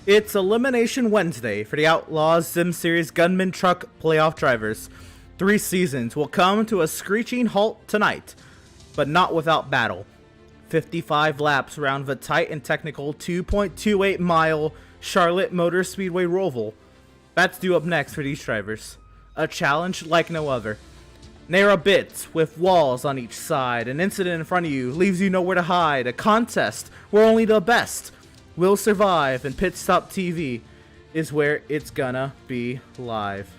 It's Elimination Wednesday for the Outlaws Sim Series Gunman Truck Playoff Drivers. 3 seasons will come to a screeching halt tonight, but not without battle. 55 laps around the tight and technical 2.28 mile Charlotte Motor Speedway Roval. That's due up next for these drivers. A challenge like no other. Narrow bits with walls on each side. An incident in front of you leaves you nowhere to hide. A contest where only the best will survive, and Pit Stop TV is where it's gonna be live.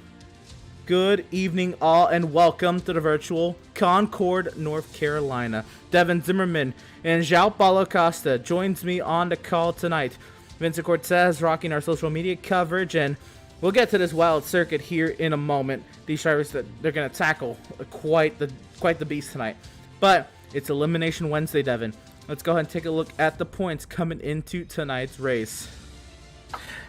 Good evening all, and welcome to the virtual Concord, North Carolina. Devin Zimmerman and João Paulo Costa joins me on the call tonight. Vincent Cortez rocking our social media coverage, and we'll get to this wild circuit here in a moment. These drivers that they're gonna tackle quite the beast tonight. But it's Elimination Wednesday, Devin. Let's go ahead and take a look at the points coming into tonight's race.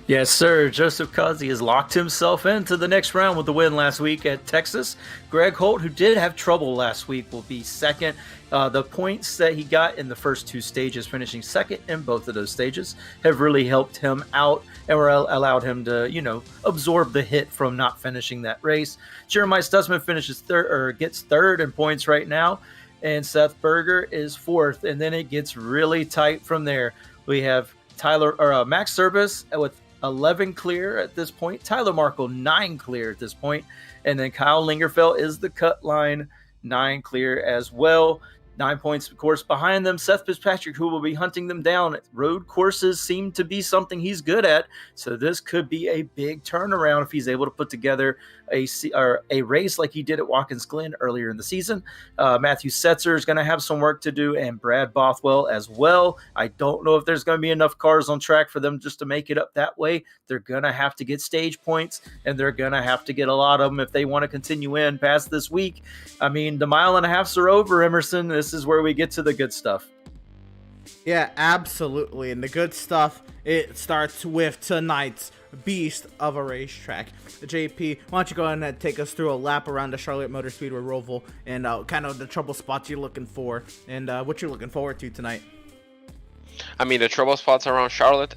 Yes, sir. Joseph Cozzi has locked himself into the next round with the win last week at Texas. Greg Holt, who did have trouble last week, will be second. The points that he got in the first 2 stages, finishing second in both of those stages, have really helped him out and allowed him to, absorb the hit from not finishing that race. Jeremiah Stutzman finishes gets third in points right now, and Seth Berger is fourth, and then it gets really tight from there. We have Max Service with 11 clear at this point, Tyler Markle 9 clear at this point, and then Kyle Lingerfeld is the cut line, 9 clear as well. 9 points, of course, behind them, Seth Fitzpatrick, who will be hunting them down. Road courses seem to be something he's good at, so this could be a big turnaround if he's able to put together a race like he did at Watkins Glen earlier in the season. Matthew Setzer is going to have some work to do, and Brad Bothwell as well. I don't know if there's going to be enough cars on track for them just to make it up that way. They're going to have to get stage points, and they're going to have to get a lot of them if they want to continue in past this week. I mean, the mile and a halfs are over, Emerson. This is where we get to the good stuff. Yeah, absolutely. And the good stuff, it starts with tonight's beast of a racetrack. JP, why don't you go ahead and take us through a lap around the Charlotte Motor Speedway Roval and kind of the trouble spots you're looking for and what you're looking forward to tonight. The trouble spots around Charlotte,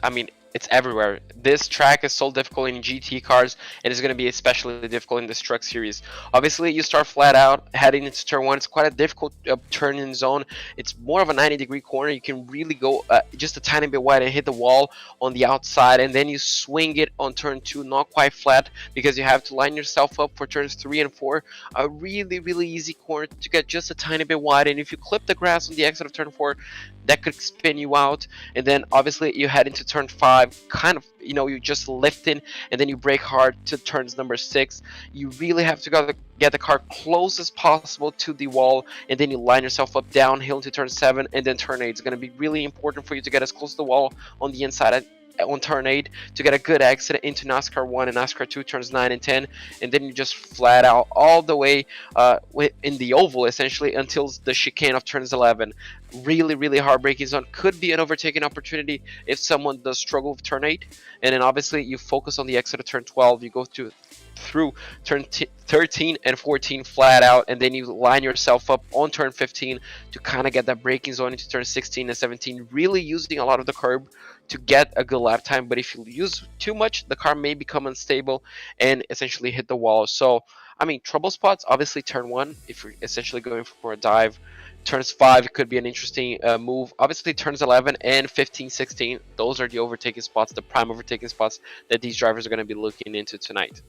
it's everywhere. This track is so difficult in GT cars, and it's going to be especially difficult in this truck series. Obviously, you start flat out, heading into turn 1. It's quite a difficult turn-in zone. It's more of a 90-degree corner. You can really go just a tiny bit wide and hit the wall on the outside, and then you swing it on turn 2, not quite flat, because you have to line yourself up for turns 3 and 4. A really, really easy corner to get just a tiny bit wide, and if you clip the grass on the exit of turn 4, that could spin you out. And then obviously you head into turn 5, kind of, you just lifting, and then you brake hard to turns number 6. You really have to get the car close as possible to the wall, and then you line yourself up downhill to turn 7, and then turn 8 is going to be really important for you to get as close to the wall on the inside on turn 8 to get a good exit into NASCAR 1 and NASCAR 2 turns 9 and 10, and then you just flat out all the way in the oval essentially until the chicane of turns 11. Really, really hard braking zone. Could be an overtaking opportunity if someone does struggle with turn 8, and then obviously you focus on the exit of turn 12. You go through turn 13 and 14 flat out, and then you line yourself up on turn 15 to kind of get that braking zone into turn 16 and 17, really using a lot of the curb to get a good lap time. But if you use too much, the car may become unstable and essentially hit the wall. So trouble spots, obviously turn 1 if you're essentially going for a dive. Turns 5 could be an interesting move. Obviously turns 11 and 15, 16, those are the overtaking spots, the prime overtaking spots that these drivers are going to be looking into tonight.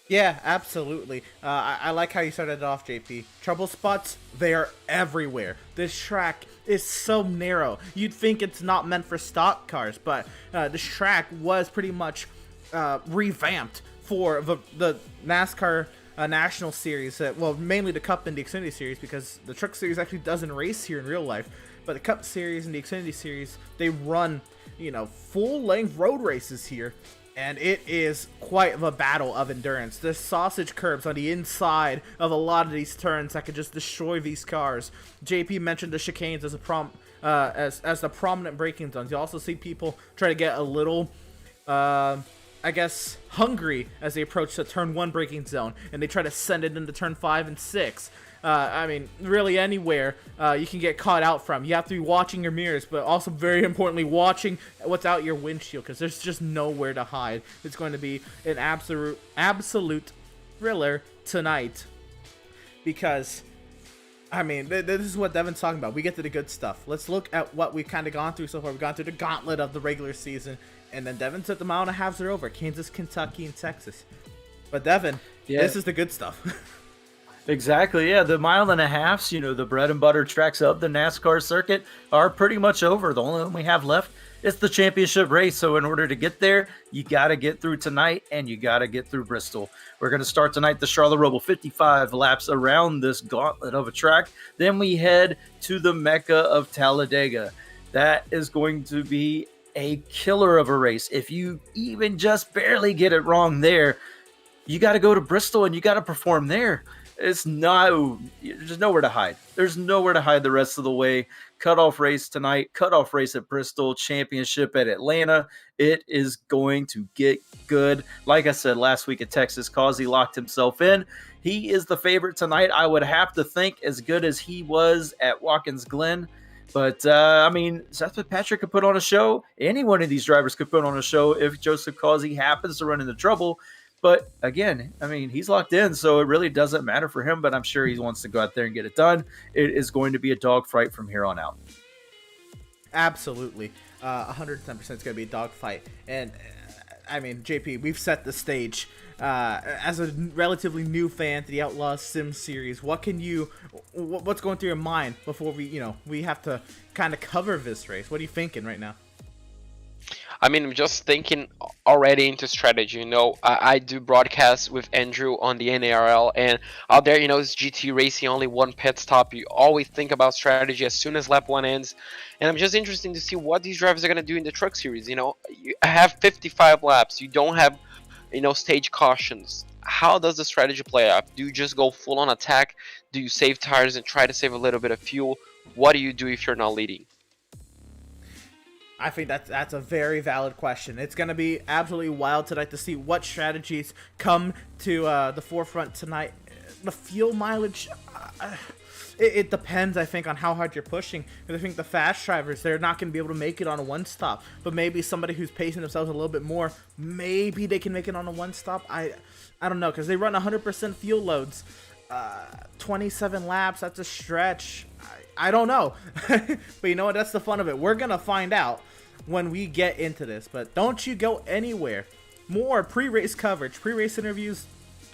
Yeah, absolutely. I like how you started it off, JP. Trouble spots, they are everywhere. This track is so narrow. You'd think it's not meant for stock cars, but this track was pretty much revamped for the NASCAR National Series. Mainly the Cup and the Xfinity Series, because the Truck Series actually doesn't race here in real life. But the Cup Series and the Xfinity Series, they run, full-length road races here. And it is quite the battle of endurance. There's sausage curbs on the inside of a lot of these turns that could just destroy these cars. JP mentioned the chicanes as as the prominent braking zones. You also see people try to get a little hungry as they approach the turn 1 braking zone, and they try to send it into turn 5 and 6. I mean, really anywhere you can get caught out from. You have to be watching your mirrors, but also very importantly, watching what's out your windshield, because there's just nowhere to hide. It's going to be an absolute thriller tonight, because I mean, this is what Devin's talking about. We get to the good stuff. Let's look at what we've kind of gone through so far. We've gone through the gauntlet of the regular season, and then Devin said the mile and a halves are over. Kansas, Kentucky, and Texas. But Devin, this is the good stuff. Exactly, yeah. The mile and a halves, the bread and butter tracks of the NASCAR circuit are pretty much over. The only one we have left is the championship race. So in order to get there, you got to get through tonight, and you got to get through Bristol. We're going to start tonight the Charlotte Roval, 55 laps around this gauntlet of a track. Then we head to the Mecca of Talladega. That is going to be a killer of a race. If you even just barely get it wrong there, you got to go to Bristol and you got to perform there. There's nowhere to hide. There's nowhere to hide the rest of the way. Cutoff race tonight, cutoff race at Bristol, championship at Atlanta. It is going to get good. Like I said last week at Texas, Causey locked himself in. He is the favorite tonight. I would have to think as good as he was at Watkins Glen. But, I mean, Seth Fitzpatrick could put on a show. Any one of these drivers could put on a show if Joseph Causey happens to run into trouble. But again, I mean, he's locked in, so it really doesn't matter for him, but I'm sure he wants to go out there and get it done. It is going to be a dogfight from here on out. Absolutely. 110% is going to be a dogfight. And, I mean, JP, we've set the stage. As a relatively new fan to the Outlaws Sim Series, what's going through your mind before we have to kind of cover this race? What are you thinking right now? I mean, I'm just thinking already into strategy. I do broadcasts with Andrew on the NARL, and out there, it's GT racing, only one pit stop. You always think about strategy as soon as lap one ends, and I'm just interested to see what these drivers are going to do in the truck series. You have 55 laps. You don't have, stage cautions. How does the strategy play out? Do you just go full on attack? Do you save tires and try to save a little bit of fuel? What do you do if you're not leading? I think that's a very valid question. It's going to be absolutely wild tonight to see what strategies come to the forefront tonight. The fuel mileage, it depends, I think, on how hard you're pushing. Because I think the fast drivers, they're not going to be able to make it on a one-stop. But maybe somebody who's pacing themselves a little bit more, maybe they can make it on a one-stop. I don't know, because they run 100% fuel loads. 27 laps, that's a stretch. I don't know. But you know what? That's the fun of it. We're going to find out when we get into this. But don't you go anywhere. More pre-race coverage, pre-race interviews,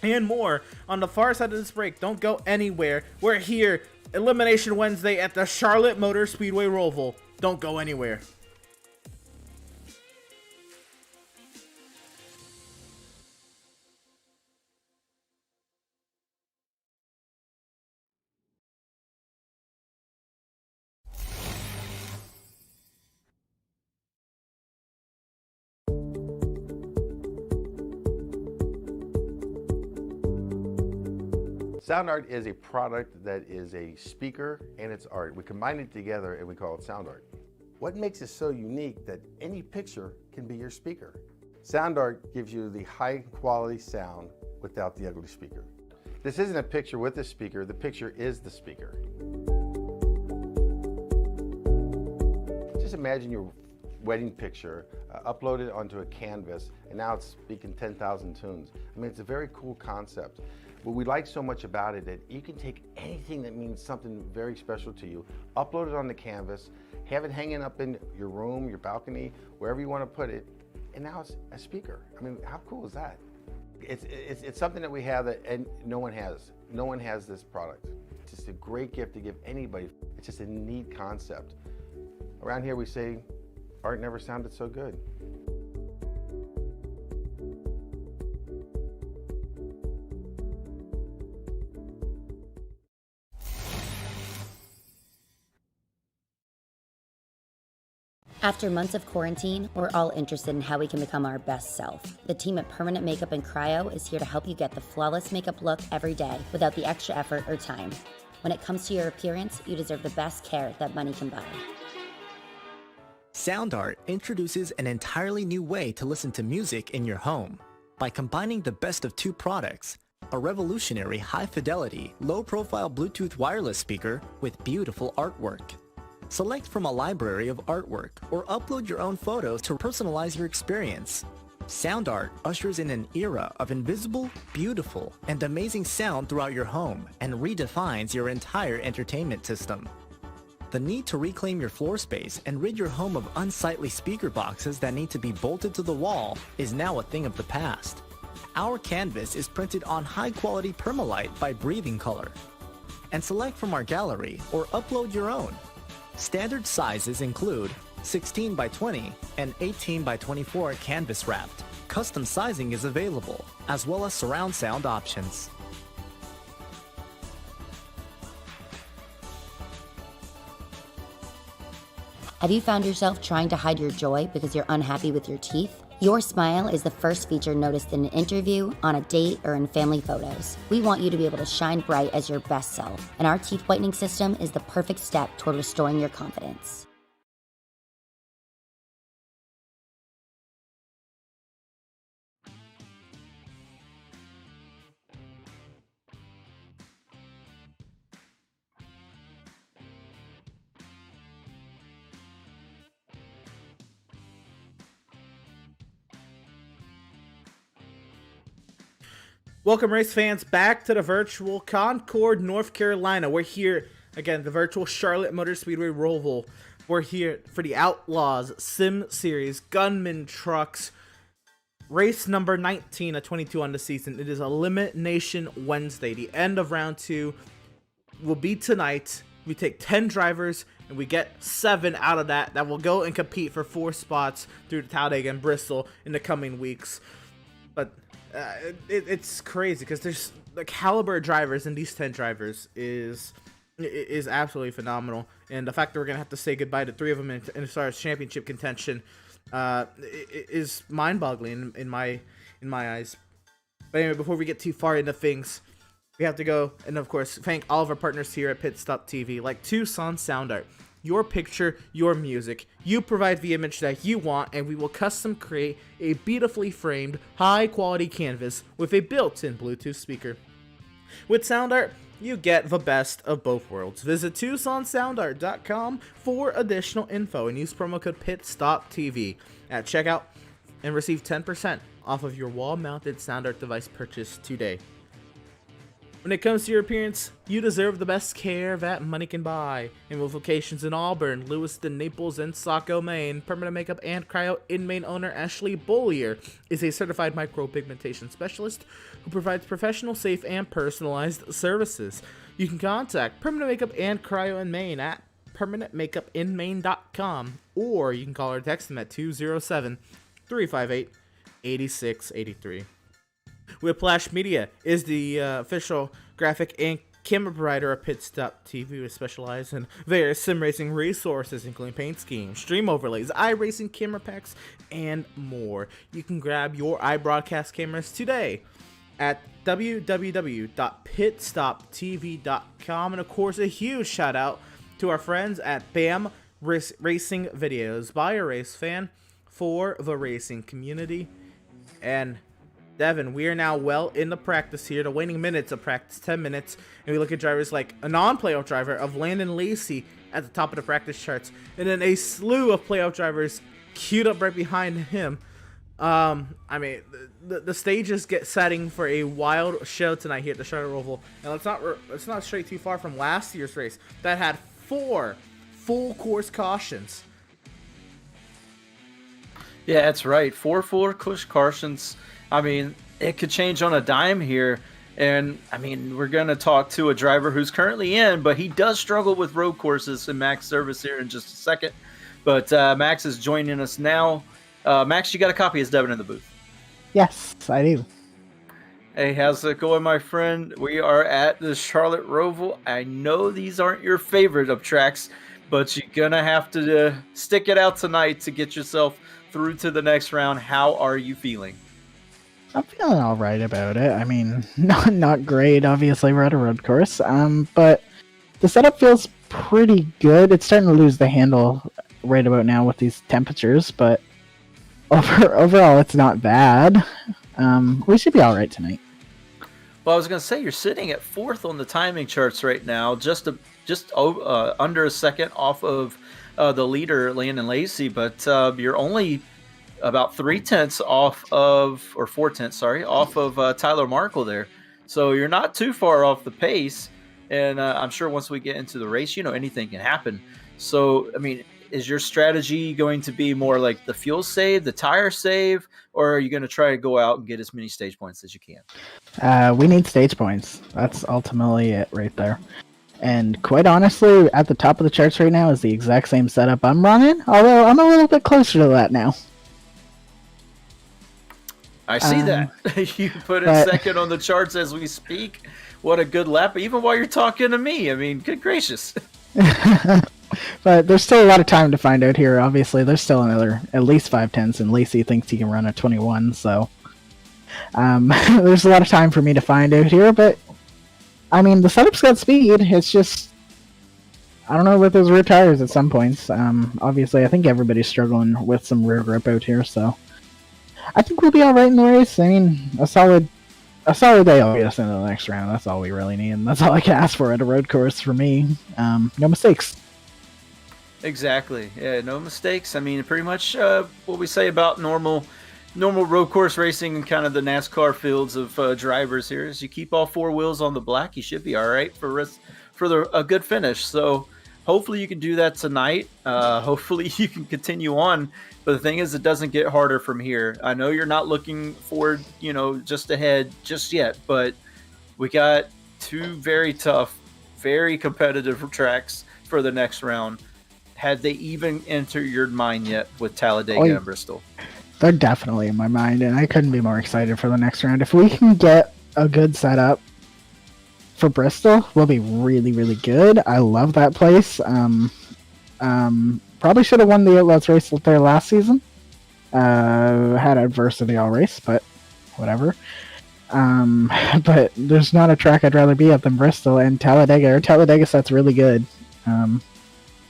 and more on the far side of this break. Don't go anywhere. We're here, Elimination Wednesday at the Charlotte Motor Speedway Roval. Don't go anywhere. Sound art is a product that is a speaker and it's art. We combine it together and we call it sound art. What makes it so unique that any picture can be your speaker? Sound art gives you the high quality sound without the ugly speaker. This isn't a picture with a speaker, the picture is the speaker. Just imagine your wedding picture uploaded onto a canvas and now it's speaking 10,000 tunes. I mean, it's a very cool concept. What we like so much about it that you can take anything that means something very special to you, upload it on the canvas, have it hanging up in your room, your balcony, wherever you want to put it, and now it's a speaker. I mean, how cool is that? It's something that we have that and no one has. No one has this product. It's just a great gift to give anybody. It's just a neat concept. Around here we say, art never sounded so good. After months of quarantine, we're all interested in how we can become our best self. The team at Permanent Makeup and Cryo is here to help you get the flawless makeup look every day without the extra effort or time. When it comes to your appearance, you deserve the best care that money can buy. SoundArt introduces an entirely new way to listen to music in your home. By combining the best of two products, a revolutionary high-fidelity, low-profile Bluetooth wireless speaker with beautiful artwork. Select from a library of artwork or upload your own photos to personalize your experience. Sound art ushers in an era of invisible, beautiful, and amazing sound throughout your home and redefines your entire entertainment system. The need to reclaim your floor space and rid your home of unsightly speaker boxes that need to be bolted to the wall is now a thing of the past. Our canvas is printed on high-quality permalite by Breathing Color. And select from our gallery or upload your own. Standard sizes include 16 by 20 and 18 by 24 canvas wrapped. Custom sizing is available, as well as surround sound options. Have you found yourself trying to hide your joy because you're unhappy with your teeth? Your smile is the first feature noticed in an interview, on a date, or in family photos. We want you to be able to shine bright as your best self, and our teeth whitening system is the perfect step toward restoring your confidence. Welcome, race fans, back to the virtual Concord, North Carolina. We're here, again, the virtual Charlotte Motor Speedway Roval. We're here for the Outlaws Sim Series Gunman Trucks. Race number 19 of 22 on the season. It is Elimination Wednesday. The end of round 2 will be tonight. We take 10 drivers, and we get 7 out of that will go and compete for 4 spots through Talladega and Bristol in the coming weeks. But it's crazy because there's the caliber of drivers, and these 10 drivers is absolutely phenomenal. And the fact that we're gonna have to say goodbye to 3 of them in as far as championship contention is mind-boggling in my eyes. But anyway, before we get too far into things, we have to go and of course thank all of our partners here at Pit Stop TV, like Tucson Sound Art. Your picture, your music. You provide the image that you want, and we will custom create a beautifully framed, high-quality canvas with a built-in Bluetooth speaker. With sound art, you get the best of both worlds. Visit TucsonSoundArt.com for additional info and use promo code PITSTOPTV at checkout and receive 10% off of your wall-mounted sound art device purchase today. When it comes to your appearance, you deserve the best care that money can buy. And with locations in Auburn, Lewiston, Naples, and Saco, Maine, Permanent Makeup and Cryo in-Maine owner Ashley Bollier is a certified micropigmentation specialist who provides professional, safe, and personalized services. You can contact Permanent Makeup and Cryo in Maine at permanentmakeupinmaine.com, or you can call or text them at 207-358-8683. Whiplash Media is the official graphic and camera provider of Pit Stop TV. We specialize in various sim racing resources, including paint schemes, stream overlays, iRacing camera packs, and more. You can grab your iBroadcast cameras today at www.pitstoptv.com. And of course, a huge shout out to our friends at BAM Racing Videos, by a race fan for the racing community. And Devin, we are now well in the practice here. The waning minutes of practice, 10 minutes. And we look at drivers like a non-playoff driver of Landon Lacey at the top of the practice charts. And then a slew of playoff drivers queued up right behind him. I mean, the stages get setting for a wild show tonight here at the Charlotte Roval. And let's not stray too far from last year's race that had 4 full course cautions. Yeah, that's right. 4 full course cautions. I mean, it could change on a dime here. And, I mean, we're going to talk to a driver who's currently in, but he does struggle with road courses, and Max Service here in just a second. But Max is joining us now. Max, you got a copy of Devin in the booth? Yes, I do. Hey, how's it going, my friend? We are at the Charlotte Roval. I know these aren't your favorite of tracks, but you're going to have to stick it out tonight to get yourself through to the next round. How are you feeling? I'm feeling all right about it. I mean, not great. Obviously, we're at a road course. But the setup feels pretty good. It's starting to lose the handle right about now with these temperatures, but overall, it's not bad. We should be all right tonight. Well, I was going to say you're sitting at 4th on the timing charts right now, under a second off of the leader, Landon Lacey, but you're only about 3/10 off of, or 4/10, sorry, off of Tyler Markle there. So you're not too far off the pace. And I'm sure once we get into the race, anything can happen. So, I mean, is your strategy going to be more like the fuel save, the tire save, or are you going to try to go out and get as many stage points as you can? We need stage points. That's ultimately it right there. And quite honestly, at the top of the charts right now is the exact same setup I'm running, although I'm a little bit closer to that now. I see that. You put it second on the charts as we speak. What a good lap, even while you're talking to me. I mean, good gracious. But there's still a lot of time to find out here. Obviously, there's still another at least 5/10, and Lacey thinks he can run a 21, so there's a lot of time for me to find out here. But I mean, the setup's got speed. It's just I don't know with those rear tires at some points. Obviously, I think everybody's struggling with some rear grip out here, so I think we'll be all right in the race. I mean, a solid day will get us into the next round. That's all we really need, and that's all I can ask for at a road course for me. No mistakes. Exactly. Yeah, no mistakes. I mean, pretty much what we say about normal road course racing and kind of the NASCAR fields of drivers here is you keep all 4 wheels on the black, you should be all right for a good finish. So hopefully you can do that tonight. Hopefully you can continue on. But the thing is, it doesn't get harder from here. I know you're not looking forward, just ahead just yet, but we got 2 very tough, very competitive tracks for the next round. Had they even entered your mind yet with Talladega and Bristol? They're definitely in my mind, and I couldn't be more excited for the next round. If we can get a good setup for Bristol, we'll be really, really good. I love that place. Probably should have won the Outlaws race there last season. Had adversity all race, but whatever. But there's not a track I'd rather be at than Bristol, and Talladega set's really good.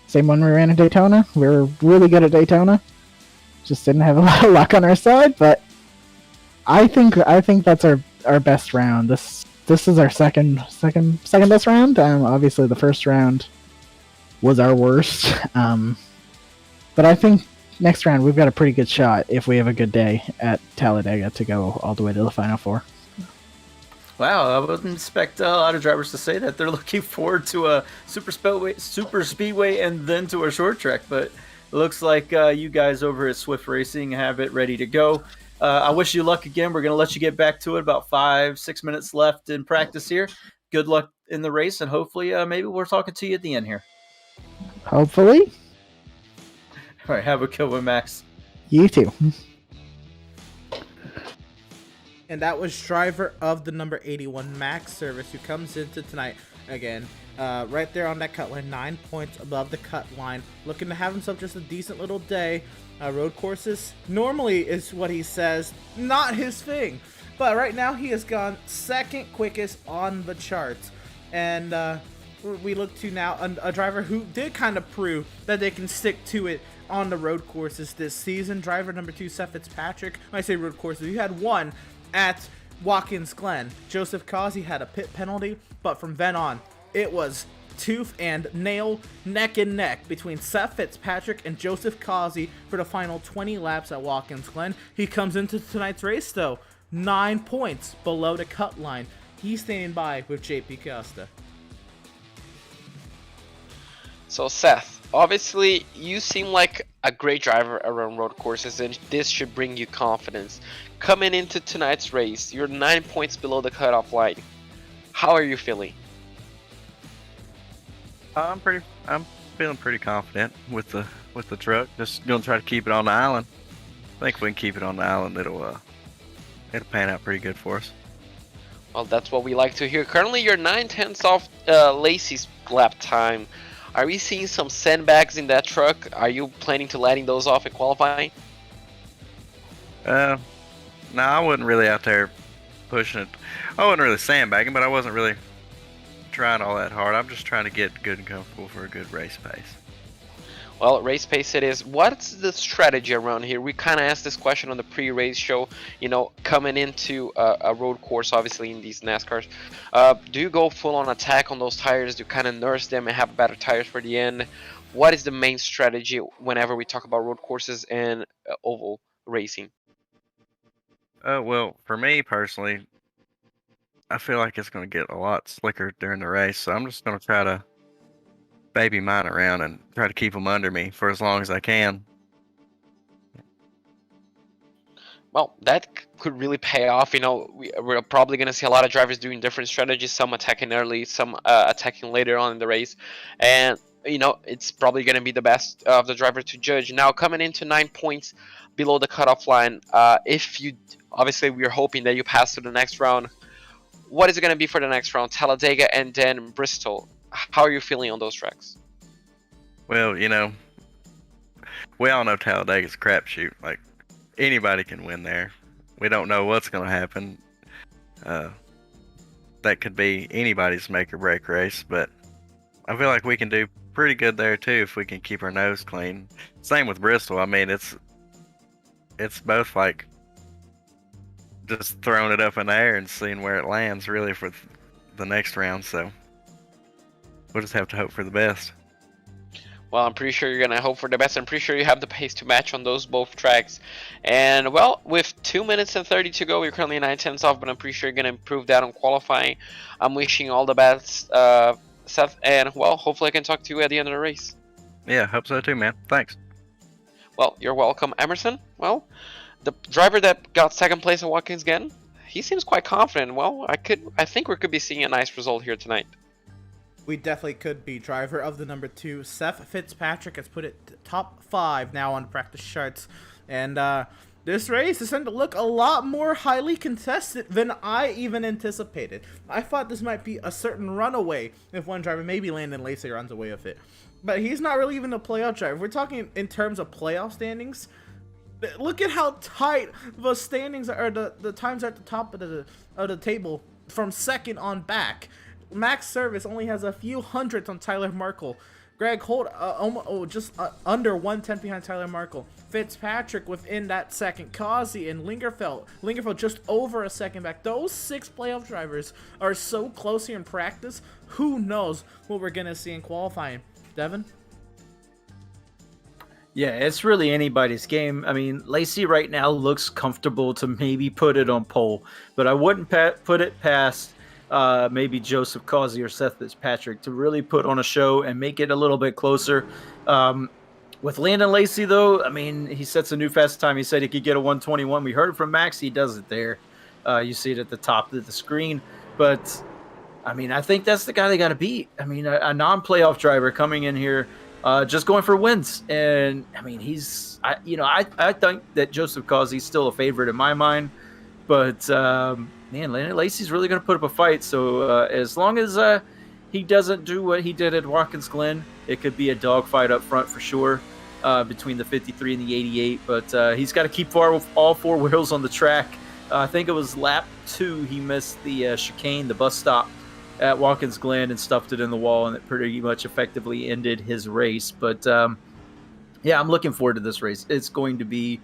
Same one we ran at Daytona. We were really good at Daytona. Just didn't have a lot of luck on our side, but I think that's our best round. This is our second best round. Obviously the first round was our worst. But I think next round we've got a pretty good shot if we have a good day at Talladega to go all the way to the Final Four. Wow, I wouldn't expect a lot of drivers to say that. They're looking forward to a super speedway and then to a short track, but it looks like you guys over at Swift Racing have it ready to go. I wish you luck again. We're going to let you get back to it. About 5-6 minutes left in practice here. Good luck in the race, and hopefully maybe we're talking to you at the end here. Hopefully. All right, have a good one, Max. You too. And that was driver of the number 81, Max Service, who comes into tonight again, right there on that cut line, 9 points above the cut line, looking to have himself just a decent little day. Road courses normally is what he says, not his thing, but right now he has gone second quickest on the charts, and we look to now a driver who did kind of prove that they can stick to it on the road courses this season. Driver number 2, Seth Fitzpatrick. When I say road courses, you had one at Watkins Glen. Joseph Causey had a pit penalty, but from then on, it was tooth and nail, neck and neck between Seth Fitzpatrick and Joseph Causey for the final 20 laps at Watkins Glen. He comes into tonight's race, though, 9 points below the cut line. He's standing by with JP Costa. So Seth, obviously you seem like a great driver around road courses, and this should bring you confidence. Coming into tonight's race, you're 9 points below the cutoff line. How are you feeling? I'm feeling pretty confident with the truck. Just gonna try to keep it on the island. I think if we can keep it on the island, it'll pan out pretty good for us. Well, that's what we like to hear. Currently, you're 9/10 off Lacey's lap time. Are we seeing some sandbags in that truck? Are you planning to letting those off in qualifying? No, I wasn't really out there pushing it. I wasn't really sandbagging, but I wasn't really trying all that hard. I'm just trying to get good and comfortable for a good race pace. Well, race pace it is. What's the strategy around here? We kind of asked this question on the pre-race show. Coming into a road course, obviously in these NASCARs, do you go full on attack on those tires? Do you kind of nurse them and have better tires for the end? What is the main strategy whenever we talk about road courses and oval racing? Well, for me personally, I feel like it's going to get a lot slicker during the race, so I'm just going to try to baby mine around and try to keep them under me for as long as I can. Well, that could really pay off. We're probably going to see a lot of drivers doing different strategies, some attacking early, some attacking later on in the race. And, it's probably going to be the best of the driver to judge. Now, coming into 9 points below the cutoff line, obviously, we're hoping that you pass to the next round. What is it going to be for the next round? Talladega and then Bristol. How are you feeling on those tracks? Well, we all know Talladega's a crapshoot. Like, anybody can win there. We don't know what's going to happen. That could be anybody's make or break race, but I feel like we can do pretty good there too if we can keep our nose clean. Same with Bristol. I mean, it's both like just throwing it up in the air and seeing where it lands really for the next round. So we'll just have to hope for the best. Well, I'm pretty sure you're going to hope for the best. I'm pretty sure you have the pace to match on those both tracks. And, well, with 2 minutes and 30 to go, you're currently 9/10 off, but I'm pretty sure you're going to improve that on qualifying. I'm wishing you all the best, Seth. And, well, hopefully I can talk to you at the end of the race. Yeah, hope so too, man. Thanks. Well, you're welcome, Emerson. Well, the driver that got second place at Watkins Glen, he seems quite confident. Well, I think we could be seeing a nice result here tonight. We definitely could be. Driver of the number 2, Seth Fitzpatrick, has put it top 5 now on practice charts. And this race is starting to look a lot more highly contested than I even anticipated. I thought this might be a certain runaway if one driver, maybe Landon Lacey, runs away with it. But he's not really even a playoff driver. We're talking in terms of playoff standings. Look at how tight the standings are, the times are at the top of the table from second on back. Max Service only has a few hundredths on Tyler Markle. Greg Holt just under 1/10 behind Tyler Markle. Fitzpatrick within that second. Causey and Lingerfeld just over a second back. Those 6 playoff drivers are so close here in practice. Who knows what we're going to see in qualifying. Devin? Yeah, it's really anybody's game. I mean, Lacey right now looks comfortable to maybe put it on pole, but I wouldn't put it past maybe Joseph Causey or Seth Fitzpatrick to really put on a show and make it a little bit closer. With Landon Lacey, though, I mean, he sets a new fast time. He said he could get a 1:21. We heard it from Max. He does it there. You see it at the top of the screen. But, I mean, I think that's the guy they got to beat. I mean, a non-playoff driver coming in here, just going for wins. And, I mean, I think that Joseph Causey's still a favorite in my mind. But, man, Landon Lacey's really going to put up a fight. So as long as he doesn't do what he did at Watkins Glen, it could be a dogfight up front for sure between the 53 and the 88. But he's got to keep all 4 wheels on the track. I think it was lap 2 he missed the chicane, the bus stop at Watkins Glen, and stuffed it in the wall, and it pretty much effectively ended his race. But, yeah, I'm looking forward to this race. It's going to be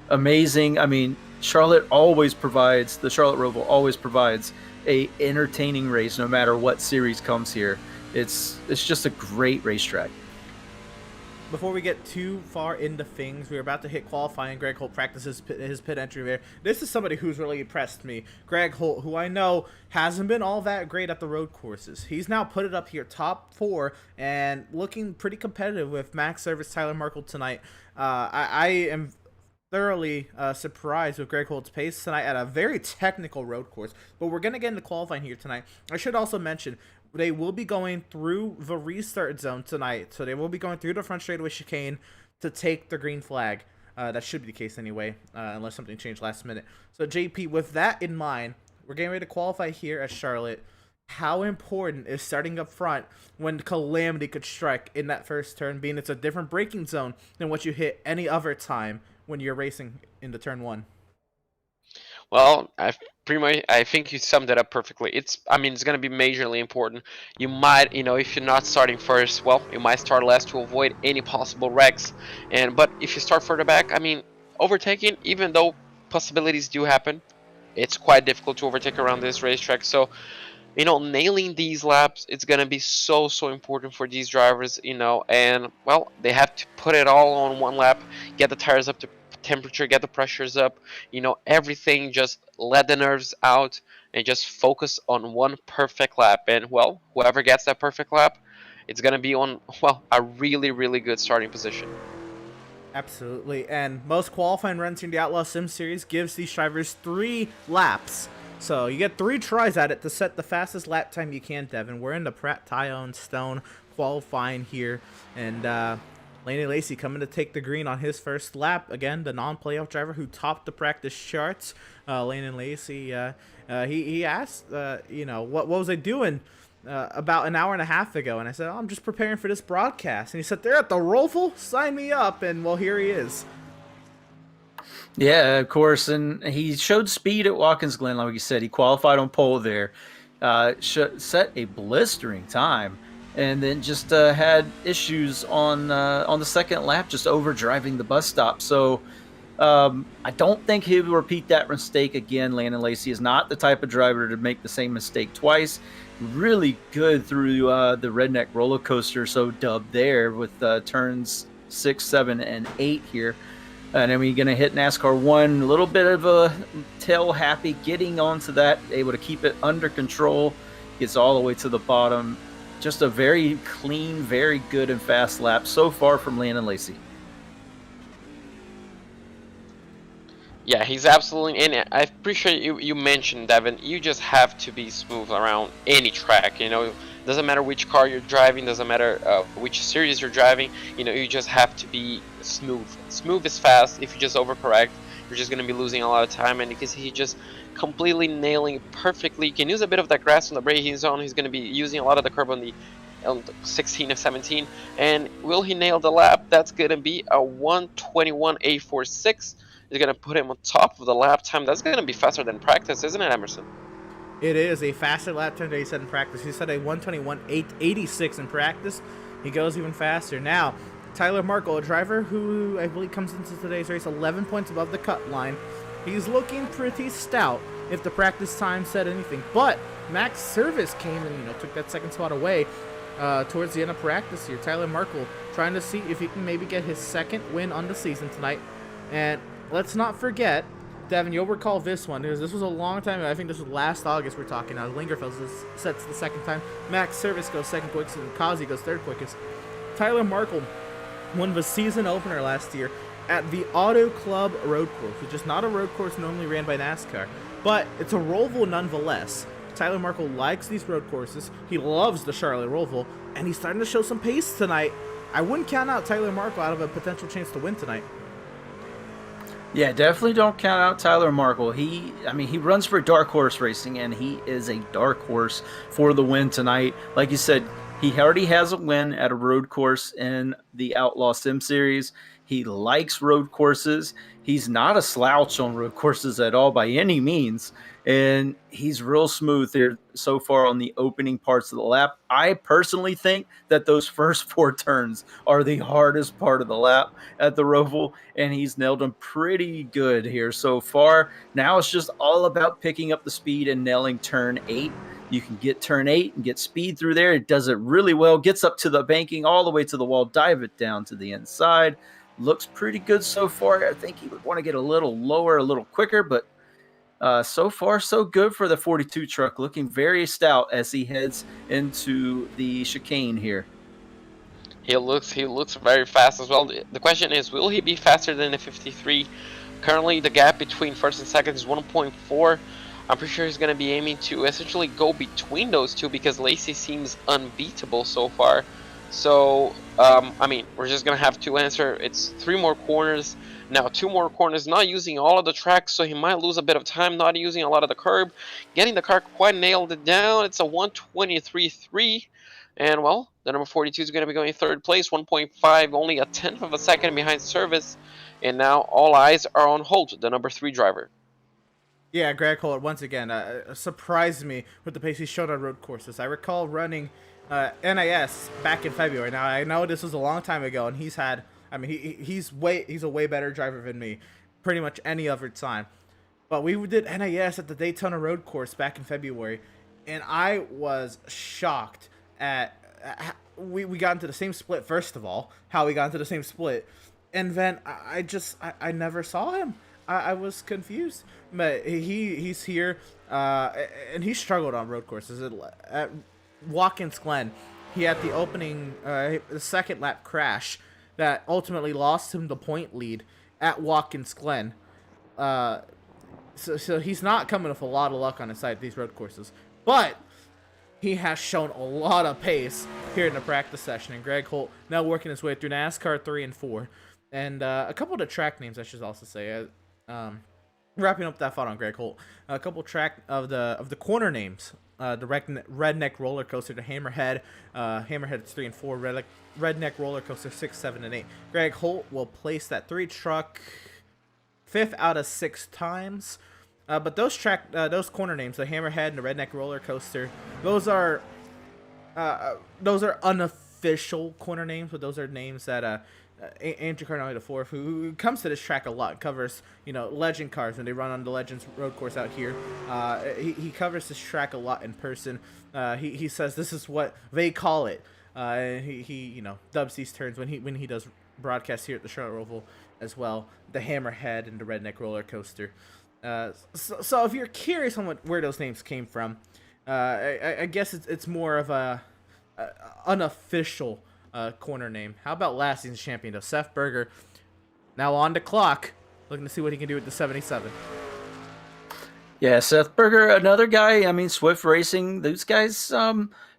amazing. I mean, the Charlotte Roval always provides a entertaining race no matter what series comes here. It's just a great racetrack. Before we get too far into things, we're about to hit qualifying. Greg Holt practices his pit entry there. This is somebody who's really impressed me. Greg Holt, who I know hasn't been all that great at the road courses. He's now put it up here top 4 and looking pretty competitive with Max Service, Tyler Markle tonight. I am thoroughly surprised with Greg Holt's pace tonight at a very technical road course. But we're going to get into qualifying here tonight. I should also mention they will be going through the restart zone tonight. So they will be going through the front straightaway chicane to take the green flag. That should be the case anyway, unless something changed last minute. So JP, with that in mind, we're getting ready to qualify here at Charlotte. How important is starting up front when calamity could strike in that first turn, being it's a different braking zone than what you hit any other time when you're racing into turn 1? Well, I think you summed it up perfectly. I mean, it's going to be majorly important. You might, if you're not starting first, well, you might start last to avoid any possible wrecks. But if you start further back, I mean, overtaking, even though possibilities do happen, it's quite difficult to overtake around this racetrack. So, nailing these laps, it's going to be so important for these drivers, and well, they have to put it all on one lap, get the tires up to temperature, get the pressures up, everything, just let the nerves out and just focus on one perfect lap. And well, whoever gets that perfect lap, it's going to be on, well, a really good starting position. Absolutely, and most qualifying runs in the Outlaws Sim Series gives these drivers 3 laps. So you get 3 tries at it to set the fastest lap time you can, Devin. We're in the Pratt, Tile, Stone qualifying here, and Laney Lacey coming to take the green on his first lap. Again, the non-playoff driver who topped the practice charts. Laney Lacey, he asked, what was I doing about an hour and a half ago? And I said, I'm just preparing for this broadcast. And he said, they're at the Roval? Sign me up. And well, here he is. Yeah, of course, and he showed speed at Watkins Glen, like you said. He qualified on pole there, set a blistering time, and then just had issues on the second lap, just overdriving the bus stop. So I don't think he will repeat that mistake again. Landon Lacey is not the type of driver to make the same mistake twice. Really good through the redneck roller coaster, so dubbed there, with turns 6, 7, and 8 here. And then we're going to hit NASCAR 1, a little bit of a tail happy, getting onto that, able to keep it under control, gets all the way to the bottom. Just a very clean, very good and fast lap so far from Landon Lacey. Yeah, he's absolutely, and I appreciate you mentioned, Devin, you just have to be smooth around any track, doesn't matter which car you're driving, doesn't matter which series you're driving, you just have to be smooth. Smooth is fast. If you just overcorrect, you're just going to be losing a lot of time, and you can see he just completely nailing perfectly. He can use a bit of that grass on the braking zone. He's going to be using a lot of the curb on the 16 of 17, and will he nail the lap? That's going to be a 1:21.846. Is going to put him on top of the lap time. That's going to be faster than practice, isn't it, Emerson? It is a faster lap time than he said in practice. He said a 1:21.886 in practice. He goes even faster. Now, Tyler Markle, a driver who I believe comes into today's race 11 points above the cut line. He's looking pretty stout if the practice time said anything. But Max Service came and took that second spot away towards the end of practice here. Tyler Markle trying to see if he can maybe get his second win on the season tonight. And let's not forget, Devin, you'll recall this one, because this was a long time ago. I think this was last August we're talking now. Lingerfeld sets the second time. Max Service goes second quickest, and Kazi goes third quickest. Tyler Markle won the season opener last year at the Auto Club Road Course, which is not a road course normally ran by NASCAR, but it's a Roval nonetheless. Tyler Markle likes these road courses. He loves the Charlotte Roval, and he's starting to show some pace tonight. I wouldn't count out Tyler Markle out of a potential chance to win tonight. Yeah, definitely don't count out Tyler Markle. He runs for Dark Horse Racing, and he is a dark horse for the win tonight. Like you said, he already has a win at a road course in the Outlaw Sim Series. He likes road courses. He's not a slouch on road courses at all by any means. And he's real smooth here so far on the opening parts of the lap. I personally think that those first 4 turns are the hardest part of the lap at the Roval, and he's nailed them pretty good here so far. Now it's just all about picking up the speed and nailing turn 8. You can get turn 8 and get speed through there. It does it really well. Gets up to the banking, all the way to the wall, dive it down to the inside. Looks pretty good so far. I think he would want to get a little lower, a little quicker, but so far so good for the 42 truck. Looking very stout as he heads into the chicane here. He looks very fast as well. The question is, will he be faster than the 53? Currently, the gap between first and second is 1.4. I'm pretty sure he's going to be aiming to essentially go between those two, because Lacey seems unbeatable so far. So, we're just going to have to answer. It's 3 more corners. Now, 2 more corners, not using all of the tracks, so he might lose a bit of time, not using a lot of the curb. Getting the car quite nailed it down. It's a 1:23.3. And, well, the number 42 is going to be going third place, 1.5, only a tenth of a second behind Service. And now all eyes are on Holt, the number 3 driver. Yeah, Greg Holt once again surprised me with the pace he showed on road courses. I recall running NIS back in February. Now I know this was a long time ago, and he's had. I mean, he's a way better driver than me, pretty much any other time. But we did NIS at the Daytona Road Course back in February, and I was shocked at we got into the same split. First of all, how we got into the same split, and then I never saw him. I was confused, but he's here, and he struggled on road courses. At Watkins Glen, he had the opening, the second lap crash that ultimately lost him the point lead at Watkins Glen. So he's not coming with a lot of luck on his side at these road courses, but he has shown a lot of pace here in the practice session. And Greg Holt now working his way through NASCAR 3 and 4, and a couple of the track names I should also say. Wrapping up that thought on Greg Holt, a couple of the corner names. The Redneck Roller Coaster, the Hammerhead. Hammerhead's 3 and 4. Redneck Roller Coaster 6, 7, and 8. Greg Holt will place that 3 truck 5th out of 6 times. But those corner names, the Hammerhead and the Redneck Roller Coaster, those are unofficial corner names, but those are names that Andrew Carnelli IV, who comes to this track a lot, covers legend cars when they run on the Legends Road Course out here. He covers this track a lot in person. He says this is what they call it. He dubs these turns when he does broadcasts here at the Charlotte Roval as well. The Hammerhead and the Redneck Roller Coaster. So if you're curious on where those names came from, I guess it's more of a unofficial corner name. How about last season's champion, though? Seth Berger, now on the clock, looking to see what he can do with the 77. Yeah, Seth Berger, another guy. I mean, Swift Racing, those guys,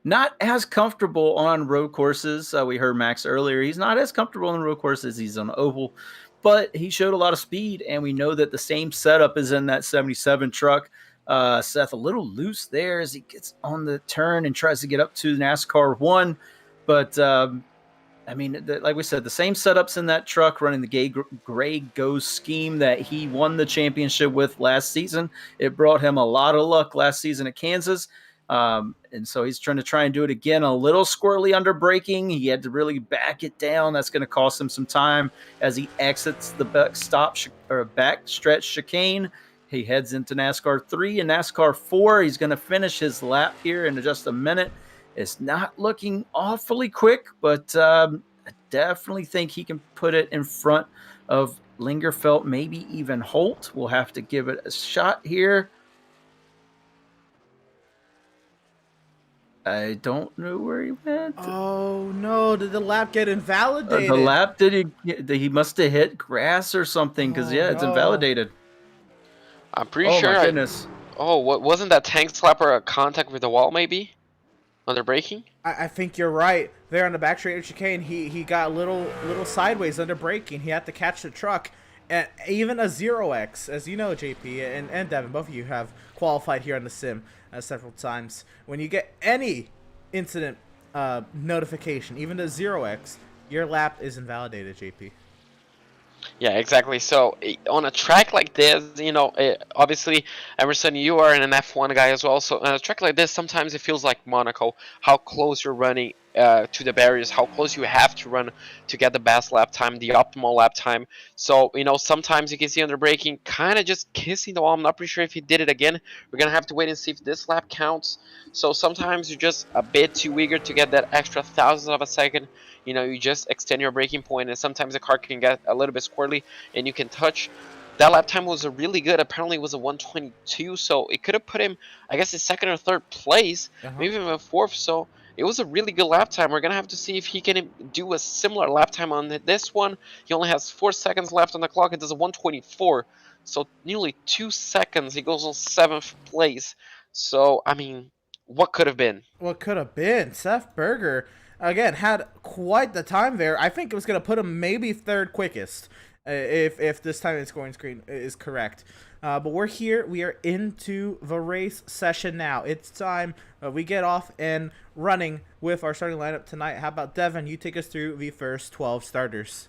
not as comfortable on road courses. We heard Max earlier. He's not as comfortable on road courses. He's on oval, but he showed a lot of speed, and we know that the same setup is in that 77 truck. Seth a little loose there as he gets on the turn and tries to get up to NASCAR 1. But, I mean, like we said, the same setups in that truck running the Gray Ghost scheme that he won the championship with last season. It brought him a lot of luck last season at Kansas. And so he's trying to do it again, a little squirrely under braking. He had to really back it down. That's going to cost him some time as he exits the back stretch chicane. He heads into NASCAR 3 and NASCAR 4. He's going to finish his lap here in just a minute. It's not looking awfully quick, but I definitely think he can put it in front of Lingerfelt, maybe even Holt. We'll have to give it a shot here. I don't know where he went. Oh no! Did the lap get invalidated? The lap he must have hit grass or something because it's invalidated. I'm pretty sure. Oh my goodness! What wasn't that tank slapper a contact with the wall maybe? Under braking? I think you're right. There on the back straight of chicane, he got a little sideways under braking. He had to catch the truck. And even a 0x, as you know, JP and Devin, both of you have qualified here on the sim several times. When you get any incident notification, even the 0x, your lap is invalidated, JP. Yeah, exactly. So on a track like this, obviously, Emerson, you are an F1 guy as well. So on a track like this, sometimes it feels like Monaco, how close you're running to the barriers, how close you have to run to get the best lap time, the optimal lap time. So, sometimes you can see under braking, kind of just kissing the wall. I'm not pretty sure if he did it again. We're going to have to wait and see if this lap counts. So sometimes you're just a bit too eager to get that extra thousandth of a second. You just extend your braking point, and sometimes the car can get a little bit squirrely, and you can touch. That lap time was really good. Apparently, it was a 1:22, so it could have put him, I guess, in second or third place, maybe even fourth. So it was a really good lap time. We're gonna have to see if he can do a similar lap time on this one. He only has 4 seconds left on the clock. It does a 1:24, so nearly 2 seconds. He goes on 7th place. So I mean, what could have been? What could have been? Seth Berger again had quite the time there. I think it was going to put him maybe third quickest if this time in scoring screen is correct. But we're here. We are into the race session now. It's time we get off and running with our starting lineup tonight. How about Devin? You take us through the first 12 starters.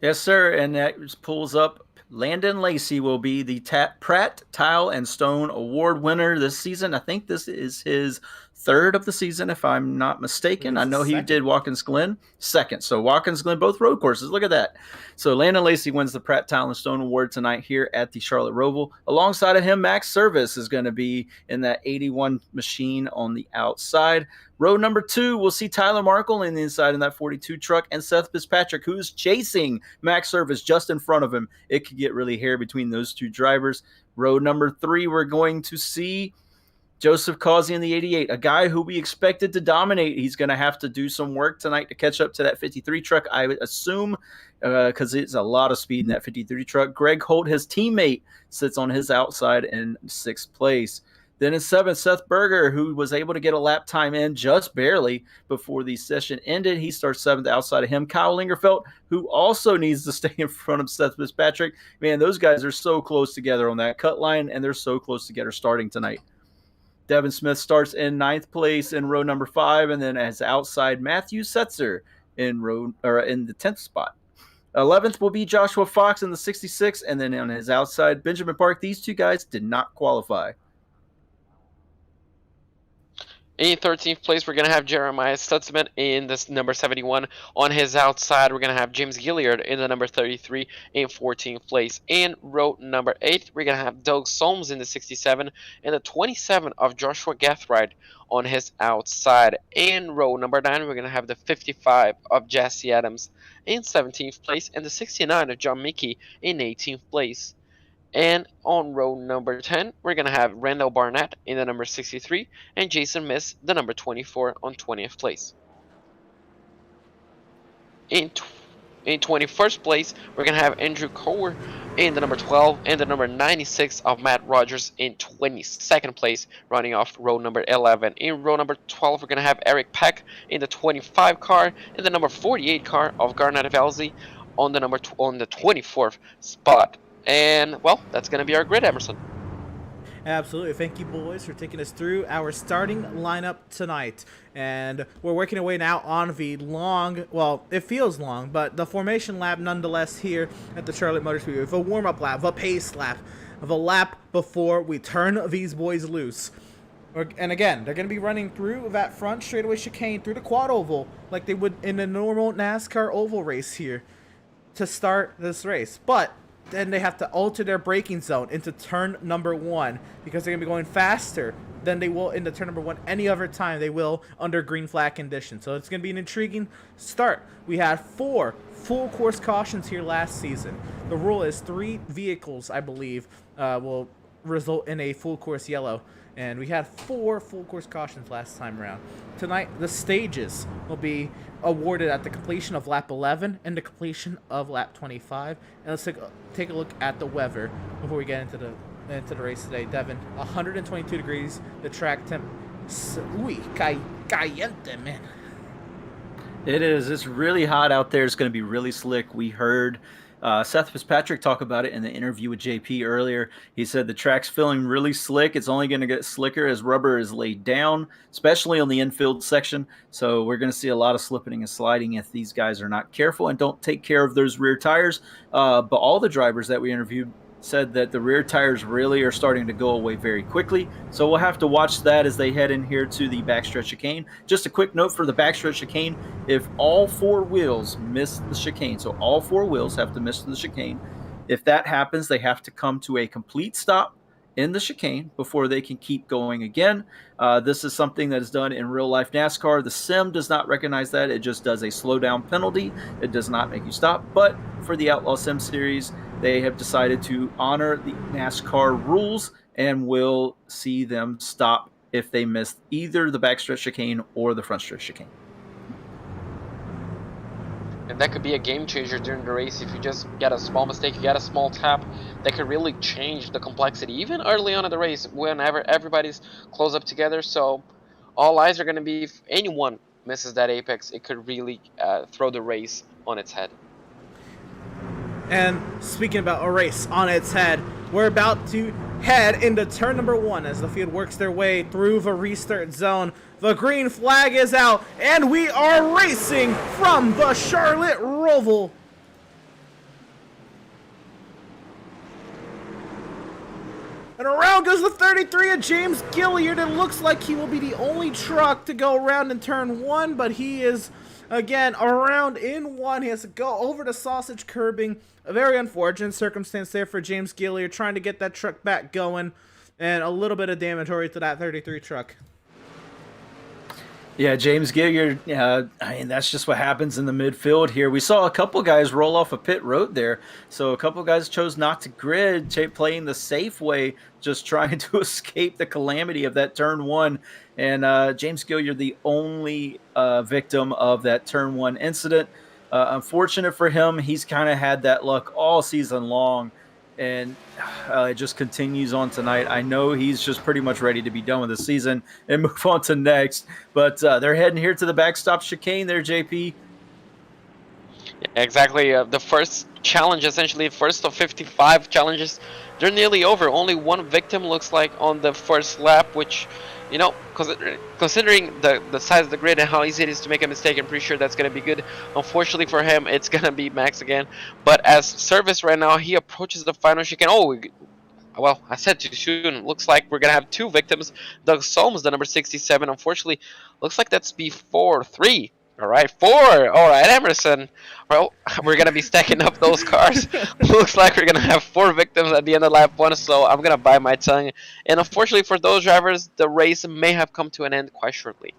Yes, sir. And that pulls up Landon Lacey will be the Pratt Tile and Stone Award winner this season. I think this is his third of the season, if I'm not mistaken. I know he did Watkins Glen second. So Watkins Glen, both road courses. Look at that. So Landon Lacey wins the Pratt Tile and Stone Award tonight here at the Charlotte Roval. Alongside of him, Max Service is going to be in that 81 machine on the outside. Row number 2, we'll see Tyler Markle in the inside in that 42 truck, and Seth Fitzpatrick, who's chasing Max Service just in front of him. It could get really hairy between those two drivers. Row number 3, we're going to see Joseph Causey in the 88, a guy who we expected to dominate. He's going to have to do some work tonight to catch up to that 53 truck, I would assume, because it's a lot of speed in that 53 truck. Greg Holt, his teammate, sits on his outside in 6th place. Then in 7th, Seth Berger, who was able to get a lap time in just barely before the session ended. He starts 7th outside of him. Kyle Lingerfeld, who also needs to stay in front of Seth Fitzpatrick. Man, those guys are so close together on that cut line, and they're so close together starting tonight. Devin Smith starts in 9th place in row number 5, and then as outside Matthew Setzer in the 10th spot. 11th will be Joshua Fox in the 66th, and then on his outside, Benjamin Park. These two guys did not qualify. In 13th place, we're going to have Jeremiah Stutzman in this number 71. On his outside, we're going to have James Gilliard in the number 33 in 14th place. In row number 8, we're going to have Doug Solms in the 67 and the 27 of Joshua Gathright on his outside. In row number 9, we're going to have the 55 of Jesse Adams in 17th place and the 69 of John Mickey in 18th place. And on row number 10, we're going to have Randall Barnett in the number 63 and Jason Miss, the number 24, on 20th place. In 21st place, we're going to have Andrew Cower in the number 12 and the number 96 of Matt Rogers in 22nd place, running off row number 11. In row number 12, we're going to have Eric Peck in the 25 car and the number 48 car of Garnet Velzi on the 24th spot. And, well, that's going to be our grid, Emerson. Absolutely. Thank you, boys, for taking us through our starting lineup tonight. And we're working our way now on the long, well, it feels long, but the formation lap nonetheless here at the Charlotte Motor Speedway. The warm-up lap, the pace lap, the lap before we turn these boys loose. And again, they're going to be running through that front straightaway chicane through the quad oval like they would in a normal NASCAR oval race here to start this race. But then they have to alter their braking zone into turn number 1 because they're going to be going faster than they will into turn number 1 any other time they will under green flag conditions. So it's going to be an intriguing start. We had 4 full course cautions here last season. The rule is 3 vehicles, I believe, will result in a full course yellow. And we had 4 full course cautions last time around. Tonight, the stages will be awarded at the completion of lap 11 and the completion of lap 25. And let's take a look at the weather before we get into the race today. Devin, 122 degrees. The track temp, caliente, man. It is. It's really hot out there. It's going to be really slick. We heard Seth Fitzpatrick talk about it in the interview with JP earlier. He said the track's feeling really slick. It's only going to get slicker as rubber is laid down, especially on the infield section. So we're going to see a lot of slipping and sliding if these guys are not careful and don't take care of those rear tires. But all the drivers that we interviewed said that the rear tires really are starting to go away very quickly. So we'll have to watch that as they head in here to the backstretch chicane. Just a quick note for the backstretch chicane, if all 4 wheels miss the chicane, so all 4 wheels have to miss the chicane, if that happens, they have to come to a complete stop in the chicane before they can keep going again. This is something that is done in real life NASCAR. The sim does not recognize that. It just does a slow down penalty. It does not make you stop. But for the Outlaws Sim Series, they have decided to honor the NASCAR rules and will see them stop if they miss either the backstretch chicane or the front stretch chicane. And that could be a game changer during the race. If you just get a small mistake, you get a small tap, that could really change the complexity, even early on in the race, whenever everybody's close up together. So all eyes are going to be, if anyone misses that apex, it could really throw the race on its head. And speaking about a race on its head, we're about to head into turn number 1 as the field works their way through the restart zone. The green flag is out, and we are racing from the Charlotte Roval. And around goes the 33 of James Gilliard. It looks like he will be the only truck to go around in turn 1, but he is, again, around in 1. He has to go over the sausage curbing. A very unfortunate circumstance there for James Gilliard, trying to get that truck back going. And a little bit of damage already to that 33 truck. Yeah, James Gilliard, I mean, that's just what happens in the midfield here. We saw a couple guys roll off a pit road there. So a couple guys chose not to grid, playing the safe way, just trying to escape the calamity of that turn 1. And James Gilliard, the only victim of that turn 1 incident. Unfortunate for him, he's kind of had that luck all season long. And it just continues on tonight. I know he's just pretty much ready to be done with the season and move on to next. But they're heading here to the backstop chicane there, JP. Yeah, exactly. The first challenge, essentially, first of 55 challenges, they're nearly over. Only one victim looks like on the first lap, which, you know, considering the size of the grid and how easy it is to make a mistake, I'm pretty sure that's going to be good. Unfortunately for him, it's going to be Max again. But as Service right now, he approaches the final chicane. Oh, well, I said too soon. Looks like we're going to have 2 victims. Doug Solms, the number 67. Unfortunately, looks like that's before 3. All right, 4. All right, Emerson. Well, we're going to be stacking up those cars. Looks like we're going to have 4 victims at the end of lap 1, so I'm going to bite my tongue. And unfortunately for those drivers, the race may have come to an end quite shortly.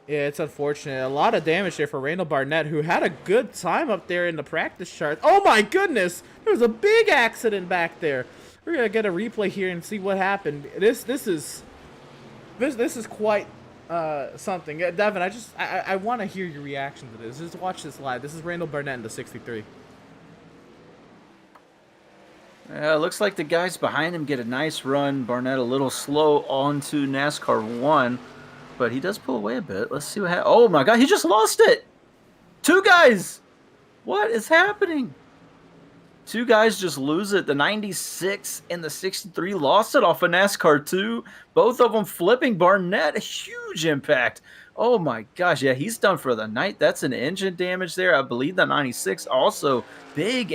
Yeah, it's unfortunate. A lot of damage there for Randall Barnett, who had a good time up there in the practice chart. Oh my goodness! There was a big accident back there. We're going to get a replay here and see what happened. This is quite... something. Devin, I want to hear your reaction to this. Just watch this live. This is Randall Barnett in the 63. Looks like the guys behind him get a nice run. Barnett a little slow onto NASCAR 1, but he does pull away a bit. Let's see what happens. Oh my God, he just lost it. 2 guys. What is happening? 2 guys just lose it. The 96 and the 63 lost it off of NASCAR 2. Both of them flipping. Barnett, a huge impact. Oh my gosh, yeah, he's done for the night. That's an engine damage there. I believe the 96 also big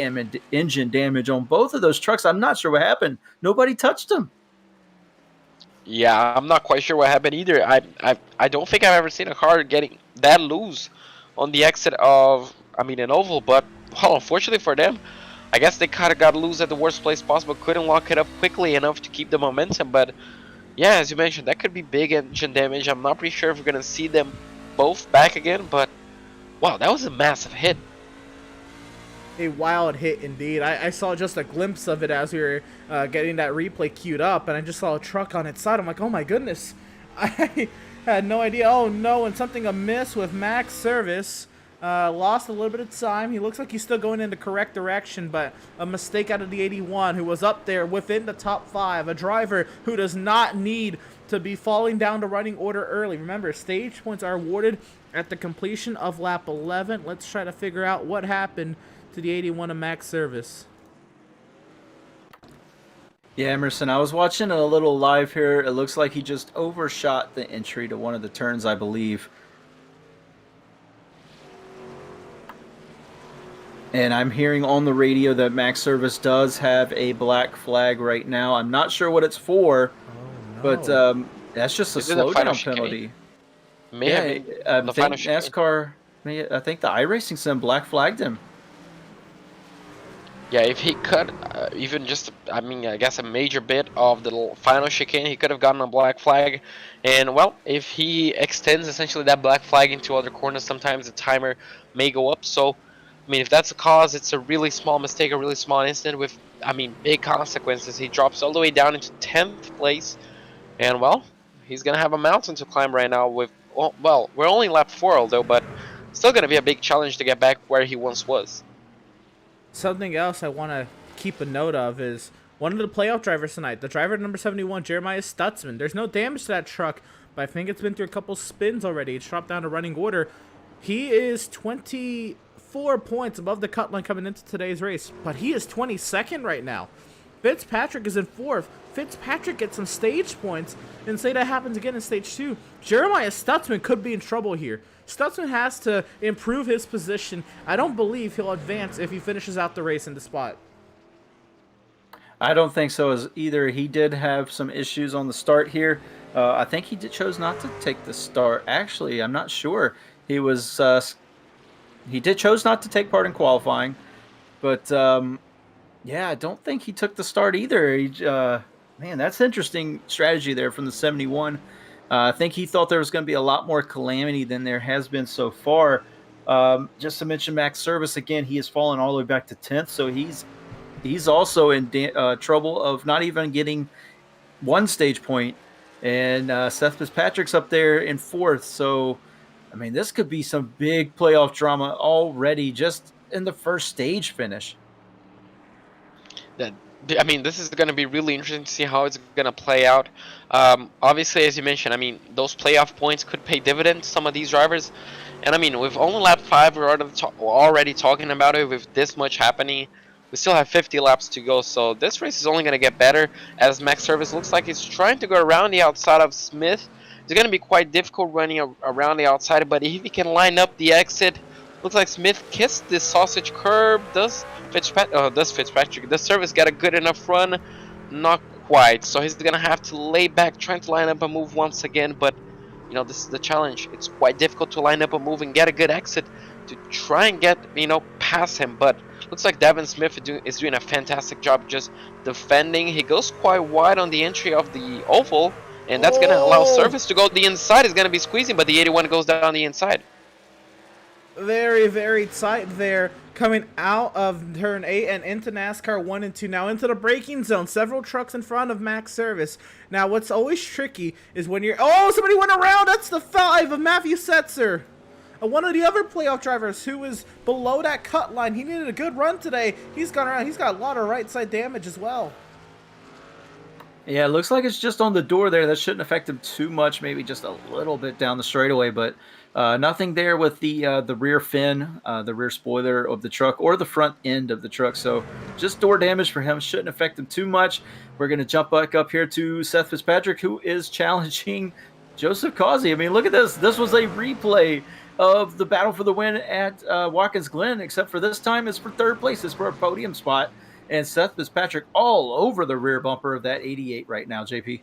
engine damage on both of those trucks. I'm not sure what happened. Nobody touched him. Yeah, I'm not quite sure what happened either. I don't think I've ever seen a car getting that loose on the exit of, an oval. But, well, unfortunately for them, I guess they kind of got loose at the worst place possible. Couldn't lock it up quickly enough to keep the momentum. But, yeah, as you mentioned, that could be big engine damage. I'm not pretty sure if we're going to see them both back again. But, wow, that was a massive hit. A wild hit indeed. I saw just a glimpse of it as we were getting that replay queued up. And I just saw a truck on its side. I'm like, oh my goodness. I had no idea. Oh no, and something amiss with Max Service. Lost a little bit of time. He looks like he's still going in the correct direction, but a mistake out of the 81 who was up there within the top 5. A driver who does not need to be falling down the running order early. Remember, stage points are awarded at the completion of lap 11. Let's try to figure out what happened to the 81 of Max Service. Yeah, Emerson, I was watching a little live here. It looks like he just overshot the entry to one of the turns, I believe. And I'm hearing on the radio that Max Service does have a black flag right now. I'm not sure what it's for, but that's just a slowdown penalty. Maybe I think NASCAR, I think the iRacing sim black flagged him. Yeah, if he could, even just, I guess a major bit of the final chicane, he could have gotten a black flag. And, well, if he extends essentially that black flag into other corners, sometimes the timer may go up. So, if that's the cause, it's a really small mistake, a really small incident with, big consequences. He drops all the way down into 10th place. And, well, he's going to have a mountain to climb right now with, well, we're only lap 4, although, but still going to be a big challenge to get back where he once was. Something else I want to keep a note of is one of the playoff drivers tonight, the driver number 71, Jeremiah Stutzman. There's no damage to that truck, but I think it's been through a couple spins already. It's dropped down to running order. He is 24 points above the cut line coming into today's race, but he is 22nd right now. Fitzpatrick is in 4th. Fitzpatrick gets some stage points, and say that happens again in stage 2. Jeremiah Stutzman could be in trouble here. Stutzman has to improve his position. I don't believe he'll advance if he finishes out the race in the spot. I don't think so as either. He did have some issues on the start here. I think he chose not to take the start. Actually, I'm not sure. He was he did chose not to take part in qualifying, but yeah, I don't think he took the start either. Man, that's interesting strategy there from the 71. I think he thought there was going to be a lot more calamity than there has been so far. Just to mention Max Service again, he has fallen all the way back to 10th, so he's also in trouble of not even getting one stage point. And Seth Fitzpatrick's up there in 4th, so I mean, this could be some big playoff drama already just in the first stage finish. That I mean, this is going to be really interesting to see how it's going to play out. Obviously, as you mentioned, I mean, those playoff points could pay dividends to some of these drivers. And I mean, with only lap 5, we're already talking about it with this much happening. We still have 50 laps to go, so this race is only going to get better as Max Service looks like he's trying to go around the outside of Smith. It's going to be quite difficult running around the outside, but if he can line up the exit, looks like Smith kissed this sausage curb. Does Fitzpatrick? Does Service get a good enough run? Not quite. So he's gonna have to lay back, trying to line up a move once again. But you know, this is the challenge. It's quite difficult to line up a move and get a good exit to try and get past him. But looks like Devin Smith is doing a fantastic job just defending. He goes quite wide on the entry of the oval, and that's gonna allow Service to go the inside. He's gonna be squeezing, but the 81 goes down the inside. Very, very tight there, coming out of turn 8 and into NASCAR 1 and 2. Now into the braking zone. Several trucks in front of Max Service. Now what's always tricky is when you're... Oh, somebody went around! That's the 5 of Matthew Setzer. One of the other playoff drivers who is below that cut line. He needed a good run today. He's gone around. He's got a lot of right side damage as well. Yeah, it looks like it's just on the door there. That shouldn't affect him too much. Maybe just a little bit down the straightaway, but nothing there with the rear fin, the rear spoiler of the truck, or the front end of the truck. So just door damage for him. Shouldn't affect him too much. We're going to jump back up here to Seth Fitzpatrick, who is challenging Joseph Causey. I mean, look at this. This was a replay of the battle for the win at Watkins Glen, except for this time it's for 3rd place. It's for a podium spot. And Seth Fitzpatrick all over the rear bumper of that 88 right now, JP.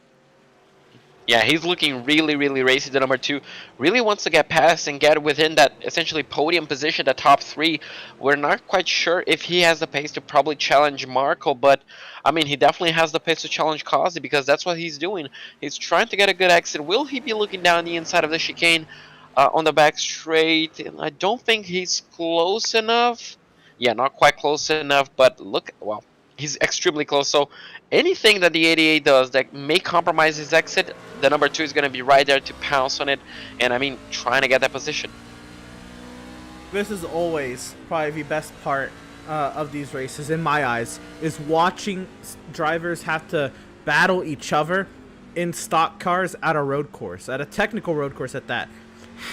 Yeah, he's looking really, really racy. The number 2 really wants to get past and get within that essentially podium position, the top 3. We're not quite sure if he has the pace to probably challenge Marco, but I mean, he definitely has the pace to challenge Causey because that's what he's doing. He's trying to get a good exit. Will he be looking down the inside of the chicane on the back straight? And I don't think he's close enough. Yeah, not quite close enough, but look, well, he's extremely close. So anything that the 88 does that may compromise his exit, the number 2 is going to be right there to pounce on it. And I mean, trying to get that position. This is always probably the best part of these races, in my eyes, is watching drivers have to battle each other in stock cars at a road course, at a technical road course at that.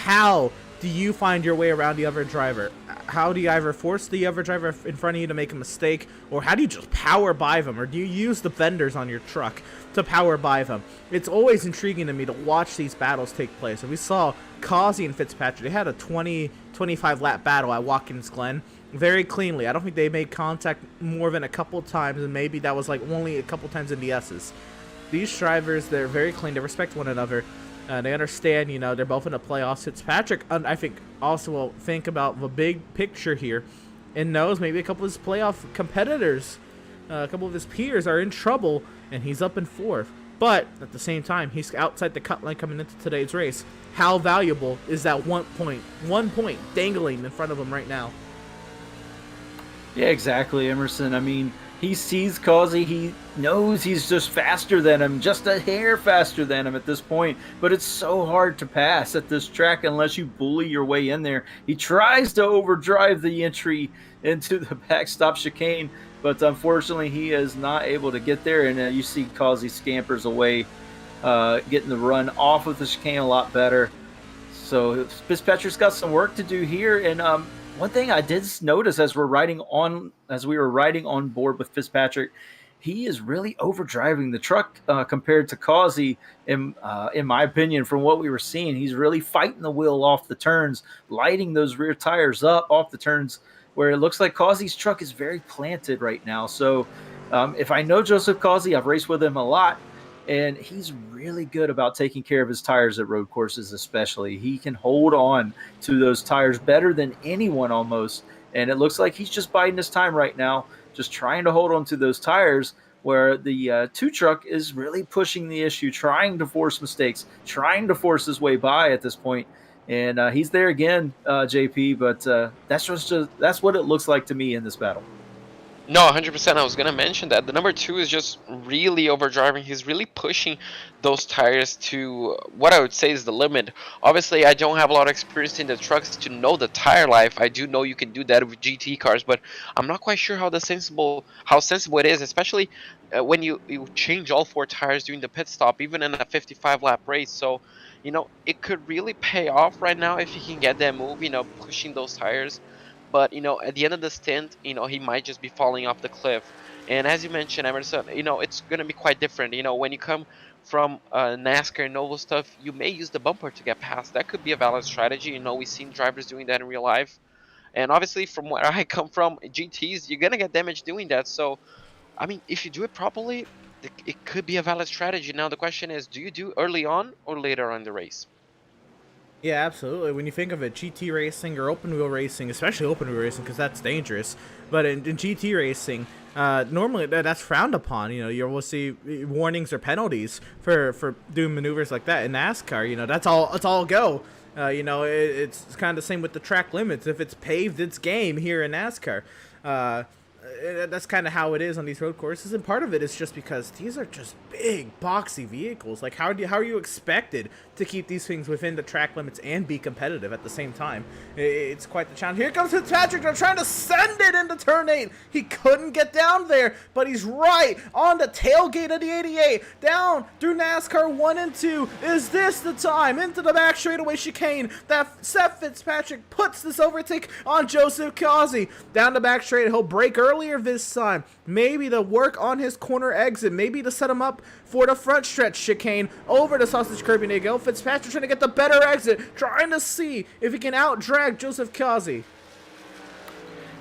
How do you find your way around the other driver? How do you either force the other driver in front of you to make a mistake, or how do you just power by them, or do you use the fenders on your truck to power by them? It's always intriguing to me to watch these battles take place. And we saw Causey and Fitzpatrick. They had a 25 lap battle at Watkins Glen very cleanly. I don't think they made contact more than a couple times, and maybe that was like only a couple times in the S's. These drivers, they're very clean. They respect one another. They understand, they're both in the playoffs. Fitzpatrick, I think, also will think about the big picture here and knows maybe a couple of his playoff competitors, a couple of his peers are in trouble, and he's up in 4th. But at the same time, he's outside the cut line coming into today's race. How valuable is that 1 point? 1 point dangling in front of him right now. Yeah, exactly, Emerson. I mean, he sees Causey. He knows he's just faster than him, just a hair faster than him at this point. But it's so hard to pass at this track unless you bully your way in there. He tries to overdrive the entry into the backstop chicane, but unfortunately he is not able to get there. And you see Causey scampers away, getting the run off of the chicane a lot better. So Fitzpatrick's got some work to do here. And one thing I did notice as we were riding on board with Fitzpatrick, he is really overdriving the truck compared to Causey. In my opinion, from what we were seeing, he's really fighting the wheel off the turns, lighting those rear tires up off the turns, where it looks like Causey's truck is very planted right now. So If I know Joseph Causey, I've raced with him a lot, and he's really good about taking care of his tires at road courses, especially. He can hold on to those tires better than anyone almost, and it looks like he's just biding his time right now, just trying to hold on to those tires where the two truck is really pushing the issue, trying to force mistakes, trying to force his way by at this point. And he's there again, JP, but that's what it looks like to me in this battle. No, 100%. I was going to mention that the number 2 is just really overdriving. He's really pushing those tires to what I would say is the limit. Obviously, I don't have a lot of experience in the trucks to know the tire life. I do know you can do that with GT cars, but I'm not quite sure how sensible it is, especially when you change all 4 tires during the pit stop, even in a 55 lap race. So, it could really pay off right now if he can get that move, pushing those tires. But at the end of the stint, he might just be falling off the cliff. And as you mentioned, Emerson, it's going to be quite different. When you come from NASCAR and Novo stuff, you may use the bumper to get past. That could be a valid strategy. We've seen drivers doing that in real life. And obviously, from where I come from, GTs, you're going to get damage doing that. So, I mean, if you do it properly, it could be a valid strategy. Now, the question is, do you do early on or later on in the race? Yeah, absolutely. When you think of it, GT racing or open wheel racing, especially open wheel racing, because that's dangerous. But in GT racing, normally that's frowned upon. You will see warnings or penalties for doing maneuvers like that. In NASCAR, that's all go. It's kind of the same with the track limits. If it's paved, it's game here in NASCAR. That's kind of how it is on these road courses, and part of it is just because these are just big, boxy vehicles. Like, how are you expected to keep these things within the track limits and be competitive at the same time? It's quite the challenge. Here comes Fitzpatrick. They're trying to send it into turn 8. He couldn't get down there, but he's right on the tailgate of the 88, down through NASCAR 1 and 2. Is this the time into the back straightaway chicane that Seth Fitzpatrick puts this overtake on Joseph Causey? Down the back straight, he'll break earlier this time, maybe to work on his corner exit, maybe to set him up for the front stretch chicane over the sausage curb. And there you go, Fitzpatrick trying to get the better exit, trying to see if he can out-drag Joseph Causey.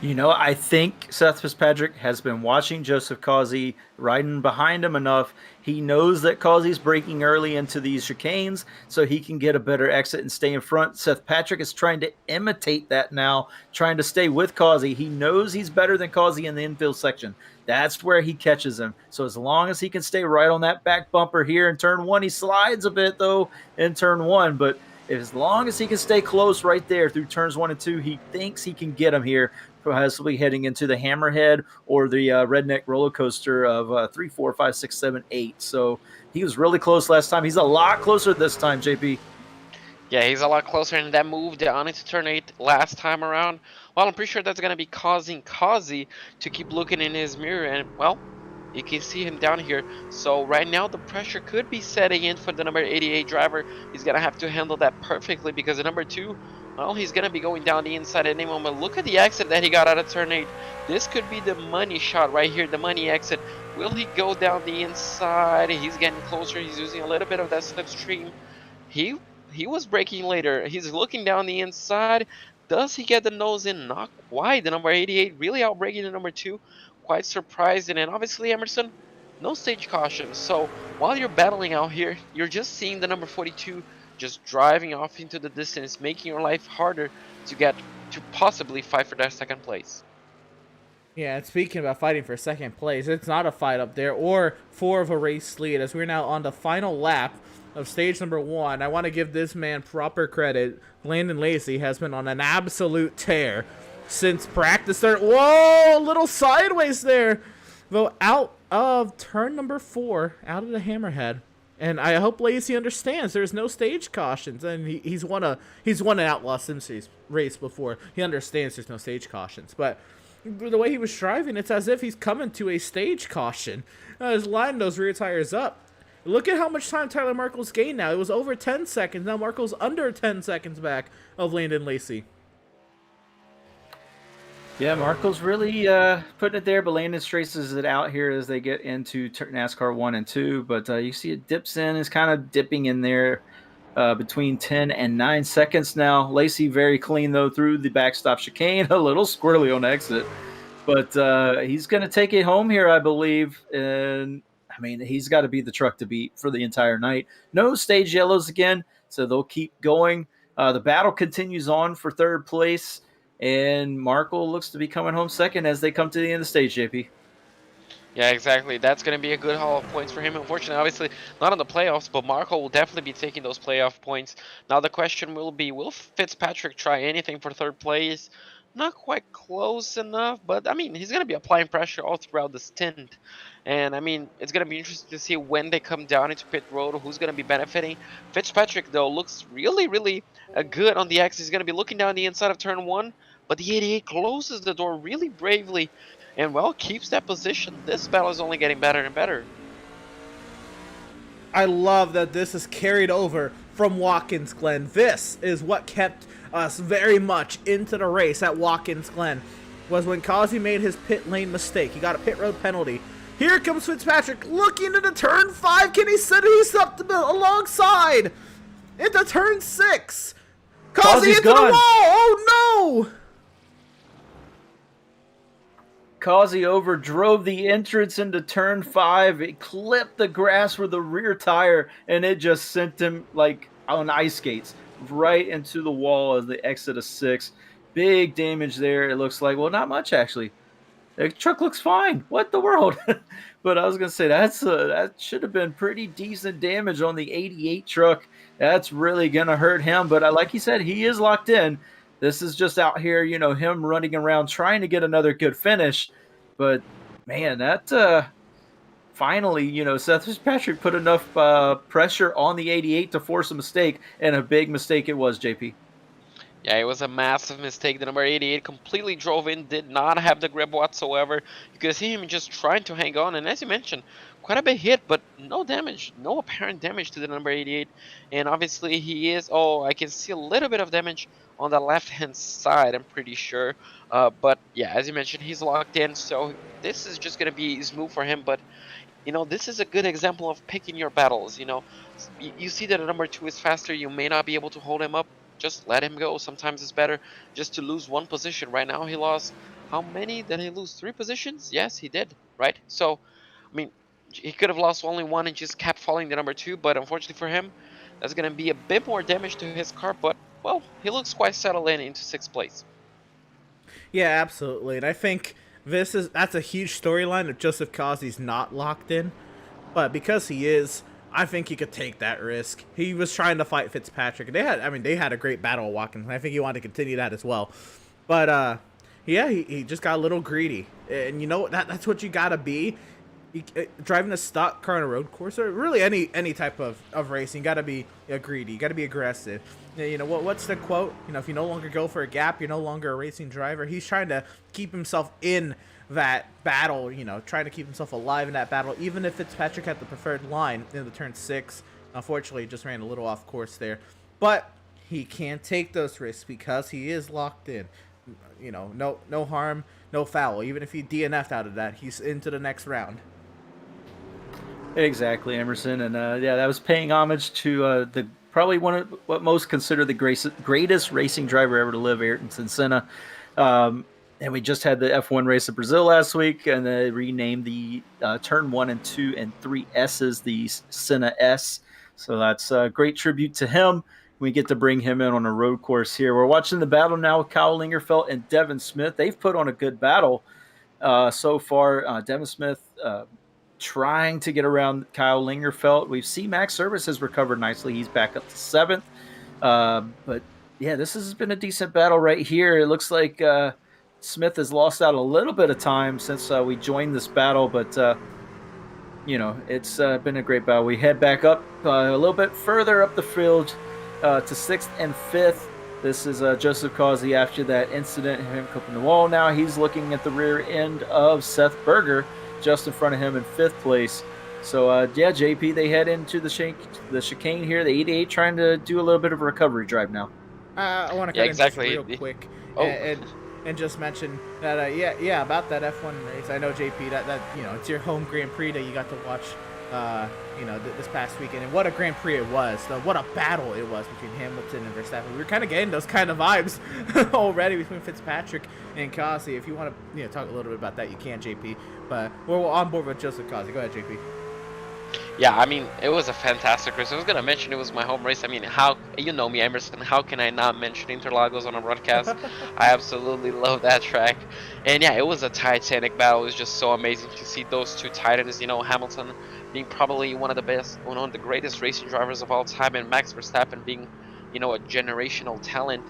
I think Seth Fitzpatrick has been watching Joseph Causey riding behind him enough. He knows that Causey's braking early into these chicanes so he can get a better exit and stay in front. Seth Patrick is trying to imitate that now, trying to stay with Causey. He knows he's better than Causey in the infield section. That's where he catches him. So as long as he can stay right on that back bumper here in turn 1, he slides a bit though in turn 1, but as long as he can stay close right there through turns 1 and 2, he thinks he can get him here, possibly heading into the Hammerhead or the Redneck roller coaster of 3, 4, 5, 6, 7, 8. So he was really close last time. He's a lot closer this time, JP. Yeah, he's a lot closer, and that move down into turn 8 last time around, well, I'm pretty sure that's going to be causing Causey to keep looking in his mirror, and, well, you can see him down here. So right now the pressure could be setting in for the number 88 driver. He's going to have to handle that perfectly because the number 2, well, he's going to be going down the inside at any moment. Look at the exit that he got out of turn 8. This could be the money shot right here, the money exit. Will he go down the inside? He's getting closer. He's using a little bit of that slipstream. He was braking later. He's looking down the inside. Does he get the nose in? Not quite. The number 88 really outbraking the number 2. Quite surprising. And obviously, Emerson, no stage caution. So while you're battling out here, you're just seeing the number 42 just driving off into the distance, making your life harder to get to possibly fight for that second place. Yeah, and speaking about fighting for second place, it's not a fight up there or for a race lead, as we're now on the final lap of stage number 1. I want to give this man proper credit. Landon Lacey has been on an absolute tear since practice start. Whoa, a little sideways there. Though out of turn number 4, out of the Hammerhead. And I hope Lacey understands there's no stage cautions. And he's won an Outlaws Sim Series race before. He understands there's no stage cautions. But the way he was driving, it's as if he's coming to a stage caution. He's lining those rear tires up. Look at how much time Tyler Markle's gained now. It was over 10 seconds. Now Markle's under 10 seconds back of Landon Lacey. Yeah, Markle's really putting it there, but Landon traces it out here as they get into NASCAR 1 and 2. But you see it dips in, is kind of dipping in there between 10 and 9 seconds now. Lacey very clean, though, through the backstop chicane. A little squirrely on exit. But he's going to take it home here, I believe. And I mean, he's got to be the truck to beat for the entire night. No stage yellows again, so they'll keep going. The battle continues on for third place, and Markle looks to be coming home second as they come to the end of the stage, JP. Yeah, exactly. That's going to be a good haul of points for him. Unfortunately, obviously, not in the playoffs, but Marco will definitely be taking those playoff points. Now, the question will be, will Fitzpatrick try anything for third place? Not quite close enough, but I mean, he's going to be applying pressure all throughout the stint. And I mean, it's going to be interesting to see when they come down into pit road, who's going to be benefiting. Fitzpatrick, though, looks really, really good on the X. He's going to be looking down the inside of turn one, but the 88 closes the door really bravely and, well, keeps that position. This battle is only getting better and better. I love that this is carried over from Watkins Glen. This is what kept us very much into the race at Watkins Glen, was when Kazi made his pit lane mistake. He got a pit road penalty. Here comes Fitzpatrick looking into turn 5. Can he set it up alongside? Into turn 6. Kazi into gone. the wall. Oh, no. Kazi overdrove the entrance into turn 5. It clipped the grass with the rear tire, and it just sent him like on ice skates right into the wall as the exit of 6. Big damage there. It looks like, well, not much actually. The truck looks fine. What the world? But I was gonna say that should have been pretty decent damage on the 88 truck. That's really gonna hurt him. But like he said, he is locked in. This is just out here, him running around trying to get another good finish. But, man, that finally, Seth Fitzpatrick put enough pressure on the 88 to force a mistake, and a big mistake it was, JP. Yeah, it was a massive mistake. The number 88 completely drove in, did not have the grip whatsoever. You could see him just trying to hang on, and as you mentioned, quite a bit hit, but no damage, no apparent damage to the number 88. And obviously he is, I can see a little bit of damage on the left-hand side, I'm pretty sure. But yeah, as you mentioned, he's locked in, so this is just going to be smooth for him. But, this is a good example of picking your battles. You see that a number 2 is faster, you may not be able to hold him up. Just let him go. Sometimes it's better just to lose one position. Right now he lost, how many? Did he lose 3 positions? Yes, he did, right? So, I mean, he could have lost only 1 and just kept following the number 2, but unfortunately for him, that's going to be a bit more damage to his car, but, well, he looks quite settled into 6th place. Yeah, absolutely. And I think that's a huge storyline of Joseph Kazi's not locked in. But because he is, I think he could take that risk. He was trying to fight Fitzpatrick. They had a great battle at Watkins. I think he wanted to continue that as well. But yeah, he just got a little greedy. And that's what you gotta be. Driving a stock car on a road course, or really any type of racing, you gotta be greedy. You gotta be aggressive. What's the quote? If you no longer go for a gap, you're no longer a racing driver. He's trying to keep himself in that battle, trying to keep himself alive in that battle, even if Fitzpatrick had the preferred line in the turn 6. Unfortunately, he just ran a little off course there. But he can't take those risks because he is locked in. No harm, no foul. Even if he DNF'd out of that, he's into the next round. Exactly, Emerson. And that was paying homage to the probably one of what most consider the greatest racing driver ever to live, Ayrton Senna. And we just had the F1 race in Brazil last week, and they renamed the turn 1 and 2 and 3 S's the Senna S. So that's a great tribute to him. We get to bring him in on a road course here. We're watching the battle now with Kyle Lingerfelt and Devin Smith. They've put on a good battle so far. Devin Smith trying to get around Kyle Lingerfelt. We've seen Max Service has recovered nicely. He's back up to 7th. But yeah, this has been a decent battle right here. It looks like Smith has lost out a little bit of time since we joined this battle, but it's been a great battle. We head back up a little bit further up the field to 6th and 5th. This is Joseph Kazi after that incident, him clipping the wall. Now he's looking at the rear end of Seth Berger, just in front of him in 5th place. So, JP, they head into the chicane here. The 88 trying to do a little bit of a recovery drive now. I want to cut in real quick Oh. and just mention that, about that F1 race. I know, JP, that it's your home Grand Prix that you got to watch this past weekend, and what a Grand Prix it was. What a battle it was between Hamilton and Verstappen. We were kind of getting those kind of vibes already between Fitzpatrick and Kazi. If you want to talk a little bit about that, you can, JP. But we're on board with Joseph Kazi. Go ahead, JP. Yeah, I mean, it was a fantastic race. I was gonna mention it was my home race. I mean, how you know me, Emerson? How can I not mention Interlagos on a broadcast? I absolutely love that track. And yeah, it was a titanic battle. It was just so amazing to see those two titans. Hamilton being probably one of the greatest racing drivers of all time, and Max Verstappen being, a generational talent.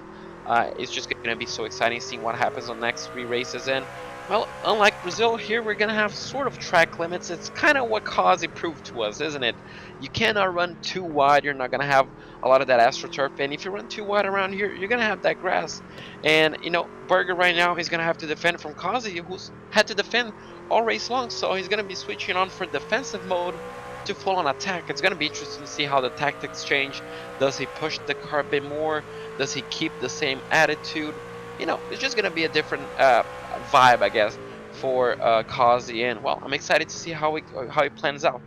It's just gonna be so exciting seeing what happens on the next 3 races. And well, unlike Brazil, here we're going to have sort of track limits. It's kind of what Kazi proved to us, isn't it? You cannot run too wide. You're not going to have a lot of that AstroTurf. And if you run too wide around here, you're going to have that grass. And, Berger right now is going to have to defend from Kazi, who's had to defend all race long. So he's going to be switching on for defensive mode to full on attack. It's going to be interesting to see how the tactics change. Does he push the car a bit more? Does he keep the same attitude? It's just going to be a different vibe, I guess, for Kazi. And well, I'm excited to see how he plans out.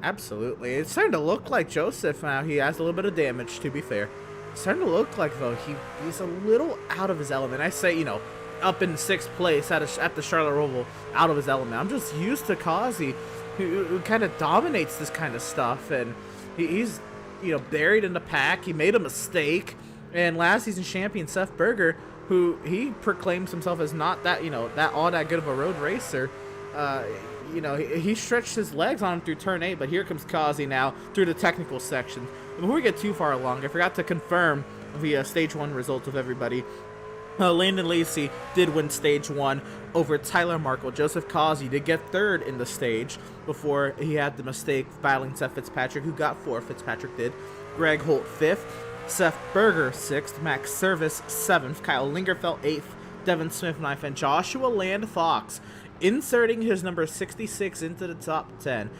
Absolutely. It's starting to look like Joseph now. He has a little bit of damage, to be fair. It's starting to look like, though, he's a little out of his element. I say, up in 6th place at the Charlotte Roval, out of his element. I'm just used to Kazi, who kind of dominates this kind of stuff. And he's, buried in the pack. He made a mistake. And last season's champion, Seth Berger, who he proclaims himself as not that, that good of a road racer. He stretched his legs on him through turn 8, but here comes Kazi now through the technical section. Before we get too far along, I forgot to confirm the stage 1 results of everybody. Landon Lacey did win stage 1 over Tyler Markle. Joseph Kazi did get 3rd in the stage before he had the mistake battling Seth Fitzpatrick, who got 4th. Fitzpatrick did. Greg Holt 5th. Seth Berger 6th, Max Service 7th, Kyle Lingerfeld 8th, Devin Smith 9th, and Joshua Land Fox inserting his number 66 into the top 10.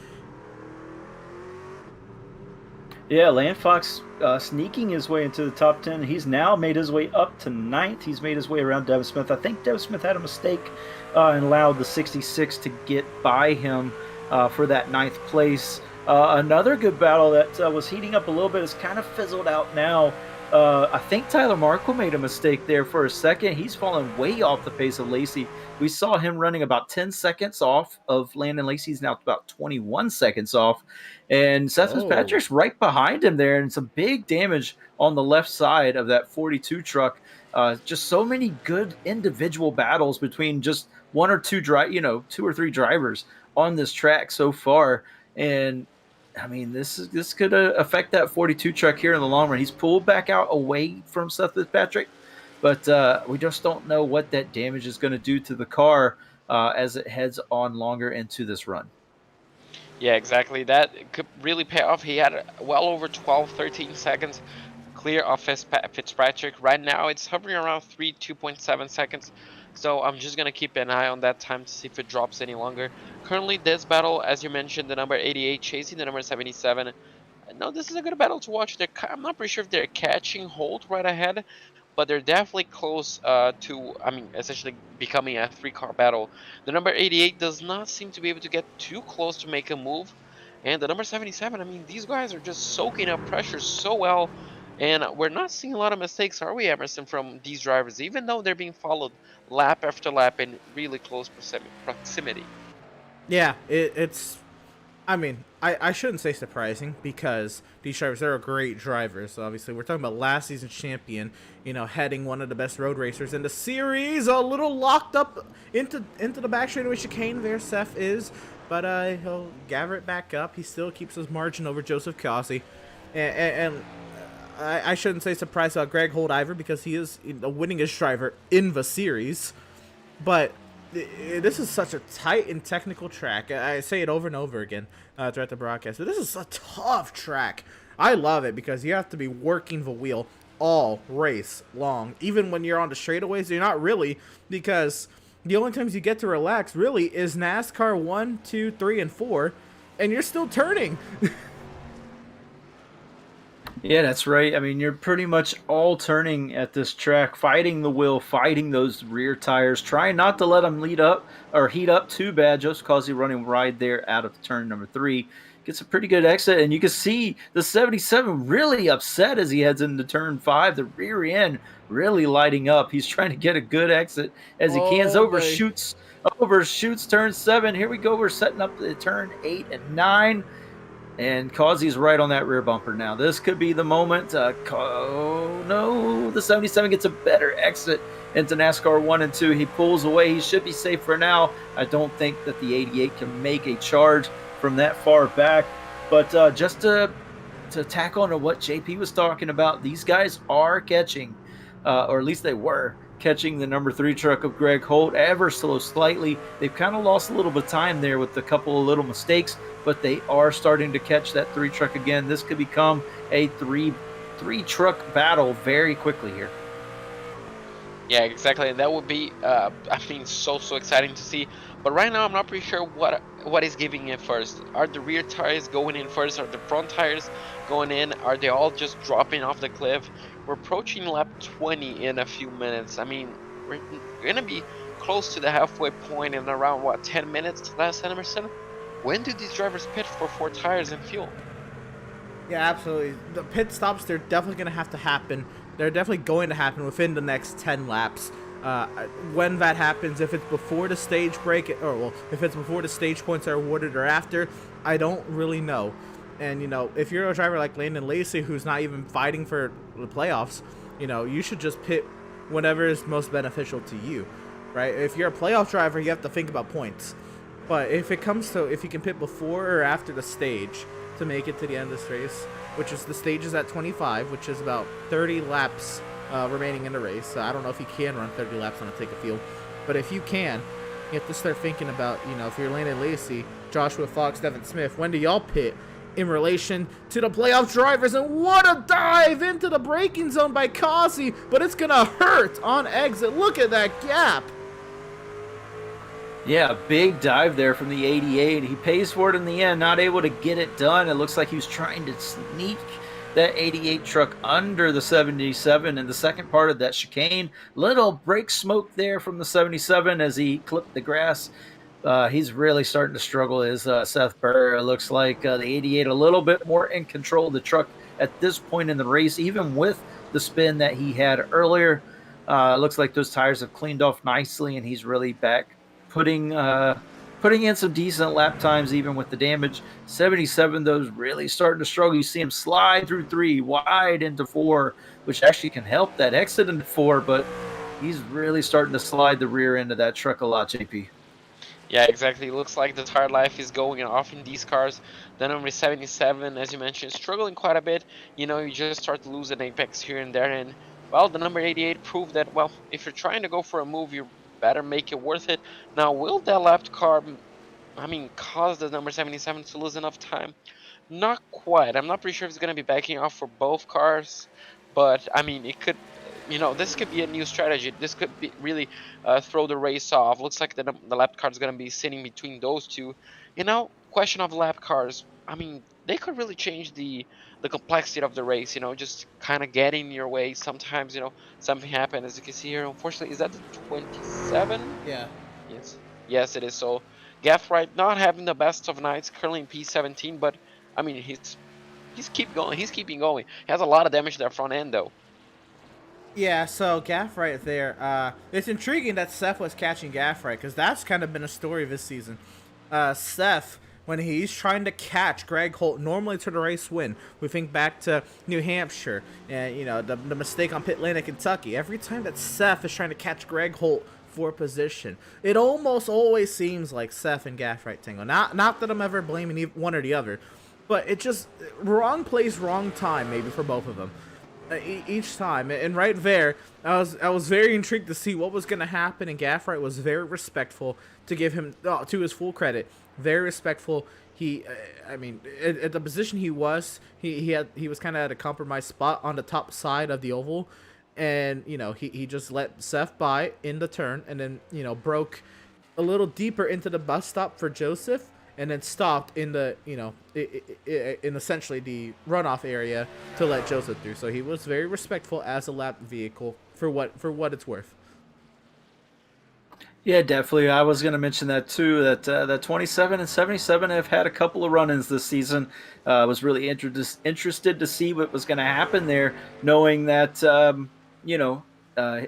Yeah, Land Fox sneaking his way into the top 10. He's now made his way up to 9th. He's made his way around Devin Smith. I think Devin Smith had a mistake and allowed the 66 to get by him for that 9th place. Another good battle that was heating up a little bit has kind of fizzled out now. I think Tyler Markle made a mistake there for a second. He's fallen way off the pace of Lacey. We saw him running about 10 seconds off of Landon Lacey. He's now about 21 seconds off. And Seth Fitzpatrick's right behind him there, and some big damage on the left side of that 42 truck. Just so many good individual battles between just one or two 2 or 3 drivers on this track so far. And I mean, this could affect that 42 truck here in the long run. He's pulled back out away from Seth Fitzpatrick, but we just don't know what that damage is going to do to the car as it heads on longer into this run. Yeah, exactly. That could really pay off. He had well over 12, 13 seconds clear of Fitzpatrick. Right now, it's hovering around 2.7 seconds. So I'm just going to keep an eye on that time to see if it drops any longer. Currently, this battle, as you mentioned, the number 88 chasing the number 77. No, this is a good battle to watch. I'm not pretty sure if they're catching hold right ahead, but they're definitely close to, essentially becoming a 3-car battle. The number 88 does not seem to be able to get too close to make a move. And the number 77, these guys are just soaking up pressure so well. And we're not seeing a lot of mistakes, are we, Emerson, from these drivers, even though they're being followed lap after lap in really close proximity. Yeah, it's... I shouldn't say surprising, because these drivers, they're great drivers. Obviously, we're talking about last season's champion, heading one of the best road racers in the series. A little locked up into the back straightaway chicane there, Seth is. But he'll gather it back up. He still keeps his margin over Joseph Kazi. And I shouldn't say surprised about Greg Holt either, because he is the winningest driver in the series. But this is such a tight and technical track. I say it over and over again throughout the broadcast, but this is a tough track. I love it because you have to be working the wheel all race long. Even when you're on the straightaways, you're not really, because the only times you get to relax really is NASCAR 1, 2, 3, and 4, and you're still turning. Yeah, that's right. You're pretty much all turning at this track, fighting the wheel, fighting those rear tires, trying not to let them heat up too bad, just because you're running wide there out of turn number 3. gets a pretty good exit, and you can see the 77 really upset as he heads into turn 5. The rear end really lighting up. He's trying to get a good exit as he cans overshoots turn 7. Here we go. We're setting up the turn 8 and 9. And Causey's right on that rear bumper now. This could be the moment. Oh, no. The 77 gets a better exit into NASCAR 1 and 2. He pulls away. He should be safe for now. I don't think that the 88 can make a charge from that far back. But just to tack on to what JP was talking about, these guys are catching, or at least they were, catching the number 3 truck of Greg Holt ever so slightly. They've kind of lost a little bit of time there with a couple of little mistakes, but they are starting to catch that 3 truck again. This could become a three truck battle very quickly here. Yeah, exactly. And that would be, so exciting to see. But right now, I'm not pretty sure what is giving in first. Are the rear tires going in first? Are the front tires going in? Are they all just dropping off the cliff? We're approaching lap 20 in a few minutes. I mean, we're going to be close to the halfway point in around, 10 minutes, last Emerson? When do these drivers pit for 4 tires and fuel? Yeah, absolutely. The pit stops, they're definitely going to have to happen. They're definitely going to happen within the next 10 laps. When that happens, if it's before the stage break, if it's before the stage points are awarded or after, I don't really know. And, if you're a driver like Landon Lacey, who's not even fighting for the playoffs, you should just pit whatever is most beneficial to you, right? If you're a playoff driver, you have to think about points. But if it comes to, if you can pit before or after the stage to make it to the end of this race, which is the stage is at 25, which is about 30 laps remaining in the race. So I don't know if you can run 30 laps on a ticket field, but if you can, you have to start thinking about, if you're Landon Lacey, Joshua Fox, Devin Smith, when do y'all pit in relation to the playoff drivers? And what a dive into the braking zone by Causey, but it's gonna hurt on exit. Look at that gap. Yeah, big dive there from the 88. He pays for it in the end, not able to get it done. It looks like he was trying to sneak that 88 truck under the 77 in the second part of that chicane. Little brake smoke there from the 77 as he clipped the grass. He's really starting to struggle as Seth Burr. It looks like the 88 a little bit more in control of the truck at this point in the race, even with the spin that he had earlier. It looks like those tires have cleaned off nicely, and he's really back putting in some decent lap times even with the damage. 77, though, is really starting to struggle. You see him slide through 3, wide into 4, which actually can help that exit into 4, but he's really starting to slide the rear end of that truck a lot, JP. Yeah, exactly. It looks like the tire life is going off in these cars. The number 77, as you mentioned, struggling quite a bit. You just start losing apex here and there. And, the number 88 proved that, if you're trying to go for a move, you better make it worth it. Now, will that lapped car, cause the number 77 to lose enough time? Not quite. I'm not pretty sure if it's going to be backing off for both cars. But, it could... this could be a new strategy. This could be really throw the race off. Looks like the lap car is going to be sitting between those two. Question of lap cars. They could really change the complexity of the race. Just kind of get in your way. Sometimes, something happens. As you can see here, unfortunately, is that the 27? Yeah. Yes, it is. So, Gaffright not having the best of nights, currently in P17, but he's keep going. He's keeping going. He has a lot of damage to that front end, though. Yeah, so Gaff right there. It's intriguing that Seth was catching Gaff right, because that's kind of been a story this season. Seth, when he's trying to catch Greg Holt, normally to the race win. We think back to New Hampshire and, the mistake on pit lane at Kentucky. Every time that Seth is trying to catch Greg Holt for position, it almost always seems like Seth and Gaff right tangle. Not that I'm ever blaming one or the other, but it just wrong place, wrong time maybe for both of them. Each time, and right there, I was very intrigued to see what was going to happen, and Gaffright was very respectful, to give him to his full credit, very respectful. He, at the position he was, he was kind of at a compromised spot on the top side of the oval, and he just let Seth by in the turn, and then broke a little deeper into the bus stop for Joseph, and then stopped in the, in essentially the runoff area to let Joseph through. So he was very respectful as a lap vehicle for what it's worth. Yeah, definitely. I was going to mention that too. That 27 and 77 have had a couple of run-ins this season. Was really interested to see what was going to happen there, knowing that you know uh,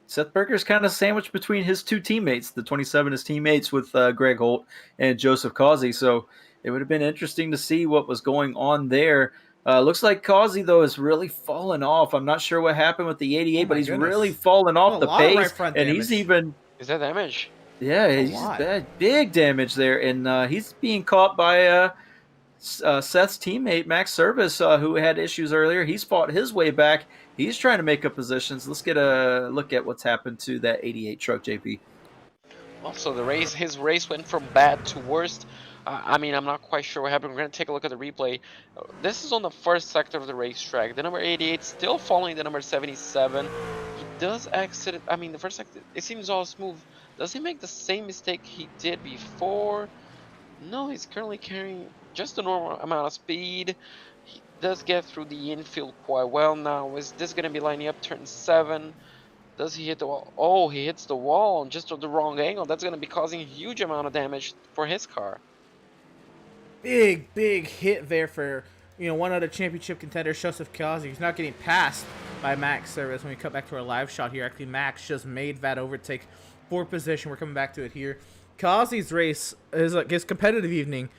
Seth Berger's kind of sandwiched between his two teammates. The 27 is teammates with Greg Holt and Joseph Causey, so it would have been interesting to see what was going on there. Looks like Causey though has really fallen off. I'm not sure what happened with the Oh 88, but my he's really goodness. fallen A off the lot of right pace, front and he's damage. even Is that damage? yeah, A he's lot. big damage there, and he's being caught by Seth's teammate Max Service, who had issues earlier. He's fought his way back. He's trying to make up positions. Let's get a look at what's happened to that 88 truck, JP. Also, his race went from bad to worst. I mean, I'm not quite sure what happened. We're going to take a look at the replay. This is on the first sector of the racetrack. The number 88 still following the number 77. He does exit. I mean, the first sector, it seems all smooth. Does he make the same mistake he did before? No, he's currently carrying just a normal amount of speed. He does get through the infield quite well now. Is this going to be lining up turn 7? Does he hit the wall? Oh, he hits the wall just at the wrong angle. That's going to be causing a huge amount of damage for his car. Big hit there for one of the championship contenders, Joseph Causey. He's not getting passed by Max Service. When we cut back to our live shot here, actually Max just made that overtake for position. We're coming back to it here. Causey's race, his competitive evening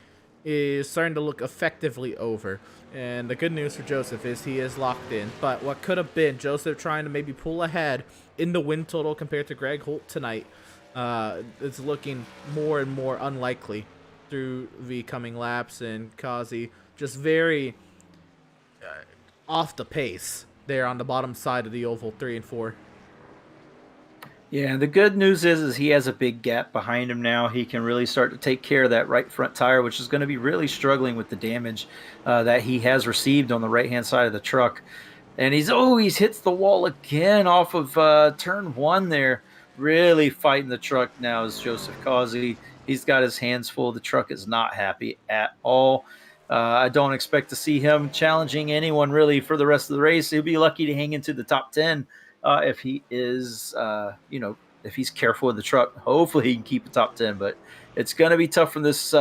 is starting to look effectively over. And the good news for Joseph is he is locked in. But what could have been Joseph trying to maybe pull ahead in the win total compared to Greg Holt tonight, it's looking more and more unlikely through the coming laps, and Causey just very off the pace there on the bottom side of the oval 3 and 4. Yeah, the good news is he has a big gap behind him now. He can really start to take care of that right front tire, which is going to be really struggling with the damage that he has received on the right-hand side of the truck. And he's hits the wall again off of turn 1 there. Really fighting the truck now is Joseph Causey. He's got his hands full. The truck is not happy at all. I don't expect to see him challenging anyone really for the rest of the race. He'll be lucky to hang into the top 10 if he is, if he's careful with the truck. Hopefully he can keep the top 10, but it's going to be tough from this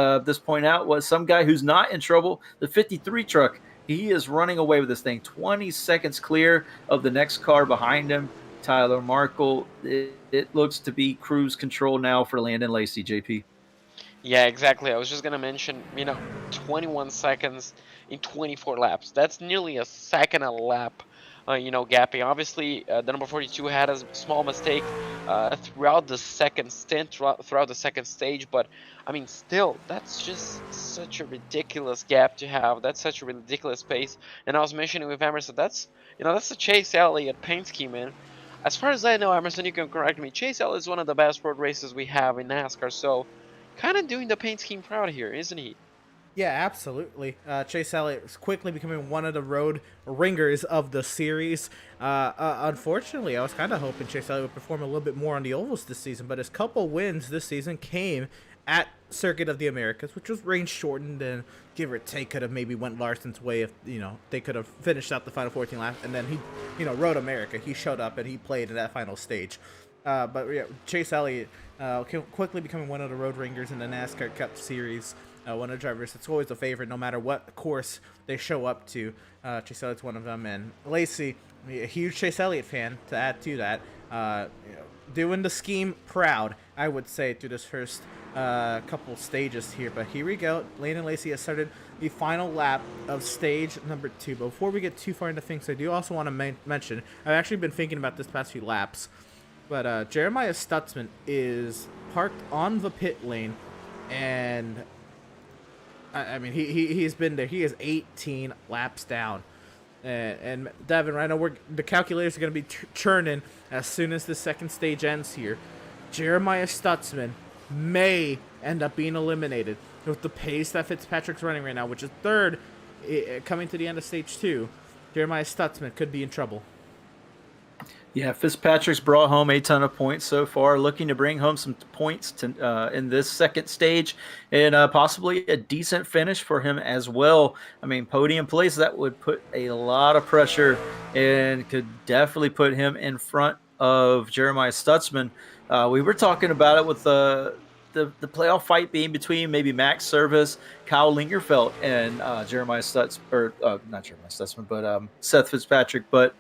point out. Was some guy who's not in trouble, the 53 truck. He is running away with this thing, 20 seconds clear of the next car behind him. Tyler Markle. It looks to be cruise control now for Landon Lacey, JP. Yeah, exactly. I was just going to mention, 21 seconds in 24 laps. That's nearly a second a lap, gapping. Obviously, the number 42 had a small mistake throughout the second stint, throughout the second stage. But, I mean, still, that's just such a ridiculous gap to have. That's such a ridiculous pace. And I was mentioning with Emerson, that's the Chase Elliott paint scheme, man. As far as I know, Emerson, you can correct me. Chase Elliott is one of the best road races we have in NASCAR, so kind of doing the paint scheme proud here, isn't he? Yeah, absolutely. Chase Elliott is quickly becoming one of the road ringers of the series. Unfortunately, I was kind of hoping Chase Elliott would perform a little bit more on the ovals this season, but his couple wins this season came at Circuit of the Americas, which was range shortened, and give or take could have maybe went Larson's way if they could have finished out the final 14 laps, and then he Road America, he showed up and he played in that final stage. But yeah, Chase Elliott quickly becoming one of the road ringers in the NASCAR Cup Series. One of the drivers that's always a favorite no matter what course they show up to. Chase Elliott's one of them, and Lacey, a huge Chase Elliott fan to add to that. Doing the scheme proud, I would say, through this first couple stages here. But here we go. Landon Lacey has started the final lap of stage number 2. But before we get too far into things, I do also want to mention, I've actually been thinking about this past few laps, but Jeremiah Stutzman is parked on the pit lane, and I mean, he's been there. He is 18 laps down. And Devin, I know the calculators are going to be churning as soon as the second stage ends here. Jeremiah Stutzman may end up being eliminated with the pace that Fitzpatrick's running right now, which is third coming to the end of stage 2. Jeremiah Stutzman could be in trouble. Yeah, Fitzpatrick's brought home a ton of points so far, looking to bring home some points in this second stage, and possibly a decent finish for him as well. I mean, podium place, that would put a lot of pressure and could definitely put him in front of Jeremiah Stutzman, We were talking about it with the playoff fight being between maybe Max Service, Kyle Lingerfeld, and Jeremiah Stutz, or not Jeremiah Stutzman, but Seth Fitzpatrick. But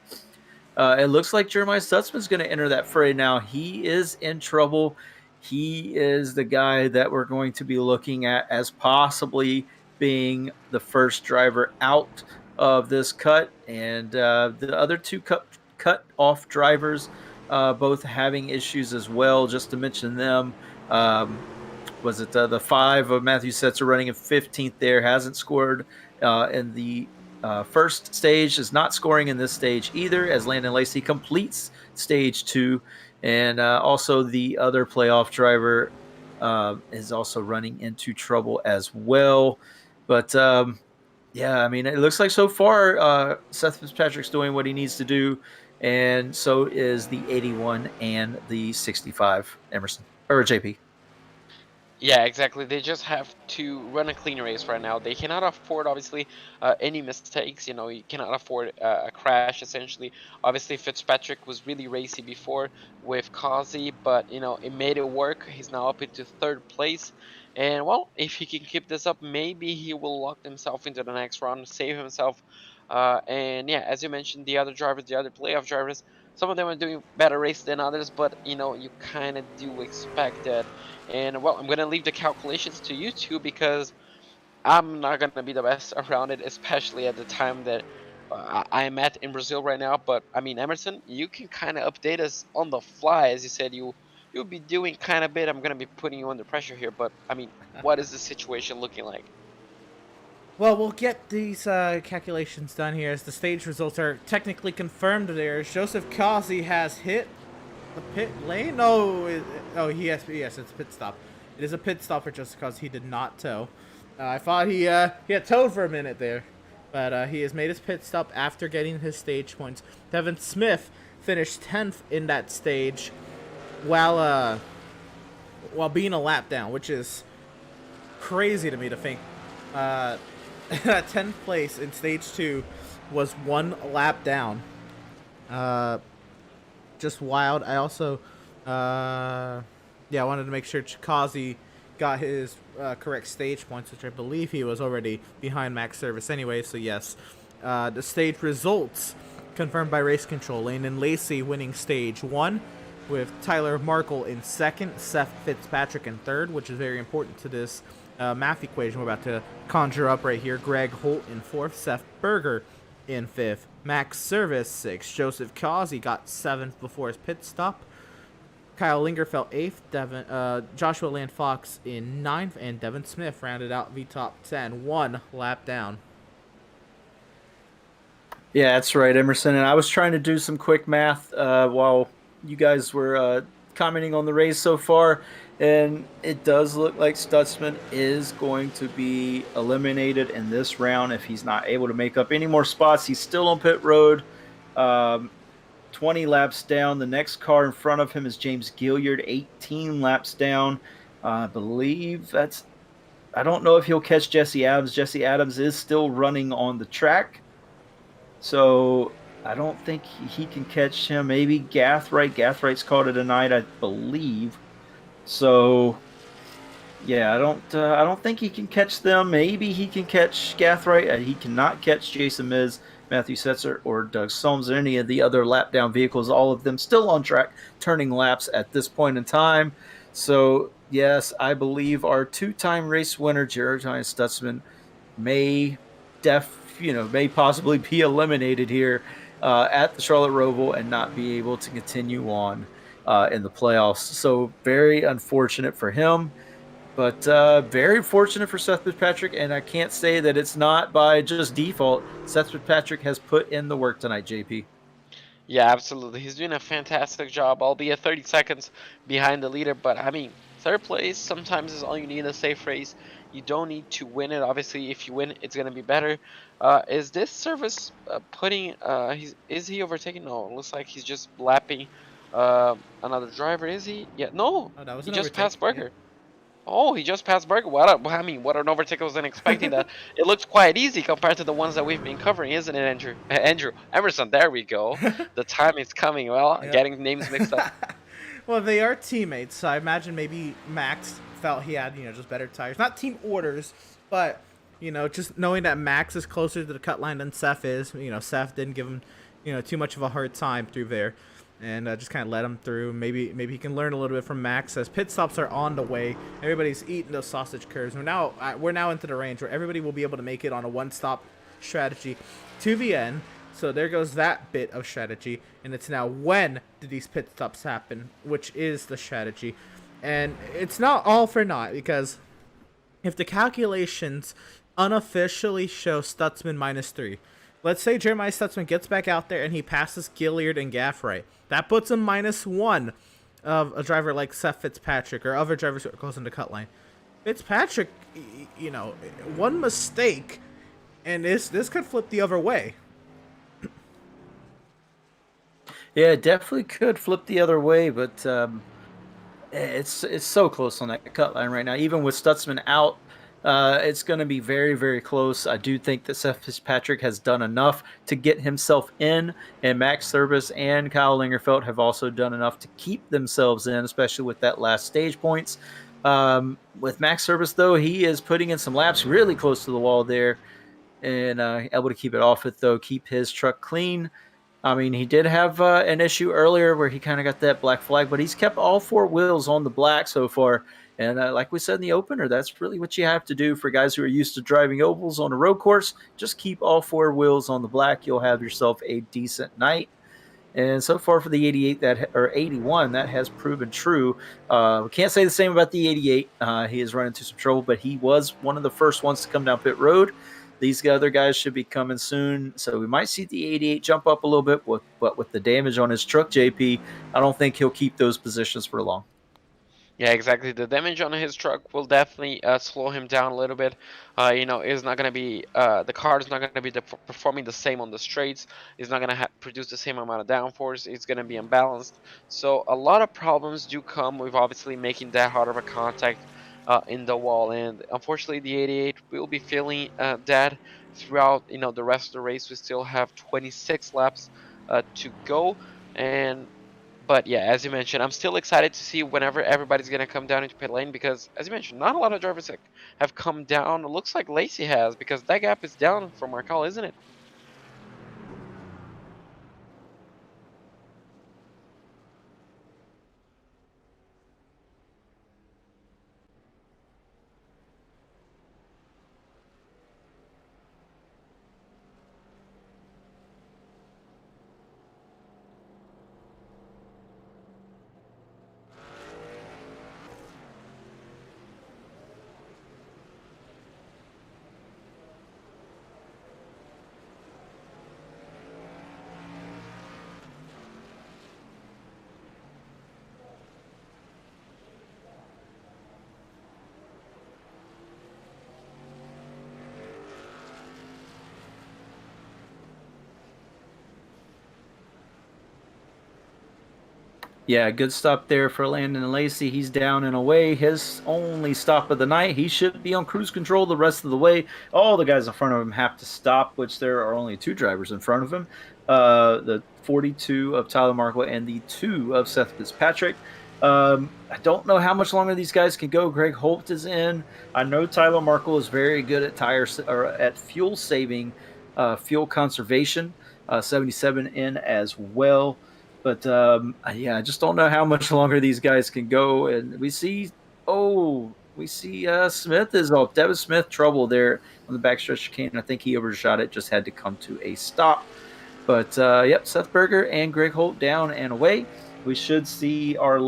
it looks like Jeremiah Stutzman's going to enter that fray now. He is in trouble. He is the guy that we're going to be looking at as possibly being the first driver out of this cut, and the other two cut off drivers both having issues as well. Just to mention them, was it the 5 of Matthew Setzer running in 15th there, hasn't scored in the first stage, is not scoring in this stage either, as Landon Lacey completes stage 2. And also the other playoff driver is also running into trouble as well. But yeah, I mean, it looks like so far Seth Fitzpatrick's doing what he needs to do, and so is the 81 and the 65, Emerson, or JP. Yeah, exactly. They just have to run a clean race right now. They cannot afford, obviously, any mistakes. You know, you cannot afford a crash, essentially. Obviously, Fitzpatrick was really racy before with Kazi, but, you know, it made it work. He's now up into 3rd place. And, well, if he can keep this up, maybe he will lock himself into the next round, save himself. And, yeah, as you mentioned, the other drivers, the other playoff drivers, some of them are doing better race than others, but, you know, you kind of do expect that. And, well, I'm going to leave the calculations to you two, because I'm not going to be the best around it, especially at the time that I'm at in Brazil right now. But, I mean, Emerson, you can kind of update us on the fly. As you said, you'll be doing kind of bit. I'm going to be putting you under pressure here. But, I mean, what is the situation looking like? Well, we'll get these calculations done here as the stage results are technically confirmed there. Joseph Kazi has hit the pit lane? No, yes, it's a pit stop. It is a pit stop for just because he did not tow. I thought he had towed for a minute there, but he has made his pit stop after getting his stage points. Devin Smith finished 10th in that stage, while being a lap down, which is crazy to me to think. 10th place in stage 2 was 1 lap down. Just wild. I also, I wanted to make sure Chikazi got his correct stage points, which I believe he was already behind max service anyway. So yes, the stage results confirmed by race control. Landon Lacey winning stage 1, with Tyler Markle in 2nd, Seth Fitzpatrick in 3rd, which is very important to this math equation we're about to conjure up right here. Greg Holt in 4th, Seth Berger in 5th, Max Service 6th, Joseph Kazi got 7th before his pit stop, Kyle Lingerfeld 8th, Joshua Land Fox in 9th, and Devin Smith rounded out the top 10, 1 lap down. Yeah, that's right, Emerson. And I was trying to do some quick math while you guys were commenting on the race so far, and it does look like Stutzman is going to be eliminated in this round if he's not able to make up any more spots. He's still on pit road, 20 laps down. The next car in front of him is James Gilliard, 18 laps down. I believe that's – I don't know if he'll catch Jesse Adams. Jesse Adams is still running on the track, so I don't think he can catch him. Maybe Gathright. Gathriight's called it a night, I believe. So, yeah, I don't think he can catch them. Maybe he can catch Gathright. He cannot catch Jason Miz, Matthew Setzer, or Doug Soames, or any of the other lap down vehicles. All of them still on track, turning laps at this point in time. So, yes, I believe our 2-time race winner, Jeremiah Stutzman, may possibly be eliminated here at the Charlotte Roval and not be able to continue on in the playoffs. So very unfortunate for him, but very fortunate for Seth Fitzpatrick. And I can't say that it's not by just default. Seth Fitzpatrick has put in the work tonight, JP. Yeah, absolutely. He's doing a fantastic job, albeit 30 seconds behind the leader. But, I mean, 3rd place sometimes is all you need in a safe race. You don't need to win it. Obviously, if you win, it's going to be better. Is this service putting... is he overtaking? No, it looks like he's just lapping another driver. Is he? Yeah, no. Oh, he just passed Berger. Yeah. Oh, he just passed Berger. What an overtake. I wasn't expecting that. It looks quite easy compared to the ones that we've been covering, isn't it, Andrew? Emerson, there we go. The time is coming. Well, yep. Getting names mixed up. Well, they are teammates, so I imagine maybe Max felt he had, just better tires. Not team orders, but, just knowing that Max is closer to the cut line than Seth is. Seth didn't give him, too much of a hard time through there, and just kind of let him through. Maybe he can learn a little bit from Max as pit stops are on the way. Everybody's eating those sausage curves. We're now into the range where everybody will be able to make it on a one-stop strategy to the end. So there goes that bit of strategy, and it's now when do these pit stops happen, which is the strategy. And it's not all for naught, because if the calculations unofficially show Stutzman -3, let's say Jeremiah Stutzman gets back out there and he passes Gilliard and Gaffray, that puts him -1 of a driver like Seth Fitzpatrick or other drivers who are close in the cut line. Fitzpatrick, one mistake, and this could flip the other way. Yeah, it definitely could flip the other way, but it's so close on that cut line right now. Even with Stutzman out, it's going to be very, very close. I do think that Seth Fitzpatrick has done enough to get himself in, and Max Service and Kyle Lingerfeld have also done enough to keep themselves in, especially with that last stage points. With Max Service, though, he is putting in some laps really close to the wall there, and able to keep it off it, though, keep his truck clean. I mean, he did have an issue earlier where he kind of got that black flag, but he's kept all 4 wheels on the black so far. And like we said in the opener, that's really what you have to do for guys who are used to driving ovals on a road course. Just keep all 4 wheels on the black. You'll have yourself a decent night. And so far for the 81, that has proven true. We can't say the same about the 88. He has run into some trouble, but he was one of the first ones to come down pit road. These other guys should be coming soon, so we might see the 88 jump up a little bit, but with the damage on his truck, JP, I don't think he'll keep those positions for long. Yeah, exactly. The damage on his truck will definitely slow him down a little bit. It's not going to be the car is not going to be performing the same on the straights. It's not going to produce the same amount of downforce. It's going to be unbalanced. So a lot of problems do come with obviously making that hard of a contact in the wall, and unfortunately the 88 will be feeling that throughout the rest of the race. We still have 26 laps to go, but yeah, as you mentioned, I'm still excited to see whenever everybody's gonna come down into pit lane, because as you mentioned, not a lot of drivers have come down. It looks like Lacey has, because that gap is down for Markel, isn't it? Yeah, good stop there for Landon Lacey. He's down and away. His only stop of the night. He should be on cruise control the rest of the way. All the guys in front of him have to stop, which there are only 2 drivers in front of him. The 42 of Tyler Markle and the 2 of Seth Fitzpatrick. I don't know how much longer these guys can go. Greg Holt is in. I know Tyler Markle is very good at at fuel saving, fuel conservation. 77 in as well. But yeah, I just don't know how much longer these guys can go. And we see Smith is off. Devin Smith trouble there on the backstretch chicane. I think he overshot it. Just had to come to a stop. But yep, Seth Berger and Greg Holt down and away. We should see our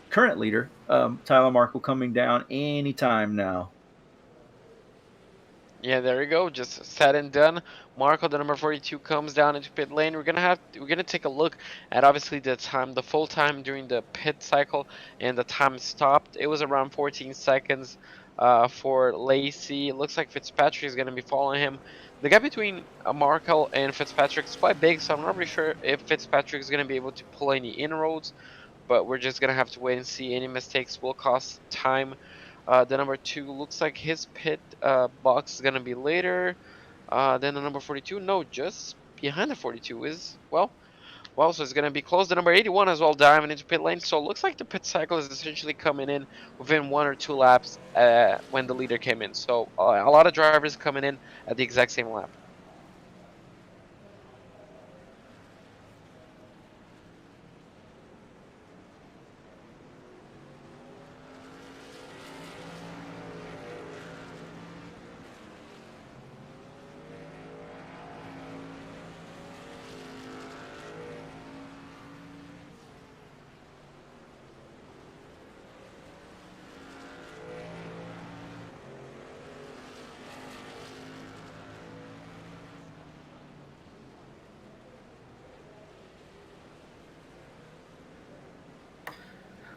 current leader, Tyler Markle, coming down anytime now. Yeah, there we go. Just said and done. Marco, the number 42, comes down into pit lane. We're gonna take a look at obviously the full time during the pit cycle, and the time stopped. It was around 14 seconds for Lacey. It looks like Fitzpatrick is gonna be following him. The gap between Markel and Fitzpatrick is quite big, so I'm not really sure if Fitzpatrick is gonna be able to pull any inroads. But we're just gonna have to wait and see. Any mistakes will cost time. The number 2 looks like his pit box is gonna be later. Then the number 42, no, just behind the 42 is, well, Well, so it's going to be close to number 81 as well, diving into pit lane. So it looks like the pit cycle is essentially coming in within 1 or 2 laps when the leader came in. So a lot of drivers coming in at the exact same lap.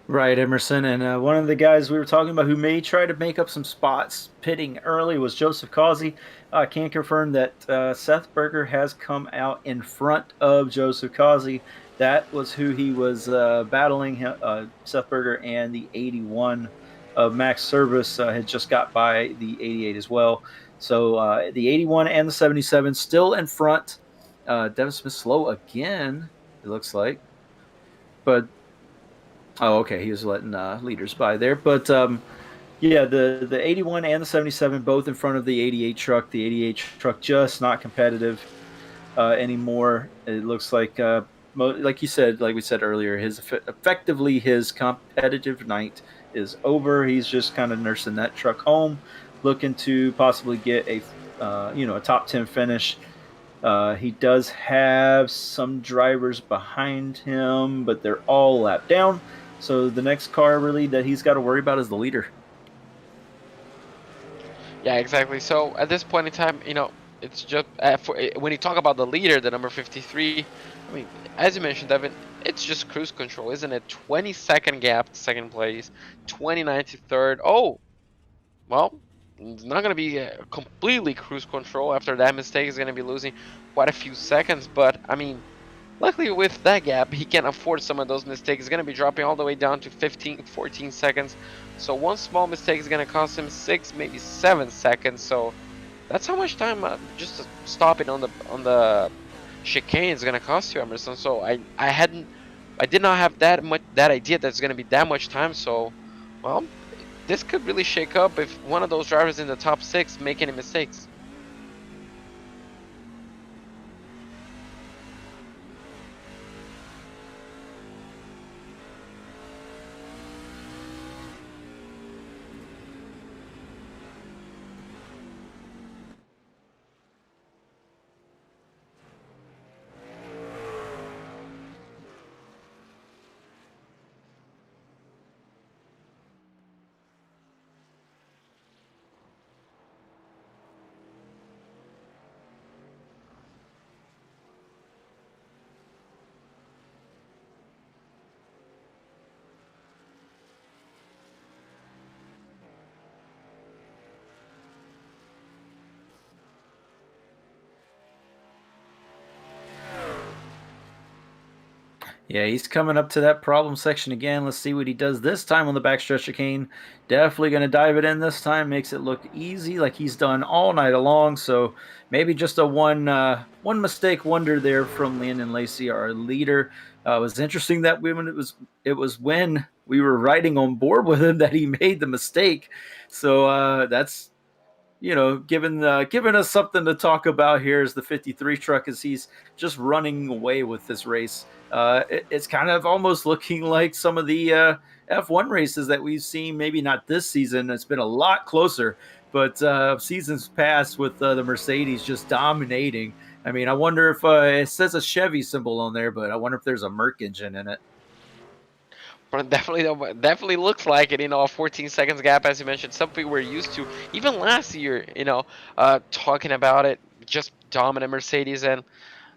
Right, Emerson. And one of the guys we were talking about who may try to make up some spots pitting early was Joseph Causey. I can confirm that Seth Berger has come out in front of Joseph Causey. That was who he was battling. Seth Berger and the 81 of Max Service had just got by the 88 as well. So the 81 and the 77 still in front. Devin Smith slow again, it looks like. But oh, okay. He was letting leaders by there, but yeah, the 81 and the 77 both in front of the 88 truck. The 88 truck just not competitive anymore. It looks like, like you said, like we said earlier, his effectively his competitive night is over. He's just kind of nursing that truck home, looking to possibly get a top 10 finish. He does have some drivers behind him, but they're all lapped down. So the next car really that he's got to worry about is the leader. Yeah, exactly. So at this point in time, it's just when you talk about the leader, the number 53. I mean, as you mentioned, Devin, it's just cruise control, isn't it? 20-second gap to second place, 29 to third. Oh, well, it's not going to be completely cruise control. After that mistake, he's going to be losing quite a few seconds. But I mean, luckily with that gap, he can afford some of those mistakes. He's going to be dropping all the way down to 15, 14 seconds. So one small mistake is going to cost him 6, maybe 7 seconds. So that's how much time just stopping on the chicane is going to cost you, Emerson. So I did not have that idea that it's going to be that much time. So, well, this could really shake up if one of those drivers in the top 6 make any mistakes. Yeah, he's coming up to that problem section again. Let's see what he does this time on the backstretch chicane. Definitely going to dive it in this time. Makes it look easy, like he's done all night along. So maybe just a one mistake wonder there from Landon Lacey, our leader. It was interesting that it was when we were riding on board with him that he made the mistake. So that's giving us something to talk about here is the 53 truck as he's just running away with this race. It's kind of almost looking like some of the F1 races that we've seen, maybe not this season. It's been a lot closer, but seasons past with the Mercedes just dominating. I mean, I wonder if it says a Chevy symbol on there, but I wonder if there's a Merc engine in it. But definitely looks like it. A 14 seconds gap, as you mentioned, something we're used to. Even last year, talking about it, just dominant Mercedes, and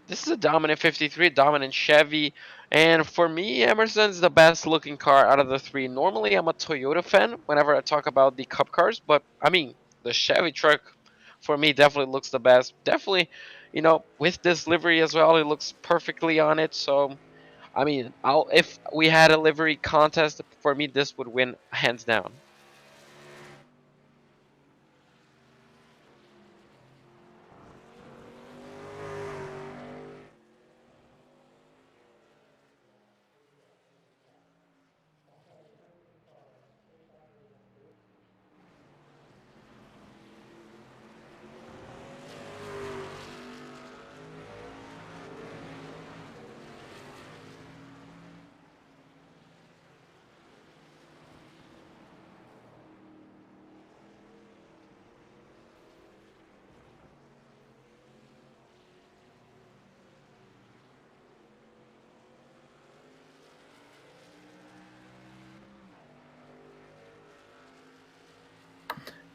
this is a dominant 53, dominant Chevy. And for me, Emerson's the best looking car out of the three. Normally, I'm a Toyota fan whenever I talk about the Cup cars, but I mean, the Chevy truck for me definitely looks the best. Definitely, with this livery as well, it looks perfectly on it. So I mean, if we had a livery contest, for me, this would win hands down.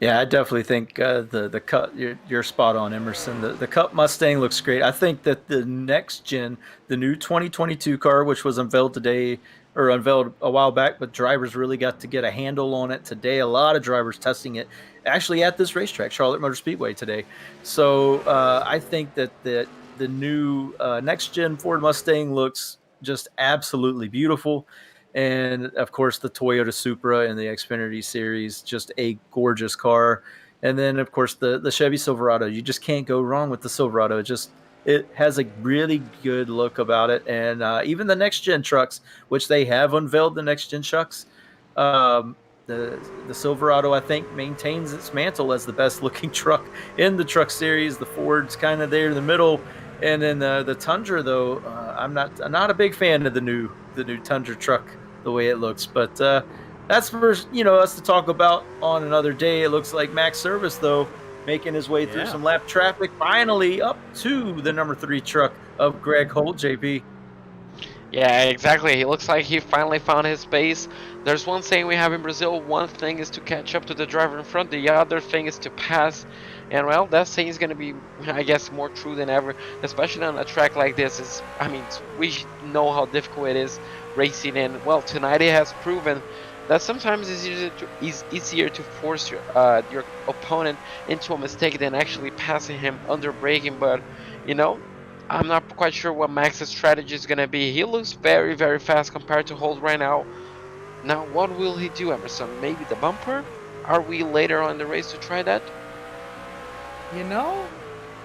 Yeah, I definitely think the Cup. You're spot on, Emerson. The Cup Mustang looks great. I think that the next gen, the new 2022 car, which was unveiled today or unveiled a while back, but drivers really got to get a handle on it today. A lot of drivers testing it actually at this racetrack, Charlotte Motor Speedway today. So I think that the new next gen Ford Mustang looks just absolutely beautiful. And of course, the Toyota Supra and the Xfinity series, just a gorgeous car. And then, of course, the Chevy Silverado. You just can't go wrong with the Silverado. It has a really good look about it. And even the next gen trucks, which they have unveiled the next gen trucks, um, the Silverado, I think, maintains its mantle as the best looking truck in the truck series. The Ford's kind of there in the middle. And then the Tundra, though, I'm not a big fan of the new Tundra truck, the way it looks, but that's for us to talk about on another day. It looks like Max Service, though, making his way through some lap traffic, finally up to the number 3 truck of Greg Holt. JP. Yeah, exactly. He looks like he finally found his space. There's one saying we have in Brazil: one thing is to catch up to the driver in front, the other thing is to pass. And well, that saying is going to be, I guess, more true than ever, especially on a track like this. We know how difficult it is racing, and well, tonight it has proven that sometimes it's easier to force your opponent into a mistake than actually passing him under braking. But I'm not quite sure what Max's strategy is going to be. He looks very, very fast compared to Holt right now. Now, what will he do, Emerson? Maybe the bumper? Are we later on in the race to try that?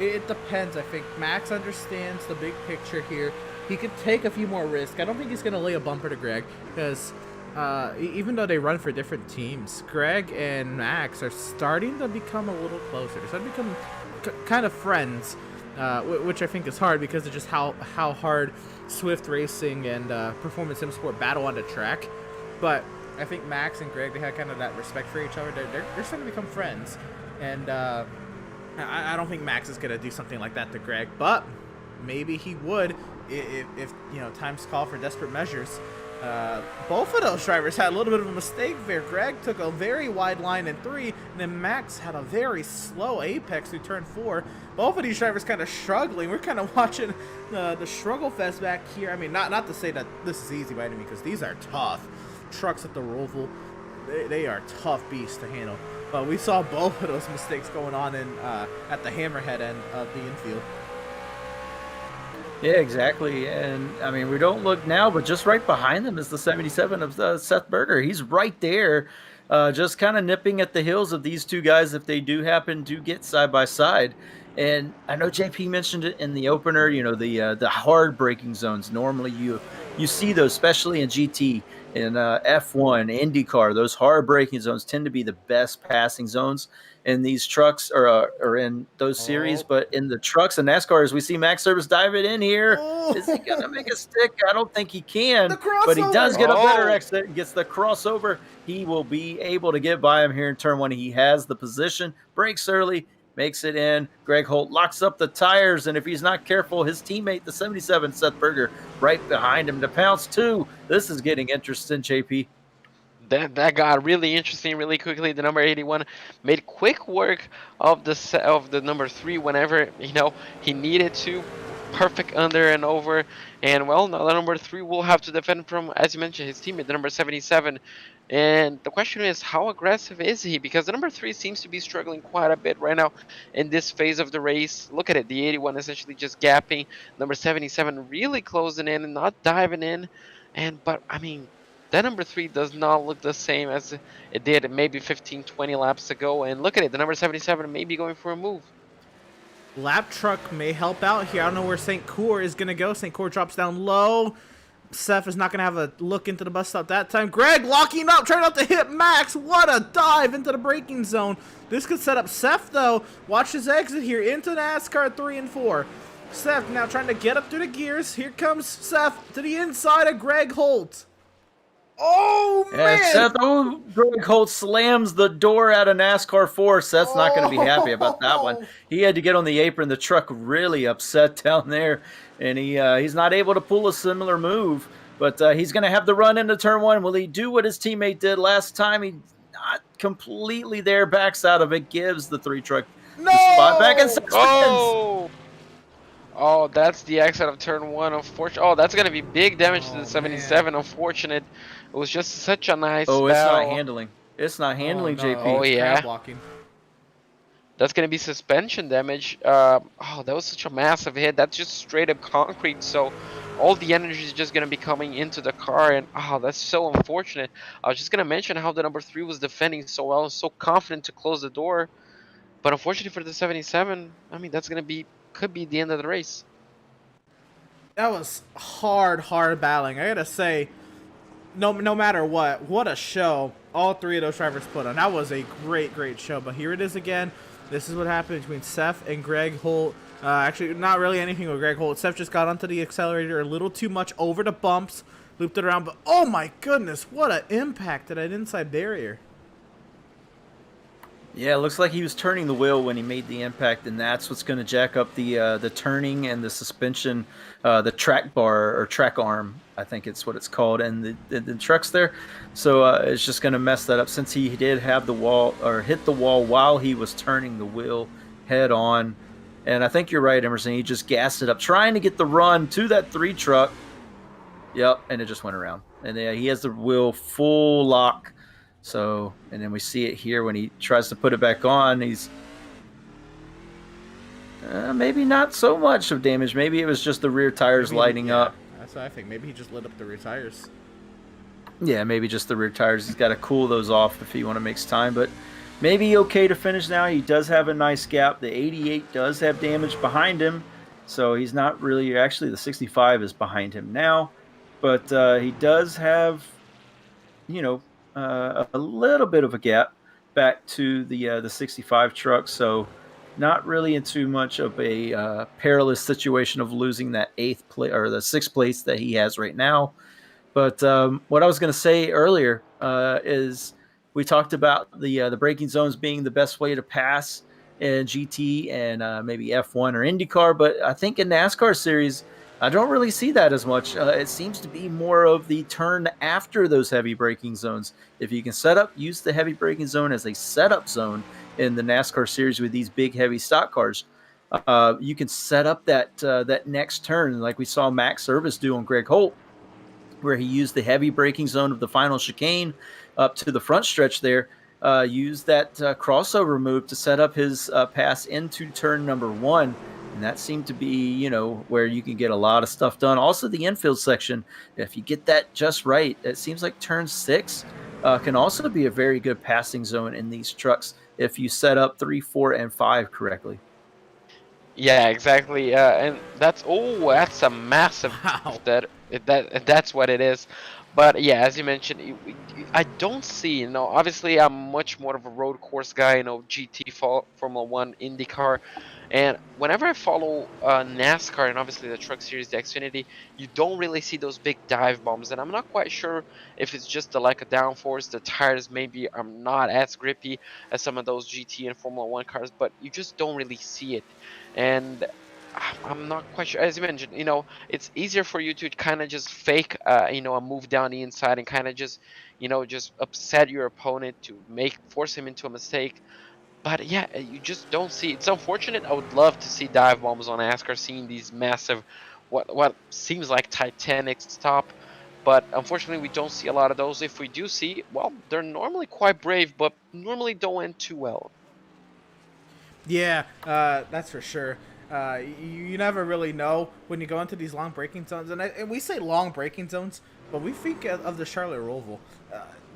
It depends. I think Max understands the big picture here. He could take a few more risks. I don't think he's going to lay a bumper to Greg because even though they run for different teams, Greg and Max are starting to become a little closer. They're starting to become kind of friends, which I think is hard because of just how hard Swift Racing and Performance Sim Sport battle on the track. But I think Max and Greg, they have kind of that respect for each other. They're starting to become friends. And I don't think Max is going to do something like that to Greg, but maybe he would if times call for desperate measures. Both of those drivers had a little bit of a mistake there. Greg took a very wide line in 3, and then Max had a very slow apex through turn 4. Both of these drivers kind of struggling. We're kind of watching the struggle fest back here. I mean, not to say that this is easy by any means, because these are tough trucks at the Roval. They are tough beasts to handle. But we saw both of those mistakes going on at the hammerhead end of the infield. Yeah, exactly. And I mean, we don't look now, but just right behind them is the 77 of Seth Berger. He's right there, just kind of nipping at the heels of these two guys if they do happen to get side by side. And I know JP mentioned it in the opener, the hard braking zones. Normally you see those, especially in GT, in F1, IndyCar. Those hard braking zones tend to be the best passing zones in these trucks or in those series. But in the trucks and NASCARs, we see Max Service dive it in here. Is he going to make a stick? I don't think he can, but he does get a better exit and gets the crossover. He will be able to get by him here in turn 1. He has the position, brakes early, makes it in. Greg Holt locks up the tires, and if he's not careful, his teammate, the 77, Seth Berger, right behind him to pounce too. This is getting interesting, JP. That got really interesting really quickly. The number 81 made quick work of the number 3 whenever he needed to. Perfect under and over. And well, now the number 3 will have to defend from, as you mentioned, his teammate, the number 77. And the question is, how aggressive is he? Because the number 3 seems to be struggling quite a bit right now in this phase of the race. Look at it, the 81 essentially just gapping. Number 77 really closing in and not diving in. But I mean, that number 3 does not look the same as it did maybe 15, 20 laps ago. And look at it, the number 77 may be going for a move. Lap truck may help out here. I don't know where St. Cour is going to go. St. Cour drops down low. Seth is not going to have a look into the bus stop that time. Greg locking up, trying not to hit Max. What a dive into the braking zone. This could set up Seth, though. Watch his exit here into NASCAR 3 and 4. Seth now trying to get up through the gears. Here comes Seth to the inside of Greg Holt. Oh, man! Seth, Greg Holt slams the door out of NASCAR 4. Seth's not going to be happy about that one. He had to get on the apron. The truck really upset down there, and he's not able to pull a similar move. But he's going to have the run into turn 1. Will he do what his teammate did last time? He not completely there, backs out of it, gives the 3 truck No! the spot back, and 6 wins. Oh, that's the exit of turn 1. Unfortunately, oh, that's gonna be big damage to the 77. Man. Unfortunate. It was just such a nice Oh, it's not battle. handling. It's not handling, no, JP. Oh, it's yeah. crab walking. That's gonna be suspension damage. Oh, that was such a massive hit. That's just straight up concrete. So all the energy is just gonna be coming into the car, and that's so unfortunate. I was just gonna mention how the number 3 was defending so well and so confident to close the door, but unfortunately for the 77, I mean that's could be the end of the race. That was hard battling. I gotta say, no matter what a show all 3 of those drivers put on. That was a great show. But here it is again. This is what happened between Seth and Greg Holt. Actually, not really anything with Greg Holt. Seth just got onto the accelerator a little too much over the bumps, looped it around. But oh my goodness, what an impact at that inside barrier. Yeah, it looks like he was turning the wheel when he made the impact, and that's what's going to jack up the turning and the suspension, the track bar or track arm, I think it's what it's called, and the truck's there. So it's just going to mess that up since he did have the wall or hit the wall while he was turning the wheel head on. And I think you're right, Emerson. He just gassed it up, trying to get the run to that 3 truck. Yep, and it just went around. And he has the wheel full lock. So, and then we see it here when he tries to put it back on. He's maybe not so much of damage. Maybe it was just the rear tires lighting up. That's what I think. Maybe he just lit up the rear tires. Yeah, maybe just the rear tires. He's got to cool those off if he want to make time. But maybe okay to finish now. He does have a nice gap. The 88 does have damage behind him. So he's not really... Actually, the 65 is behind him now. But he does have, a little bit of a gap back to the 65 truck, so not really in too much of a perilous situation of losing that 8th place or the 6th place that he has right now. But what I was going to say earlier is we talked about the braking zones being the best way to pass in GT and maybe F1 or IndyCar, but I think in NASCAR series I don't really see that as much. It seems to be more of the turn after those heavy braking zones. If you can use the heavy braking zone as a setup zone in the NASCAR series with these big, heavy stock cars, you can set up that next turn like we saw Max Service do on Greg Holt, where he used the heavy braking zone of the final chicane up to the front stretch there, used that crossover move to set up his pass into turn number 1. And that seemed to be, where you can get a lot of stuff done. Also, the infield section, if you get that just right, it seems like turn 6 can also be a very good passing zone in these trucks if you set up 3, 4, and 5 correctly. Yeah, exactly. And that's a massive. Wow. That's what it is. But yeah, as you mentioned, I don't see. Obviously, I'm much more of a road course guy. GT, Formula One, IndyCar. And whenever I follow NASCAR and obviously the Truck Series, the Xfinity, you don't really see those big dive bombs. And I'm not quite sure if it's just the lack of downforce. The tires maybe are not as grippy as some of those GT and Formula One cars, but you just don't really see it. And I'm not quite sure. As you mentioned, it's easier for you to kind of just fake, a move down the inside and kind of just upset your opponent to force him into a mistake. But yeah, you just don't see. It's unfortunate. I would love to see dive bombs on NASCAR, seeing these massive, what seems like Titanic stop. But unfortunately, we don't see a lot of those. If we do see, well, they're normally quite brave, but normally don't end too well. Yeah, that's for sure. You never really know when you go into these long braking zones, and we say long braking zones, but we think of the Charlotte Roval.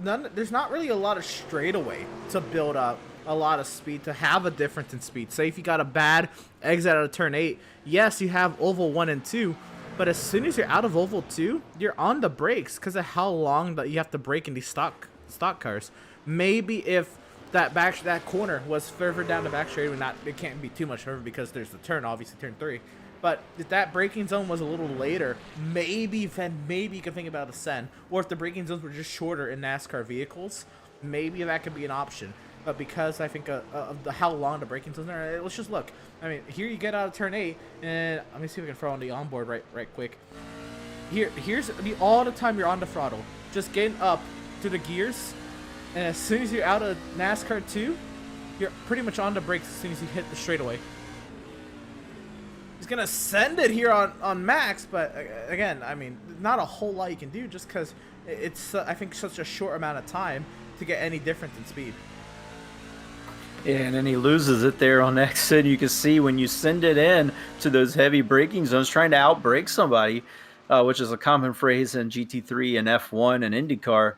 There's not really a lot of straightaway to build up a lot of speed, to have a difference in speed. Say if you got a bad exit out of turn 8, yes, you have oval 1 and 2, but as soon as you're out of oval 2, you're on the brakes because of how long that you have to brake in these stock cars. Maybe if that corner was further down the back straight, it can't be too much further because there's the turn, obviously turn 3. But if that braking zone was a little later, maybe you could think about a Sen. Or if the braking zones were just shorter in NASCAR vehicles, maybe that could be an option. But because I think of how long the braking zones are, let's just look. I mean, here you get out of turn 8, and let me see if we can throw on the onboard right quick. Here's all the time you're on the throttle, just getting up to the gears. And as soon as you're out of NASCAR 2, you're pretty much on the brakes as soon as you hit the straightaway. He's gonna send it here on Max, but again, I mean, not a whole lot you can do just because it's, I think, such a short amount of time to get any difference in speed. Yeah, and then he loses it there on exit. You can see when you send it in to those heavy braking zones, trying to outbrake somebody, which is a common phrase in GT3 and F1 and IndyCar.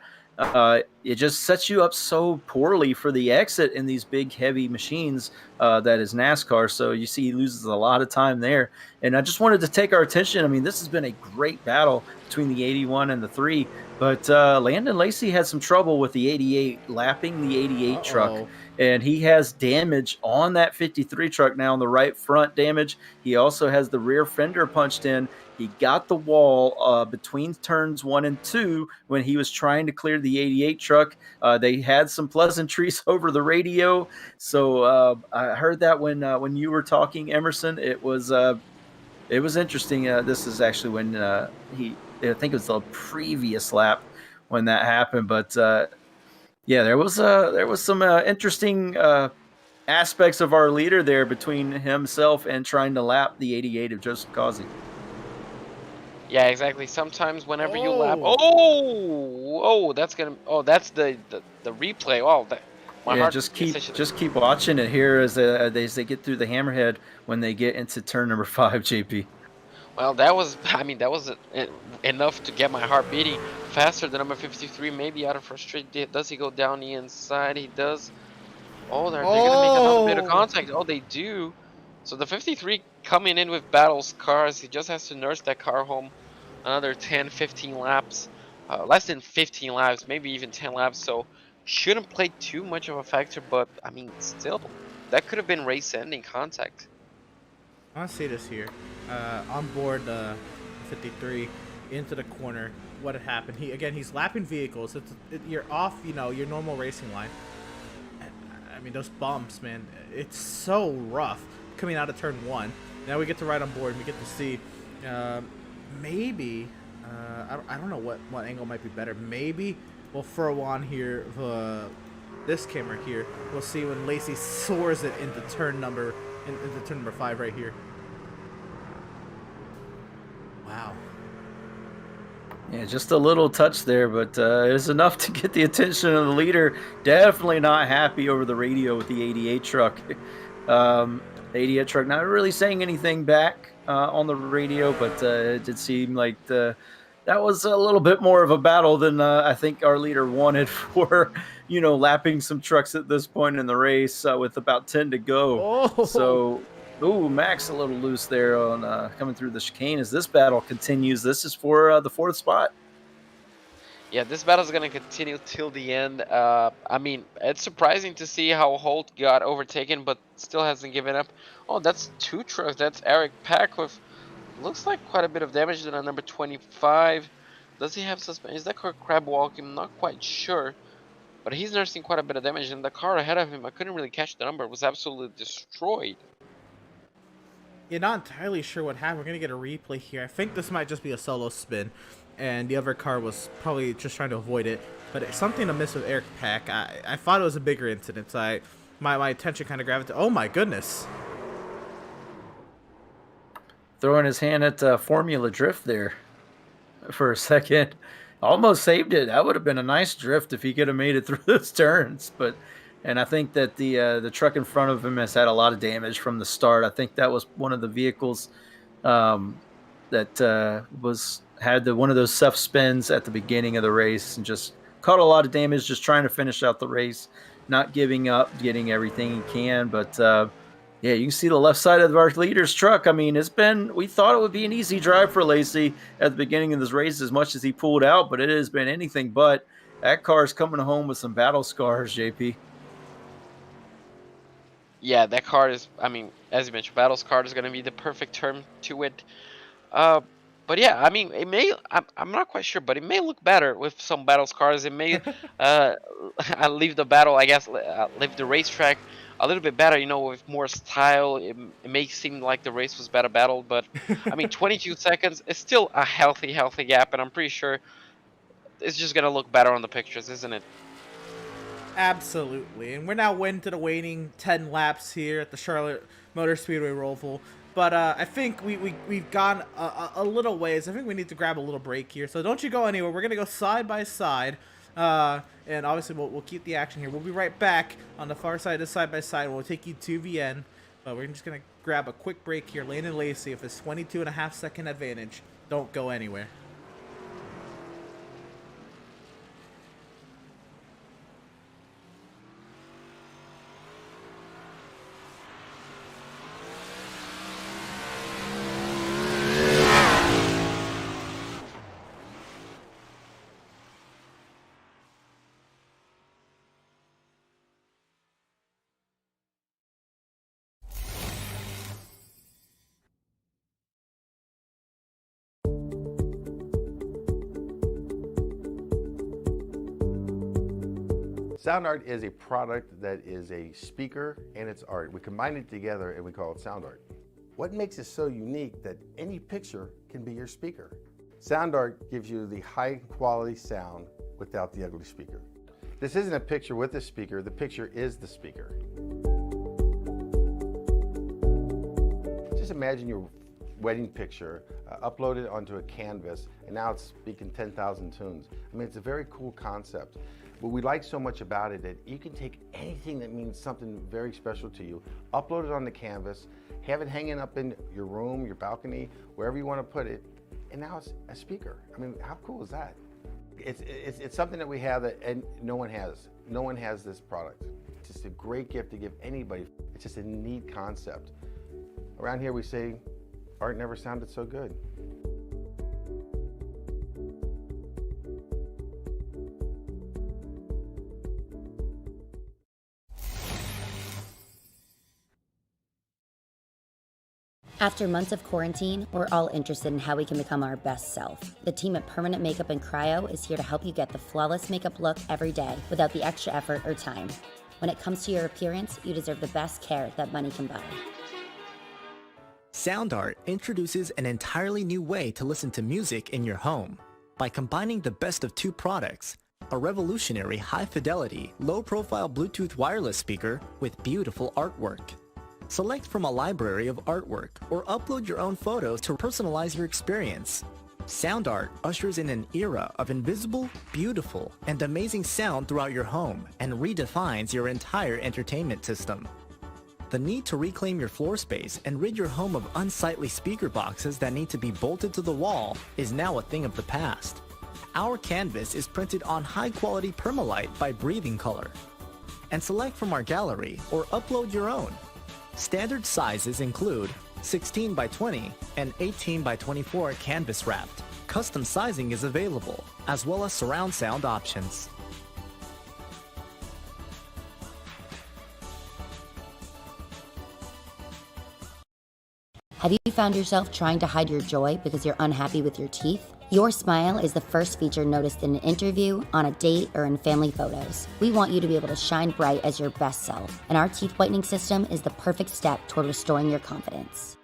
It just sets you up so poorly for the exit in these big, heavy machines that is NASCAR. So you see he loses a lot of time there. And I just wanted to take our attention. I mean, this has been a great battle between the 81 and the 3. But Landon Lacey had some trouble with the 88, lapping the 88 truck. And he has damage on that 53 truck now on the right front damage. He also has the rear fender punched in. He got the wall between turns 1 and 2 when he was trying to clear the 88 truck. They had some pleasantries over the radio. So I heard that when you were talking, Emerson. It was interesting. This is actually when I think it was the previous lap when that happened. But yeah, there was some interesting aspects of our leader there between himself and trying to lap the 88 of Joseph Causey. Yeah, exactly. Sometimes whenever you lap, that's the replay. Oh, my heart. Just keep watching it here as they get through the hammerhead when they get into turn number 5, JP. Well, that was enough to get my heart beating faster. The number 53, maybe out of frustration. Does he go down the inside? He does. Oh, they're gonna make another bit of contact. Oh, they do. So the 53 coming in with Battle's cars. He just has to nurse that car home another 10, 15 laps. Less than 15 laps, maybe even 10 laps. So shouldn't play too much of a factor. But I mean, still, that could have been race-ending contact. I want to see this here. On board 53 into the corner. What had happened? He's lapping vehicles. You're off, your normal racing line. I mean, those bumps, man. It's so rough coming out of turn 1. Now we get to ride on board and we get to see maybe I don't know what angle might be better. Maybe we'll throw on here this camera here. We'll see when Lacey soars it into turn number 5 right here. Wow. Yeah, just a little touch there, but it was enough to get the attention of the leader. Definitely not happy over the radio with the 88 truck. The 88 truck not really saying anything back on the radio, but it did seem like that was a little bit more of a battle than I think our leader wanted for, lapping some trucks at this point in the race with about 10 to go. So... Max a little loose there on coming through the chicane as this battle continues. This is for the 4th spot. Yeah, this battle is going to continue till the end. I mean, it's surprising to see how Holt got overtaken, but still hasn't given up. Oh, that's 2 trucks. That's Eric Pack with, looks like quite a bit of damage to number 25. Does he have suspension? Is that car crab walking? I'm not quite sure. But he's nursing quite a bit of damage, and the car ahead of him, I couldn't really catch the number. It was absolutely destroyed. You're not entirely sure what happened. We're going to get a replay here. I think this might just be a solo spin, and the other car was probably just trying to avoid it. But it's something amiss with Eric Pack. I thought it was a bigger incident, so my attention kind of gravitated. Oh, my goodness. Throwing his hand at Formula Drift there for a second. Almost saved it. That would have been a nice drift if he could have made it through those turns, and I think that the truck in front of him has had a lot of damage from the start. I think that was one of the vehicles that had one of those self spins at the beginning of the race and just caught a lot of damage just trying to finish out the race, not giving up, getting everything he can. But yeah, you can see the left side of our leader's truck. I mean, we thought it would be an easy drive for Lacey at the beginning of this race as much as he pulled out, but it has been anything but. That car is coming home with some battle scars, JP. Yeah, that card is, I mean, as you mentioned, Battle's card is going to be the perfect term to it. But yeah, I mean, it may, I'm not quite sure, but it may look better with some Battle's cards. It may leave the battle, I guess, leave the racetrack a little bit better, with more style. It may seem like the race was better battled, but I mean, 22 seconds is still a healthy gap, and I'm pretty sure it's just going to look better on the pictures, isn't it? Absolutely. And we're now into the waning 10 laps here at the Charlotte Motor Speedway Roval. But I think we've gone a little ways. I think we need to grab a little break here. So don't you go anywhere. We're going to go side by side. And obviously we'll keep the action here. We'll be right back on the far side of side by side. We'll take you to the end. But we're just going to grab a quick break here. Landon Lacey with this 22.5-second advantage. Don't go anywhere. Sound art is a product that is a speaker and it's art. We combine it together and we call it sound art. What makes it so unique that any picture can be your speaker? Sound art gives you the high quality sound without the ugly speaker. This isn't a picture with a speaker, the picture is the speaker. Just imagine your wedding picture uploaded onto a canvas and now it's speaking 10,000 tunes. I mean, it's a very cool concept. What we like so much about it that you can take anything that means something very special to you, upload it on the canvas, have it hanging up in your room, your balcony, wherever you want to put it, and now it's a speaker. I mean, how cool is that? It's something that we have that and no one has. No one has this product. It's just a great gift to give anybody. It's just a neat concept. Around here we say, art never sounded so good. After months of quarantine, we're all interested in how we can become our best self. The team at Permanent Makeup and Cryo is here to help you get the flawless makeup look every day without the extra effort or time. When it comes to your appearance, you deserve the best care that money can buy. Sound art introduces an entirely new way to listen to music in your home. By combining the best of two products, a revolutionary high-fidelity, low-profile Bluetooth wireless speaker with beautiful artwork. Select from a library of artwork or upload your own photos to personalize your experience. Sound art ushers in an era of invisible, beautiful, and amazing sound throughout your home and redefines your entire entertainment system. The need to reclaim your floor space and rid your home of unsightly speaker boxes that need to be bolted to the wall is now a thing of the past. Our canvas is printed on high-quality permalite by Breathing Color. And select from our gallery or upload your own. Standard sizes include 16 by 20 and 18 by 24 canvas wrapped. Custom sizing is available, as well as surround sound options. Have you found yourself trying to hide your joy because you're unhappy with your teeth? Your smile is the first feature noticed in an interview, on a date, or in family photos. We want you to be able to shine bright as your best self, and our teeth whitening system is the perfect step toward restoring your confidence.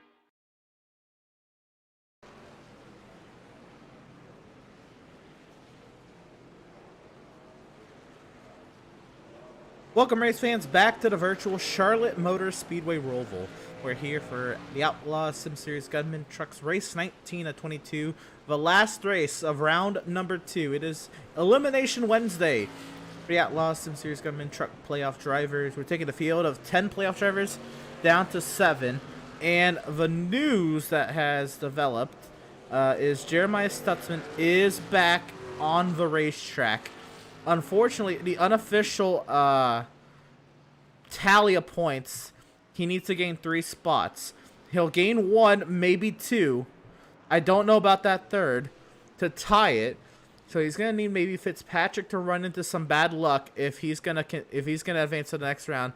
Welcome, race fans, back to the virtual Charlotte Motor Speedway Roval. We're here for the Outlaws Sim Series Gunman Trucks Race 19 of 22, the last race of round number 2. It is Elimination Wednesday for the Outlaws Sim Series Gunman Truck playoff drivers. We're taking the field of 10 playoff drivers down to 7, and the news that has developed is Jeremiah Stutzman is back on the racetrack. Unfortunately, the unofficial tally of points, he needs to gain 3 spots. He'll gain 1, maybe 2. I don't know about that third to tie it. So he's gonna need maybe Fitzpatrick to run into some bad luck if he's gonna advance to the next round.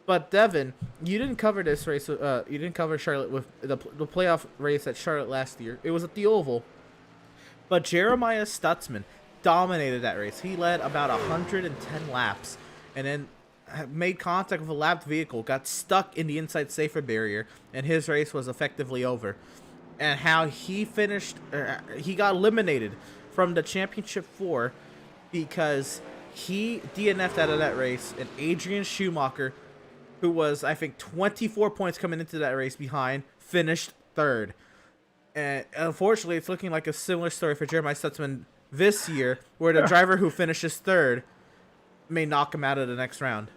But Devin, you didn't cover this race. You didn't cover Charlotte with the playoff race at Charlotte last year. It was at the Oval. But Jeremiah Stutzman dominated that race. He led about 110 laps, and then made contact with a lapped vehicle, got stuck in the inside safer barrier, and his race was effectively over. And how he finished, he got eliminated from the championship 4 because he DNF'd out of that race, and Adrian Schumacher, who was, I think, 24 points coming into that race behind, finished third. And unfortunately, it's looking like a similar story for Jeremiah Stutzman this year, where the driver who finishes third may knock him out of the next round.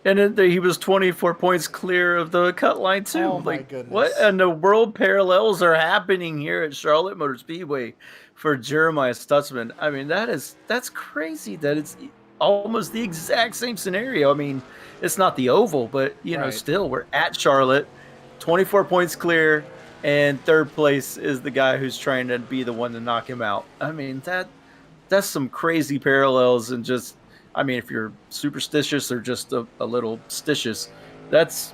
And then he was 24 points clear of the cut line too. Oh my like, goodness! what in the world parallels are happening here at Charlotte Motor Speedway for Jeremiah Stutzman? I mean, that's crazy. That it's almost the exact same scenario. I mean, it's not the oval, but you know, still we're at Charlotte, 24 points clear, and third place is the guy who's trying to be the one to knock him out. I mean, that's some crazy parallels, and just, I mean, if you're superstitious or just a little stitious, that's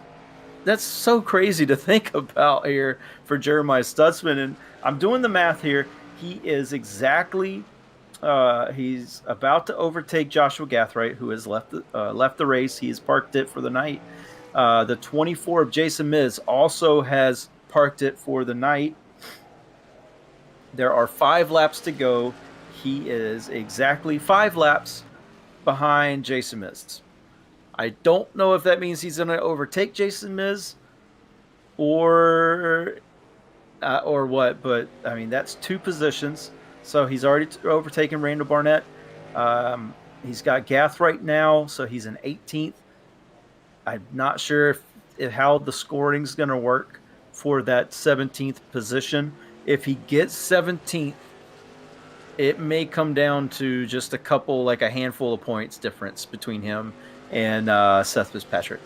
so crazy to think about here for Jeremiah Stutzman. And I'm doing the math here. He is exactly, he's about to overtake Joshua Gathright, who has left the race. He has parked it for the night. The 24 of Jason Miz also has parked it for the night. There are 5 laps to go. He is exactly 5 laps behind Jason Miz. I don't know if that means he's going to overtake Jason Miz or what, but I mean, that's 2 positions. So he's already overtaken Randall Barnett. He's got Gath right now, so he's in 18th. I'm not sure if how the scoring's going to work for that 17th position. If he gets 17th, it may come down to just a handful of points difference between him and Seth Fitzpatrick.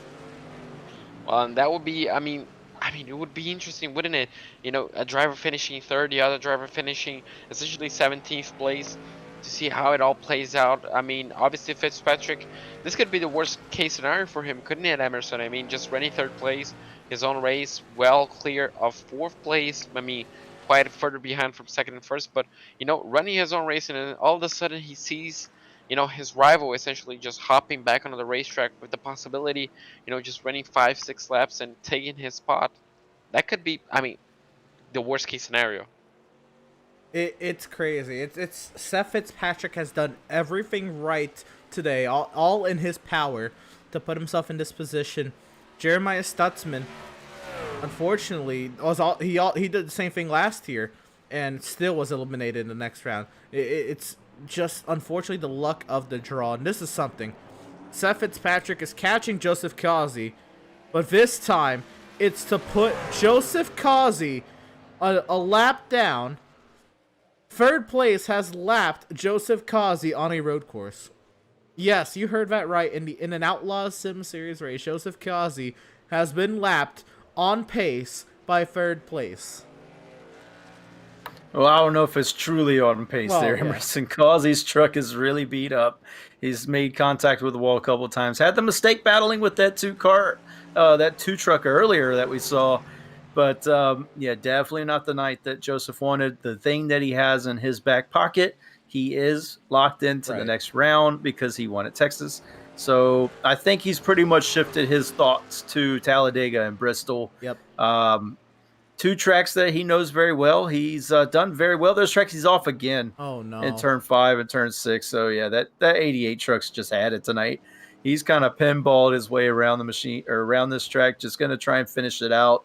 Well, and that would be, I mean, it would be interesting, wouldn't it? You know, a driver finishing third, the other driver finishing essentially 17th place, to see how it all plays out. I mean, obviously Fitzpatrick, this could be the worst case scenario for him, couldn't it, Emerson? I mean, just running third place, his own race, well clear of 4th place. I mean, quite further behind from 2nd and 1st, but, you know, running his own race, and then all of a sudden he sees, you know, his rival essentially just hopping back onto the racetrack with the possibility, you know, just running 5-6 laps and taking his spot. That could be, I mean, the worst case scenario. It's crazy. It's Seth Fitzpatrick has done everything right today, all in his power, to put himself in this position. Jeremiah Stutzman, unfortunately, he did the same thing last year and still was eliminated in the next round. It's just, unfortunately, the luck of the draw. And this is something. Seth Fitzpatrick is catching Joseph Causey, but this time it's to put Joseph Causey a lap down. Third place has lapped Joseph Causey on a road course. Yes, you heard that right. In an Outlaws Sim Series race, Joseph Causey has been lapped on pace by third place. Well, I don't know if it's truly on pace there, yeah. Emerson. Causey's truck is really beat up. He's made contact with the wall a couple of times. Had the mistake battling with that 2 truck earlier that we saw. But, yeah, definitely not the night that Joseph wanted. The thing that he has in his back pocket, he is locked into the next round because he won at Texas. So I think he's pretty much shifted his thoughts to Talladega and Bristol. Yep. 2 tracks that he knows very well. He's done very well. Those tracks he's off again. Oh, no. In turn 5 and turn 6. So, yeah, that 88 truck's just had it tonight. He's kind of pinballed his way around the machine, or around this track, just going to try and finish it out.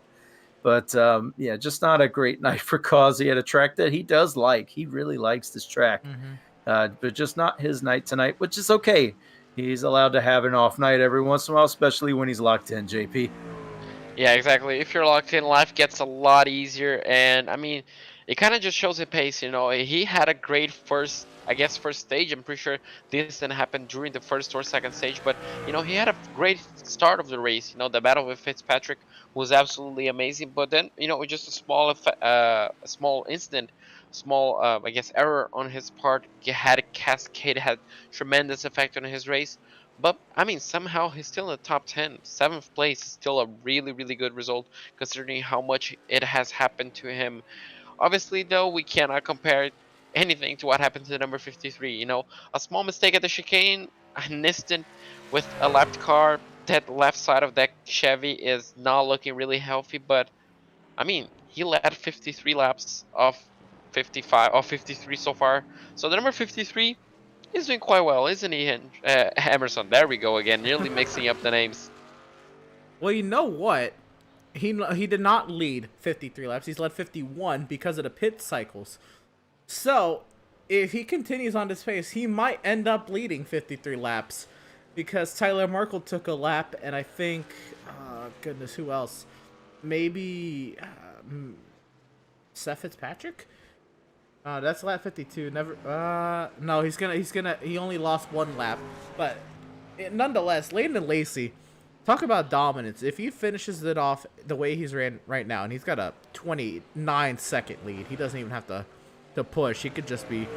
But, yeah, just not a great night for Causey at a track that he does like. He really likes this track. Mm-hmm. But just not his night tonight, which is okay. He's allowed to have an off night every once in a while, especially when he's locked in, JP. Yeah, exactly. If you're locked in, life gets a lot easier. And, I mean, it kind of just shows the pace, you know. He had a great first stage. I'm pretty sure this didn't happen during the first or second stage, but, you know, he had a great start of the race. You know, the battle with Fitzpatrick was absolutely amazing, but then, you know, just a small incident, I guess, error on his part had tremendous effect on his race. But, I mean, somehow he's still in the top 10. 7th place is still a really, really good result, considering how much it has happened to him. Obviously, though, we cannot compare anything to what happened to the number 53. You know, a small mistake at the chicane, an instant with a lapped car. That left side of that Chevy is not looking really healthy. But, I mean, he led 53 laps of 53 so far. So the number 53, He's doing quite well, isn't he, Emerson? There we go again, nearly mixing up the names. Well, you know what? He did not lead 53 laps. He's led 51 because of the pit cycles. So, if he continues on this pace, he might end up leading 53 laps because Tyler Markle took a lap, and I think, goodness, who else? Maybe Seth Fitzpatrick. That's lap 52. Never. No, he only lost one lap, but nonetheless, Landon Lacey. Talk about dominance. If he finishes it off the way he's ran right now, and he's got a 29-second lead, he doesn't even have to push. He could just be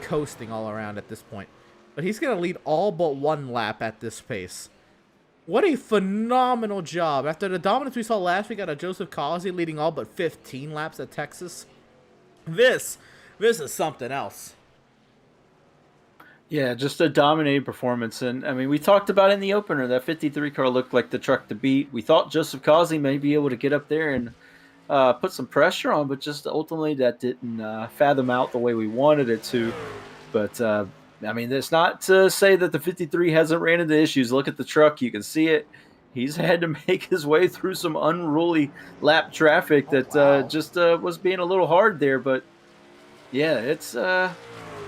coasting all around at this point. But he's going to lead all but one lap at this pace. What a phenomenal job. After the dominance we saw last week out of Joseph Causey leading all but 15 laps at Texas, this is something else. Yeah, just a dominating performance. And, I mean, we talked about in the opener, that 53 car looked like the truck to beat. We thought Joseph Causey may be able to get up there and put some pressure on, but just ultimately that didn't fathom out the way we wanted it to. But, I mean, that's not to say that the 53 hasn't ran into issues. Look at the truck. You can see it. He's had to make his way through some unruly lap traffic that just was being a little hard there. But, yeah,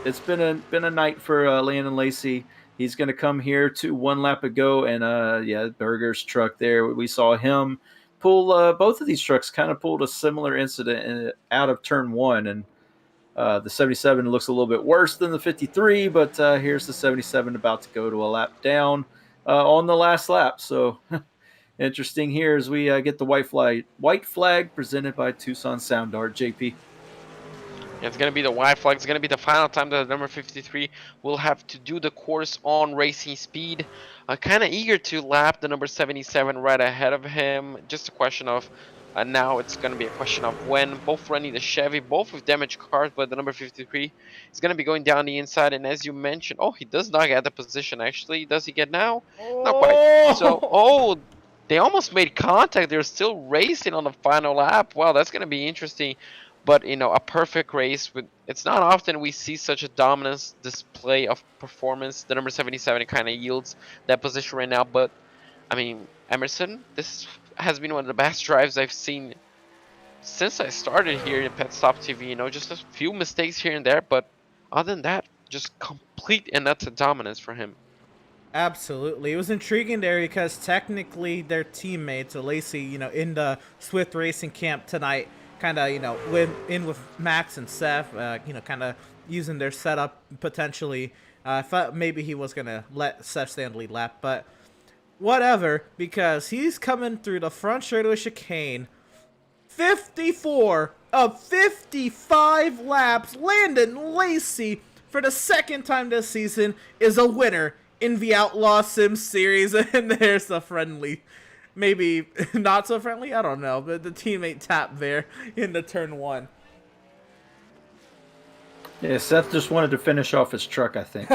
it's been a night for Landon Lacey. He's going to come here to one lap ago, and Berger's truck there. We saw him pull. Both of these trucks kind of pulled a similar incident out of turn one, and the 77 looks a little bit worse than the 53. But here's the 77 about to go to a lap down on the last lap. So interesting here as we get the white flag presented by Tucson Sound Art. JP. It's going to be the white flag. It's going to be the final time that the number 53 will have to do the course on racing speed. Kind of eager to lap the number 77 right ahead of him. Just a question of now it's going to be a question of when. Both running the Chevy, both with damaged cars, but the number 53 is going to be going down the inside. And as you mentioned, he does not get the position actually. Does he get now? Not quite. So, they almost made contact. They're still racing on the final lap. Wow, that's going to be interesting. But a perfect race. It's not often we see such a dominance display of performance. The number 77 kind of yields that position right now. But I mean, Emerson, this has been one of the best drives I've seen since I started here in Pet Stop TV. Just a few mistakes here and there, but other than that, just complete and utter dominance for him. Absolutely. It was intriguing there because technically their teammates, Lacey, in the Swift Racing camp tonight, kind of, went in with Max and Seth, kind of using their setup potentially. I thought maybe he was going to let Seth stay on the lead lap, but whatever, because he's coming through the front straightaway chicane. 54 of 55 laps. Landon Lacey, for the second time this season, is a winner in the Outlaws Sim Series, and there's the friendly, maybe not so friendly, I don't know, but the teammate tap there in the turn one. Yeah, Seth just wanted to finish off his truck, I think.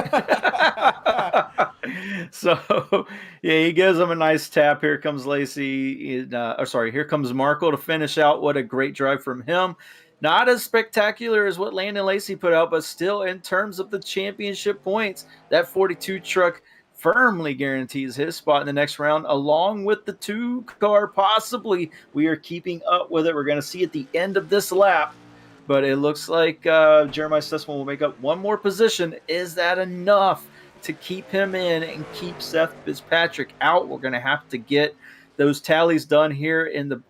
So, yeah, he gives him a nice tap. Here comes Lacey. Here comes Markle to finish out. What a great drive from him. Not as spectacular as what Landon Lacey put out, but still in terms of the championship points, that 42 truck firmly guarantees his spot in the next round, along with the 2 car possibly. We are keeping up with it. We're going to see at the end of this lap, but it looks like Jeremiah Sussman will make up one more position. Is that enough to keep him in and keep Seth Fitzpatrick out? We're going to have to get those tallies done here in the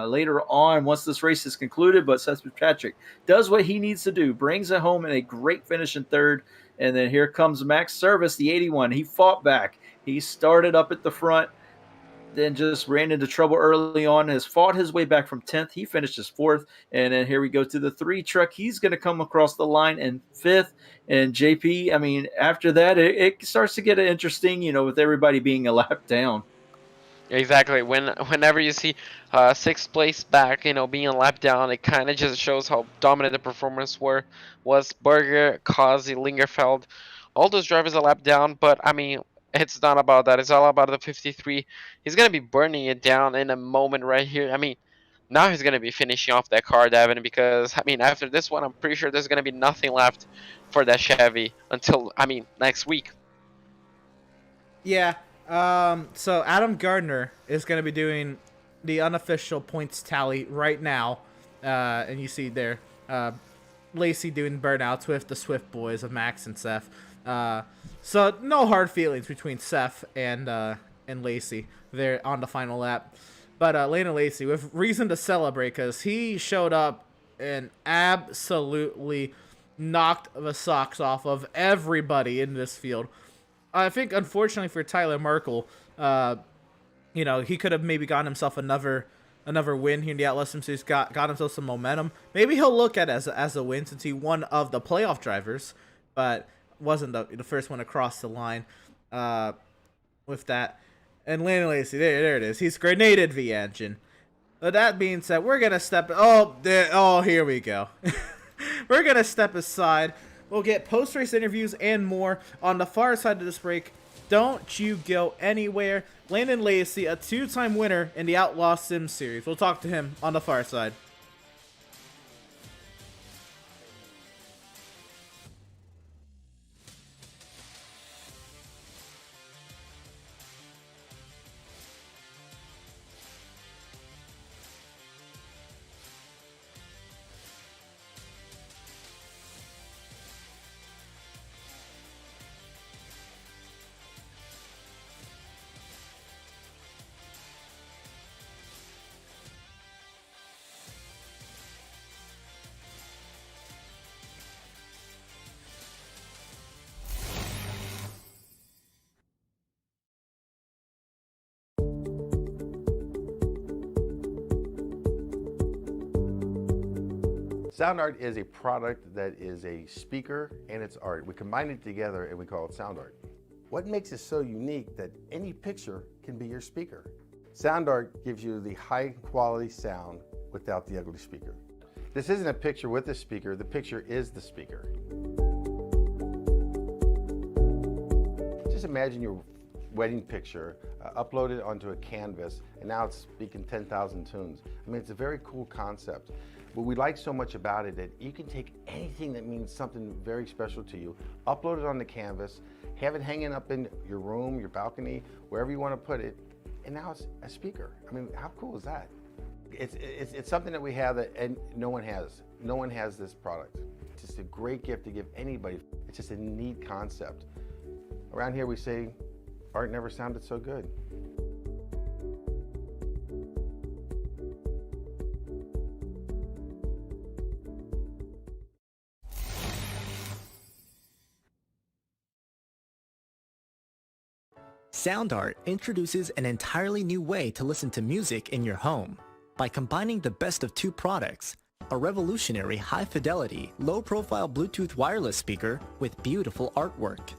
later on once this race is concluded. But Seth Fitzpatrick does what he needs to do, brings it home in a great finish in third. And then here comes Max Service, the 81. He fought back. He started up at the front, then just ran into trouble early on, has fought his way back from 10th. He finishes 4th. And then here we go to the 3 truck. He's going to come across the line in 5th. And JP, I mean, after that, it starts to get interesting, with everybody being a lap down. Exactly. Whenever you see 6th place back, being a lap down, it kind of just shows how dominant the performance was. Berger, Causey, Lingerfeld, all those drivers a lap down. But I mean, it's not about that. It's all about the 53. He's gonna be burning it down in a moment right here. I mean, Now he's gonna be finishing off that car, Devin, because I mean after this one, I'm pretty sure there's gonna be nothing left for that Chevy until next week. Yeah. So Adam Gardner is going to be doing the unofficial points tally right now. And you see there, Lacey doing burnouts with the Swift boys of Max and Seth. So no hard feelings between Seth and Lacey there on the final lap. But Landon Lacey with reason to celebrate because he showed up and absolutely knocked the socks off of everybody in this field. I think, unfortunately for Tyler Merkel, he could have maybe gotten himself another win here in the Outlaws Sim Series. Got himself some momentum. Maybe he'll look at it as a win since he one of the playoff drivers, but wasn't the first one across the line with that. And Landon Lacey, there it is. He's grenaded the engine. But that being said, we're gonna step. Here we go. We're gonna step aside. We'll get post-race interviews and more on the far side of this break. Don't you go anywhere. Landon Lacey, a two-time winner in the Outlaws Sim Series. We'll talk to him on the far side. Sound art is a product that is a speaker and it's art. We combine it together and we call it sound art. What makes it so unique that any picture can be your speaker? Sound art gives you the high quality sound without the ugly speaker. This isn't a picture with a speaker, the picture is the speaker. Just imagine your wedding picture uploaded onto a canvas and now it's speaking 10,000 tunes. I mean, it's a very cool concept. What we like so much about it that you can take anything that means something very special to you, upload it on the canvas, have it hanging up in your room, your balcony, wherever you want to put it, and now it's a speaker. I mean, how cool is that? It's something that we have that and no one has. No one has this product. It's just a great gift to give anybody. It's just a neat concept. Around here we say, art never sounded so good. Sound art introduces an entirely new way to listen to music in your home by combining the best of two products, a revolutionary high-fidelity, low-profile Bluetooth wireless speaker with beautiful artwork.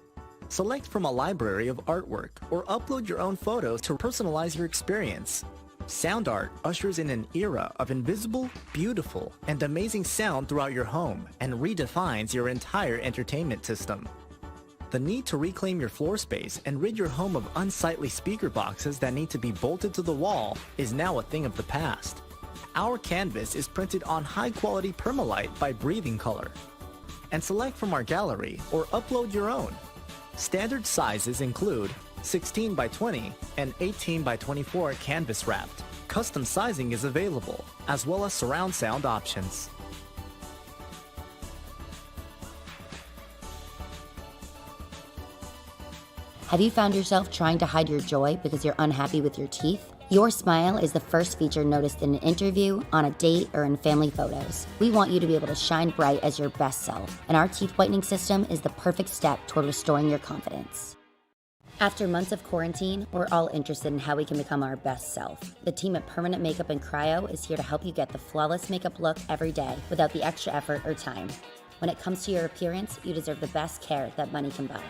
Select from a library of artwork or upload your own photos to personalize your experience. Sound art ushers in an era of invisible, beautiful, and amazing sound throughout your home and redefines your entire entertainment system. The need to reclaim your floor space and rid your home of unsightly speaker boxes that need to be bolted to the wall is now a thing of the past. Our canvas is printed on high-quality permalite by Breathing Color. And select from our gallery or upload your own. Standard sizes include 16 by 20 and 18 by 24 canvas wrapped. Custom sizing is available, as well as surround sound options. Have you found yourself trying to hide your joy because you're unhappy with your teeth? Your smile is the first feature noticed in an interview, on a date, or in family photos. We want you to be able to shine bright as your best self, and our teeth whitening system is the perfect step toward restoring your confidence. After months of quarantine, we're all interested in how we can become our best self. The team at Permanent Makeup and Cryo is here to help you get the flawless makeup look every day without the extra effort or time. When it comes to your appearance, you deserve the best care that money can buy.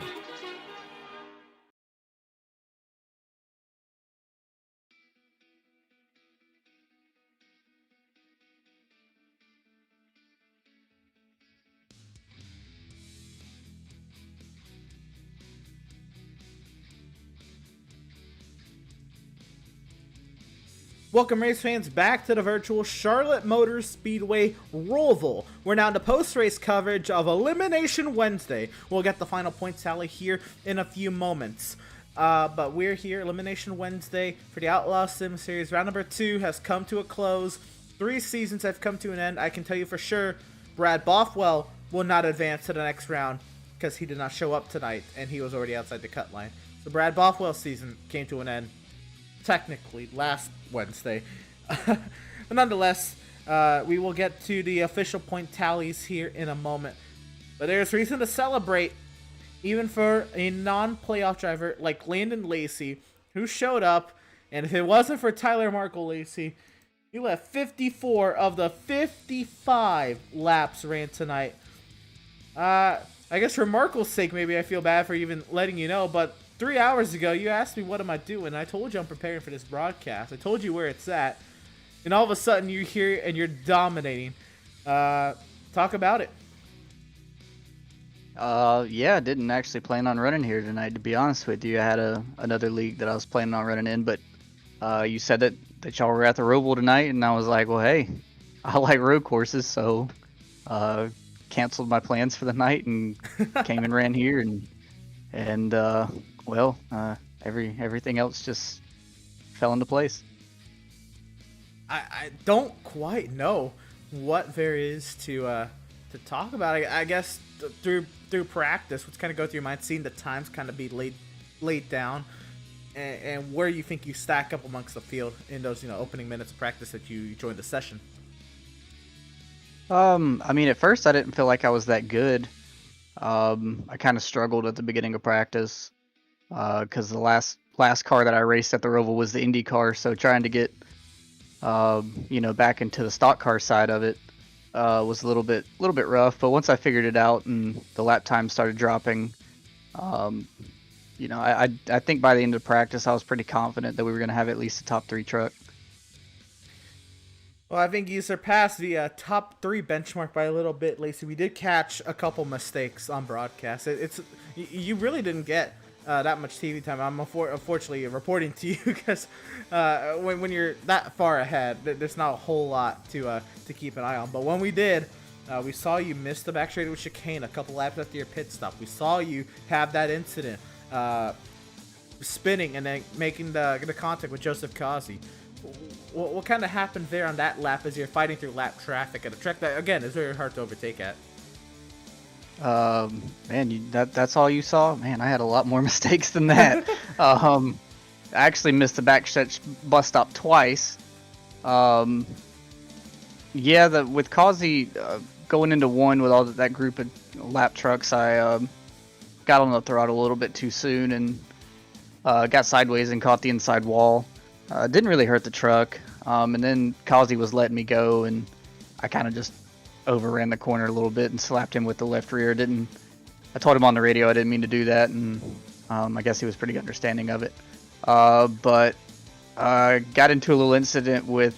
Welcome, race fans, back to the virtual Charlotte Motor Speedway Roval. We're now into post-race coverage of Elimination Wednesday. We'll get the final point tally here in a few moments. But we're here, Elimination Wednesday, for the Outlaws Sim Series. Round number 2 has come to a close. 3 seasons have come to an end. I can tell you for sure, Brad Bothwell will not advance to the next round because he did not show up tonight, and he was already outside the cut line. So Brad Bothwell's season came to an end, technically, last Wednesday. But nonetheless, we will get to the official point tallies here in a moment. But there's reason to celebrate, even for a non-playoff driver like Landon Lacey, who showed up, and if it wasn't for Tyler Markle Lacey, he left 54 of the 55 laps ran tonight. I guess for Markle's sake, maybe I feel bad for even letting you know, but 3 hours ago, you asked me what am I doing, I told you I'm preparing for this broadcast. I told you where it's at, and all of a sudden you're here and you're dominating. Talk about it. Yeah, I didn't actually plan on running here tonight, to be honest with you. I had another league that I was planning on running in, but you said that y'all were at the Roval tonight, and I was like, well, hey, I like road courses, so canceled my plans for the night and came and ran here, and everything else just fell into place. I don't quite know what there is to talk about. I guess through practice, what's kind of go through your mind, seeing the times kind of be laid down, and where you think you stack up amongst the field in those opening minutes of practice that you joined the session. I mean, at first I didn't feel like I was that good. I kind of struggled at the beginning of practice because the last car that I raced at the Roval was the Indy car, so trying to get back into the stock car side of it was a little bit rough. But once I figured it out and the lap time started dropping, I think by the end of practice I was pretty confident that we were going to have at least a top 3 truck. Well, I think you surpassed the top 3 benchmark by a little bit, Lacey. We did catch a couple mistakes on broadcast. You really didn't get that much TV time. I'm unfortunately reporting to you because when you're that far ahead, there's not a whole lot to keep an eye on. But when we did, we saw you miss the back straight with chicane a couple laps after your pit stop. We saw you have that incident spinning and then making the contact with Joseph Kazi. What kind of happened there on that lap as you're fighting through lap traffic at a track that, again, is very hard to overtake at? Man, that's all you saw? Man, I had a lot more mistakes than that. I actually missed the backstretch bus stop twice. With Kazi going into one with all that group of lap trucks, I got on the throttle a little bit too soon and got sideways and caught the inside wall. Didn't really hurt the truck, and then Kazi was letting me go, and I kind of just overran the corner a little bit and slapped him with the left rear. I told him on the radio I didn't mean to do that, and I guess he was pretty understanding of it. But I got into a little incident with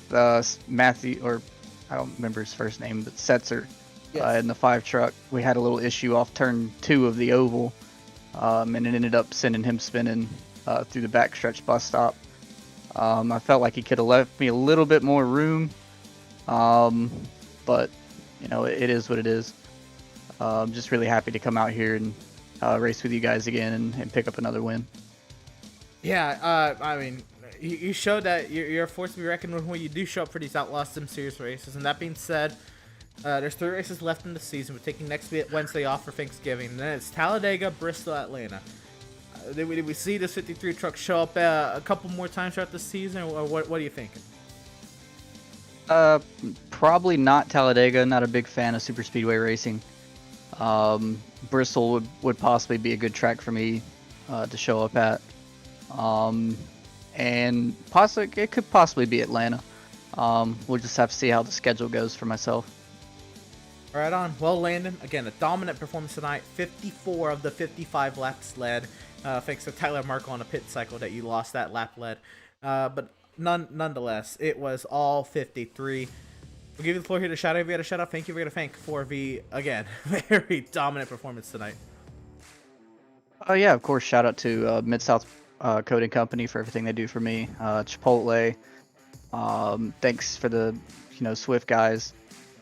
Matthew, or I don't remember his first name, but Setzer, yes. In the 5 truck. We had a little issue off turn 2 of the oval, and it ended up sending him spinning through the backstretch bus stop. I felt like he could have left me a little bit more room, but it is what it is. I'm just really happy to come out here and race with you guys again and pick up another win. Yeah, I mean, you showed that you're a force to be reckoned with when you do show up for these Outlaws Sim Series races. And that being said, there's 3 races left in the season. We're taking next Wednesday off for Thanksgiving. And then it's Talladega, Bristol, Atlanta. Did we see this 53 truck show up a couple more times throughout the season, or what are you thinking? Probably not Talladega. Not a big fan of super speedway racing. Bristol would possibly be a good track for me to show up at, and it could possibly be Atlanta. We'll just have to see how the schedule goes for myself. Right on. Well, Landon, again, a dominant performance tonight. 54 of the 55 laps led. Thanks to Tyler Markle on a pit cycle that you lost that lap led. But nonetheless, it was all 53. We'll give you the floor here to shout out. If you had a shout out, thank you. We're going to thank for the, again, very dominant performance tonight. Oh, yeah, of course. Shout out to Mid-South Coating Company for everything they do for me. Chipotle, Thanks for the Swift guys,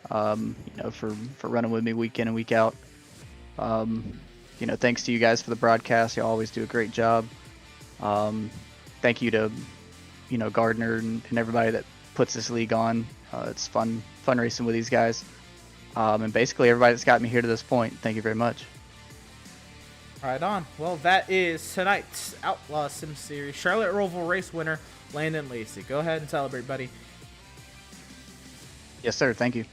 for running with me week in and week out. Thanks to you guys for the broadcast. You always do a great job. Thank you to Gardner and everybody that puts this league on. It's fun racing with these guys. And basically everybody that's got me here to this point. Thank you very much. Right on. Well, that is tonight's Outlaws Sim Series Charlotte Roval race winner, Landon Lacey. Go ahead and celebrate, buddy. Yes, sir. Thank you.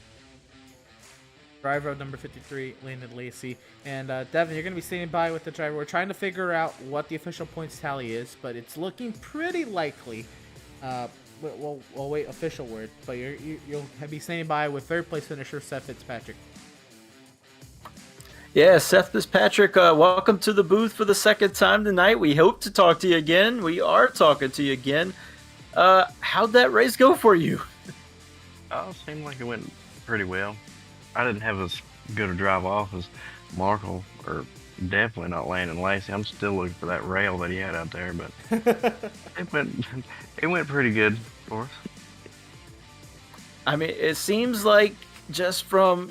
Driver number 53, Landon Lacey. And Devin, you're going to be standing by with the driver. We're trying to figure out what the official points tally is, but it's looking pretty likely. We'll wait official word, but you'll be standing by with third place finisher Seth Fitzpatrick. Yeah, Seth Fitzpatrick, welcome to the booth for the second time tonight. We hope to talk to you again. We are talking to you again. How'd that race go for you? Oh, it seemed like it went pretty well. I didn't have as good a drive off as Markle, or definitely not Landon Lacey. I'm still looking for that rail that he had out there, but it went pretty good for us. I mean, it seems like just from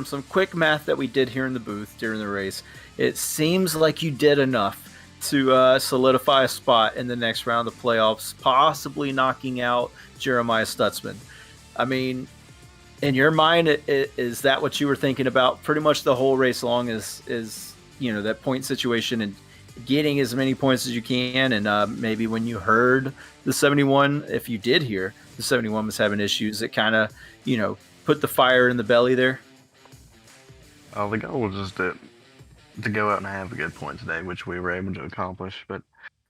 some quick math that we did here in the booth during the race, it seems like you did enough to solidify a spot in the next round of playoffs, possibly knocking out Jeremiah Stutzman. I mean, in your mind, is that what you were thinking about pretty much the whole race long, is that point situation and getting as many points as you can? And maybe when you heard the 71, if you did hear the 71 was having issues, it kind of, put the fire in the belly there? The goal was just to go out and have a good point today, which we were able to accomplish. But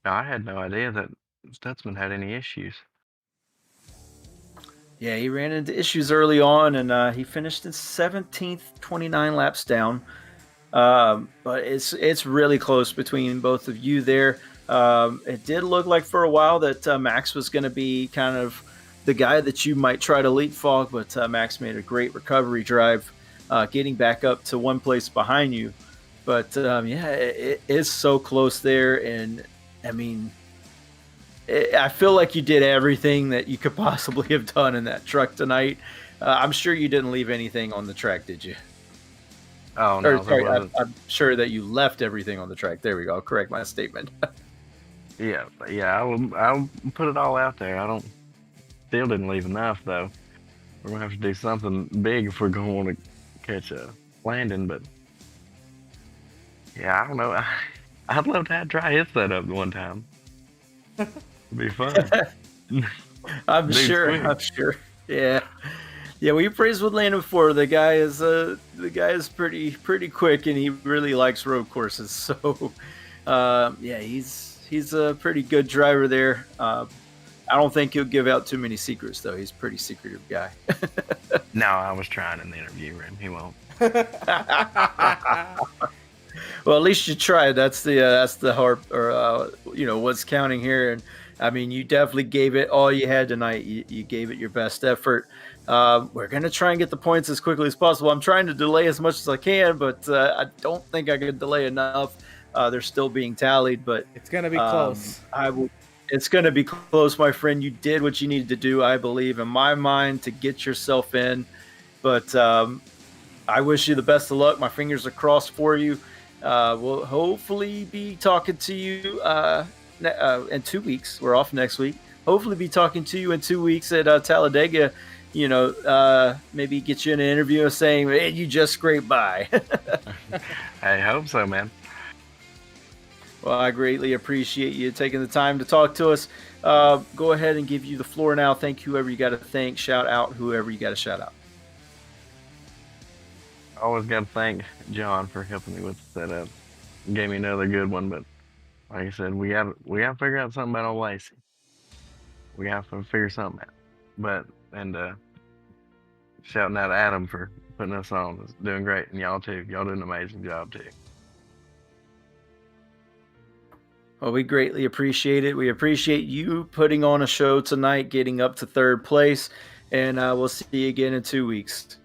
I had no idea that Stutzman had any issues. Yeah, he ran into issues early on, and he finished in 17th, 29 laps down. But it's really close between both of you there. It did look like for a while that Max was going to be kind of the guy that you might try to leapfrog, but Max made a great recovery drive, getting back up to one place behind you. But it is so close there, and I mean, I feel like you did everything that you could possibly have done in that truck tonight. I'm sure you didn't leave anything on the track, did you? Oh, no. Sorry, I'm sure that you left everything on the track. There we go. I'll correct my statement. Yeah. I'll put it all out there. Still didn't leave enough, though. We're going to have to do something big if we're going to catch a Landon, but yeah, I don't know. I'd love to try his setup one time. It'd be fun. I'm sure. Yeah. Yeah, we praised with Landon before. The guy is pretty quick, and he really likes road courses. So, he's a pretty good driver there. I don't think he'll give out too many secrets, though. He's a pretty secretive guy. No, I was trying in the interview room. He won't. Well, at least you tried. That's the hard, or what's counting here. And I mean, you definitely gave it all you had tonight. You gave it your best effort. We're gonna try and get the points as quickly as possible. I'm trying to delay as much as I can, but I don't think I can delay enough. They're still being tallied, but it's gonna be close. It's gonna be close, my friend. You did what you needed to do, I believe, in my mind, to get yourself in. But I wish you the best of luck. My fingers are crossed for you. We'll hopefully be talking to you in 2 weeks. We're off next week. Hopefully be talking to you in 2 weeks at Talladega. Maybe get you in an interview saying, hey, you just scraped by. I hope so, man. Well, I greatly appreciate you taking the time to talk to us. Go ahead and give you the floor now. Thank whoever you got to thank. Shout out whoever you got to shout out. I always got to thank John for helping me with the setup. He gave me another good one, but like I said, we got to figure out something about old Lacey. We got to figure something out. And shouting out Adam for putting us on. It's doing great, and y'all too. Y'all doing an amazing job too. Well, we greatly appreciate it. We appreciate you putting on a show tonight, getting up to third place, and we'll see you again in 2 weeks.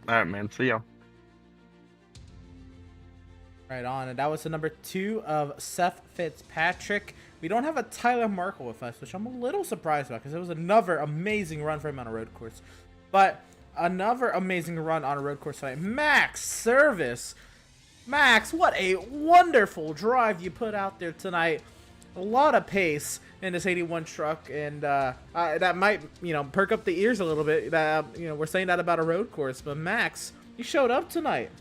All right, man. See y'all. Right on. And that was the number 2 of Seth Fitzpatrick. we don't have a Tyler Markle with us, which I'm a little surprised about because it was another amazing run for him on a road course. But another amazing run on a road course tonight. Max Service. Max, what a wonderful drive you put out there tonight. A lot of pace in this 81 truck, and that might, perk up the ears a little bit. That we're saying that about a road course, but Max, you showed up tonight.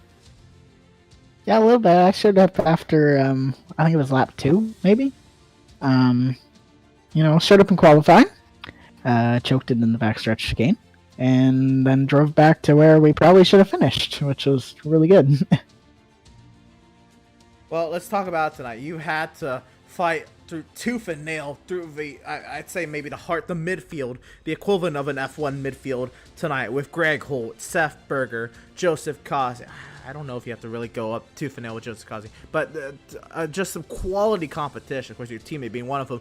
Yeah, a little bit. I showed up after, I think it was lap 2, maybe. Showed up in qualifying, choked it in the backstretch chicane, and then drove back to where we probably should have finished, which was really good. Well, let's talk about it tonight. You had to fight through tooth and nail through I'd say maybe the midfield, the equivalent of an F1 midfield tonight with Greg Holt, Seth Berger, Joseph Kazi. I don't know if you have to really go up tooth and nail with Joseph Kazi, but just some quality competition. Of course, your teammate being one of them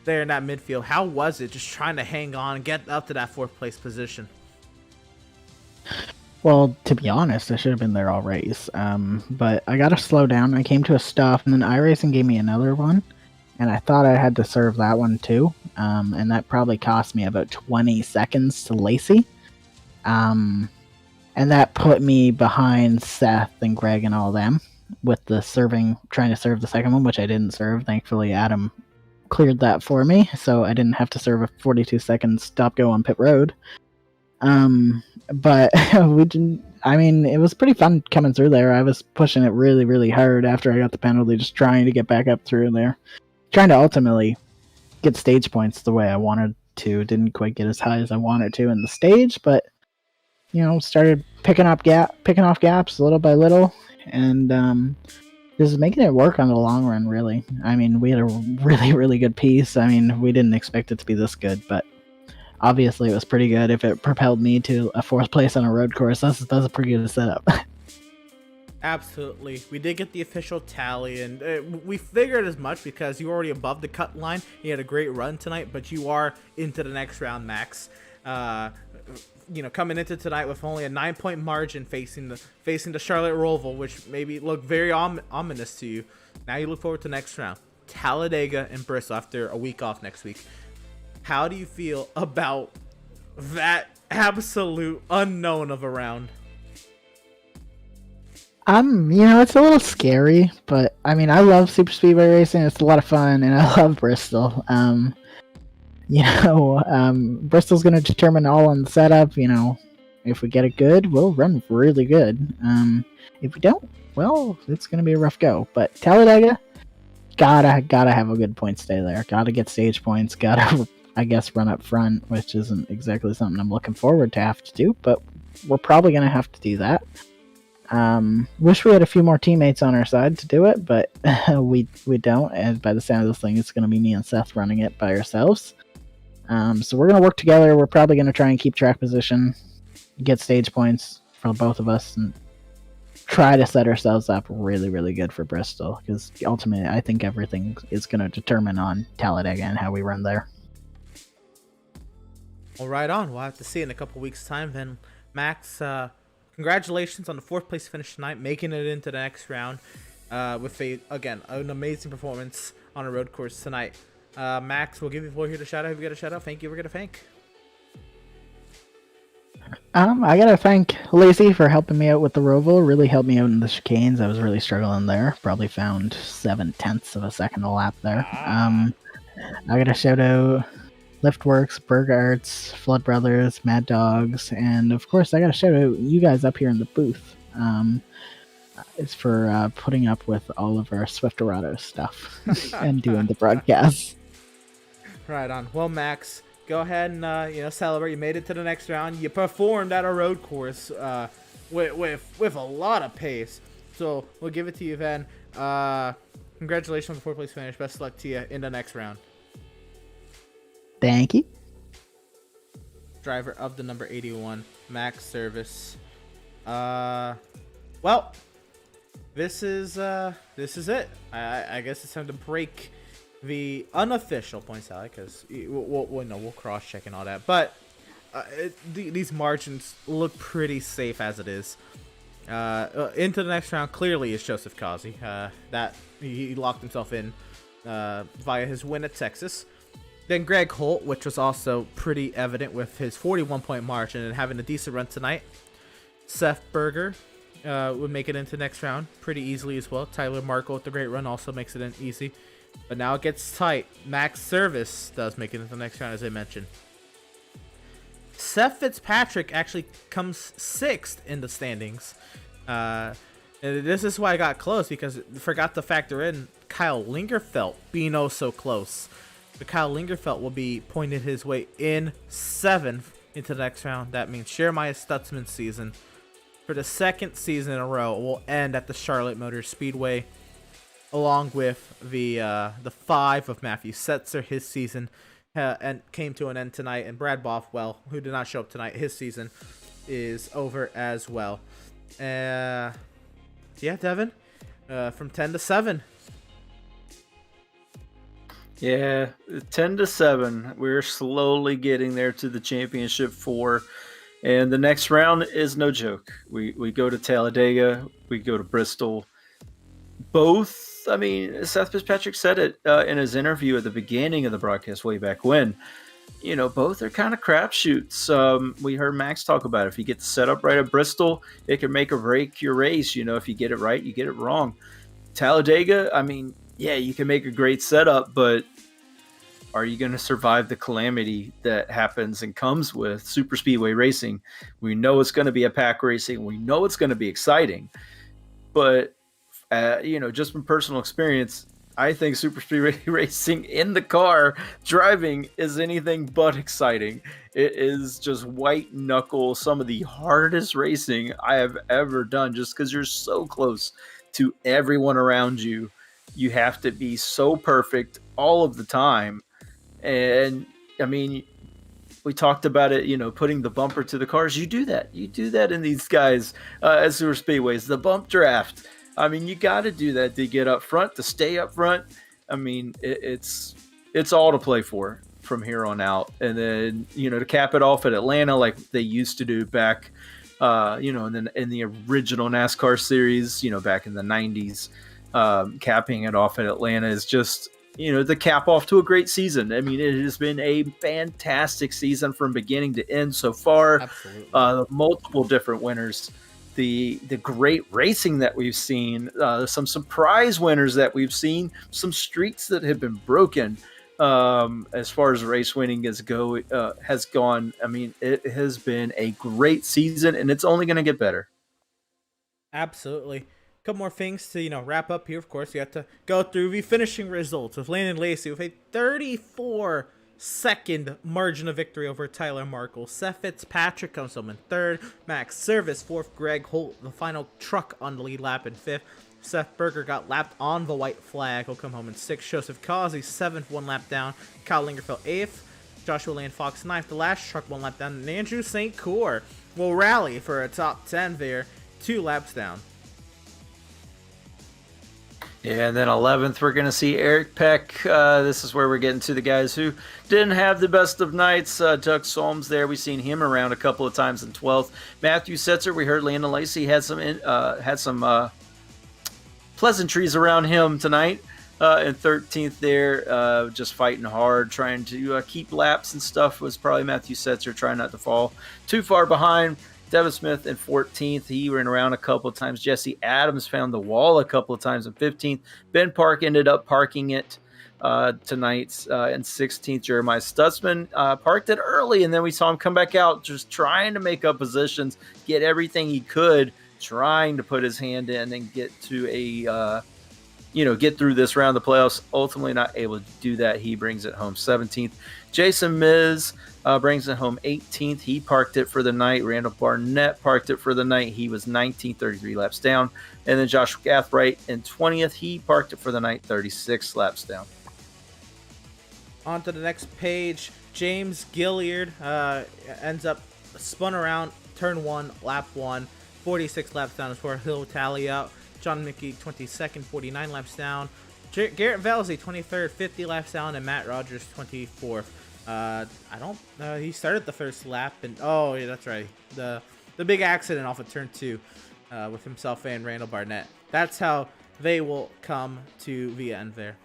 there in that midfield. How was it just trying to hang on and get up to that 4th place position? Well, to be honest, I should have been there all race. But I got to slow down. I came to a stop, and then iRacing gave me another one, and I thought I had to serve that one too. And that probably cost me about 20 seconds to Lacey. And that put me behind Seth and Greg and all them with the trying to serve the second one, which I didn't serve. Thankfully, Adam cleared that for me, so I didn't have to serve a 42-second stop-go on pit road. But we didn't. I mean, it was pretty fun coming through there. I was pushing it really, really hard after I got the penalty, just trying to get back up through there, trying to ultimately get stage points the way I wanted to. Didn't quite get as high as I wanted to in the stage, but started picking off gaps little by little, and just making it work on the long run. Really, I mean, we had a really, really good piece. I mean, we didn't expect it to be this good, but obviously it was pretty good. If it propelled me to a 4th place on a road course, that's a pretty good setup. Absolutely. We did get the official tally, and we figured as much because you were already above the cut line. You had a great run tonight, but you are into the next round, Max. Coming into tonight with only a 9-point margin facing the Charlotte Roval, which maybe looked very ominous to you. Now you look forward to the next round. Talladega and Bristol after a week off next week. How do you feel about that absolute unknown of a round? It's a little scary, but I mean, I love super speedway racing. It's a lot of fun, and I love Bristol. Bristol's going to determine all on the setup. If we get it good, we'll run really good. If we don't, well, it's going to be a rough go. But Talladega, gotta have a good point stay there. Gotta get stage points. Gotta, I guess, run up front, which isn't exactly something I'm looking forward to have to do, but we're probably going to have to do that. Wish we had a few more teammates on our side to do it, but we don't, and by the sound of this thing, it's going to be me and Seth running it by ourselves. So we're going to work together. We're probably going to try and keep track position, get stage points for both of us, and try to set ourselves up really, really good for Bristol, because ultimately I think everything is going to determine on Talladega and how we run there. Well, right on. We'll have to see in a couple weeks' time then. Max, congratulations on the 4th place finish tonight, making it into the next round with, an amazing performance on a road course tonight. Max, we'll give you the floor here to shout out. If you got a shout out, thank you. We're going to thank. I got to thank Lacey for helping me out with the Roval. Really helped me out in the chicanes. I was really struggling there. Probably found 0.7 of a second a lap there. I got to shout out Liftworks, Berg Arts, Flood Brothers, Mad Dogs, and of course I gotta shout out you guys up here in the booth. It's for putting up with all of our Swiftorado stuff and doing the broadcasts. Right on. Well, Max, go ahead and celebrate. You made it to the next round. You performed at a road course with a lot of pace. So we'll give it to you then. Congratulations on the 4th place finish. Best of luck to you in the next round. Thank you. Driver of the number 81, Max Service. Well, this is it. I guess it's time to break the unofficial points tally, because we'll cross check and all that. But these margins look pretty safe as it is. Into the next round, clearly is Joseph Kazi. That he locked himself in via his win at Texas. Then Greg Holt, which was also pretty evident with his 41-point margin and having a decent run tonight. Seth Berger would make it into next round pretty easily as well. Tyler Markle with the great run also makes it in easy. But now it gets tight. Max Service does make it into the next round, as I mentioned. Seth Fitzpatrick actually comes 6th in the standings. This is why I got close, because I forgot to factor in Kyle Lingerfelt being oh so close. But Kyle Lingerfelt will be pointed his way in 7th into the next round. That means Jeremiah Stutzman's season, for the 2nd season in a row, will end at the Charlotte Motor Speedway, along with the 5 of Matthew Setzer. His season and came to an end tonight, and Brad Bothwell, who did not show up tonight, his season is over as well. Yeah, Devin, from 10 to 7. Yeah, 10 to 7. We're slowly getting there to the championship 4. And the next round is no joke. We go to Talladega. We go to Bristol. Both, I mean, Seth Fitzpatrick said it in his interview at the beginning of the broadcast way back when. You know, both are kind of crapshoots. We heard Max talk about it. If you get the setup right at Bristol, it can make or break your race. You know, if you get it right, you get it wrong. Talladega, I mean, yeah, you can make a great setup, but are you going to survive the calamity that happens and comes with super speedway racing? We know it's going to be a pack racing. We know it's going to be exciting, but you know, just from personal experience, I think super speedway racing in the car driving is anything but exciting. It is just white knuckle, some of the hardest racing I have ever done, just because you're so close to everyone around you. You have to be so perfect all of the time. And I mean, we talked about it, you know, putting the bumper to the cars. You do that in these guys at super speedways, the bump draft. I mean, you got to do that to get up front, to stay up front. I mean, it's all to play for from here on out. And then, you know, to cap it off at Atlanta, like they used to do back, you know, in the original NASCAR series, you know, back in the 90s, capping it off at Atlanta is just, you know, the cap off to a great season. I mean, it has been a fantastic season from beginning to end so far. Absolutely. Multiple different winners. The great racing that we've seen, some surprise winners that we've seen, some streaks that have been broken as far as race winning has gone. I mean, it has been a great season, and it's only going to get better. Absolutely. A couple more things to, you know, wrap up here. Of course, you have to go through the finishing results of Landon Lacey with a 34-second margin of victory over Tyler Markle. Seth Fitzpatrick comes home in 3rd. Max Service 4th. Greg Holt, the final truck on the lead lap, in 5th. Seth Berger got lapped on the white flag. He'll come home in 6th. Joseph Causey 7th, 1 lap down. Kyle Lingerfeld 8th. Joshua Land Fox 9th. The last truck 1 lap down. And Andrew St. Cour will rally for a top 10 there, 2 laps down. Yeah, and then 11th, we're going to see Eric Peck. This is where we're getting to the guys who didn't have the best of nights. Doug Solms there. We've seen him around a couple of times in 12th. Matthew Setzer, we heard Landon Lacey had some pleasantries around him tonight. In 13th there, just fighting hard, trying to keep laps and stuff, was probably Matthew Setzer, trying not to fall too far behind. Devin Smith in 14th. He ran around a couple of times. Jesse Adams found the wall a couple of times in 15th. Ben Park ended up parking it tonight in 16th. Jeremiah Stutzman parked it early, and then we saw him come back out just trying to make up positions, get everything he could, trying to put his hand in and get to get through this round of the playoffs. Ultimately not able to do that. He brings it home 17th. Jason Miz brings it home 18th. He parked it for the night. Randall Barnett parked it for the night. He was 19th, 33 laps down. And then Joshua Gathright in 20th. He parked it for the night, 36 laps down. On to the next page. James Gilliard ends up spun around turn 1, lap 1, 46 laps down before he'll tally out. John Mickey 22nd, 49 laps down. Garrett Valsey 23rd, 50 laps down, and Matt Rogers 24th. He started the first lap, and oh yeah, that's right, the big accident off of turn 2 with himself and Randall Barnett. That's how they will come to the end there.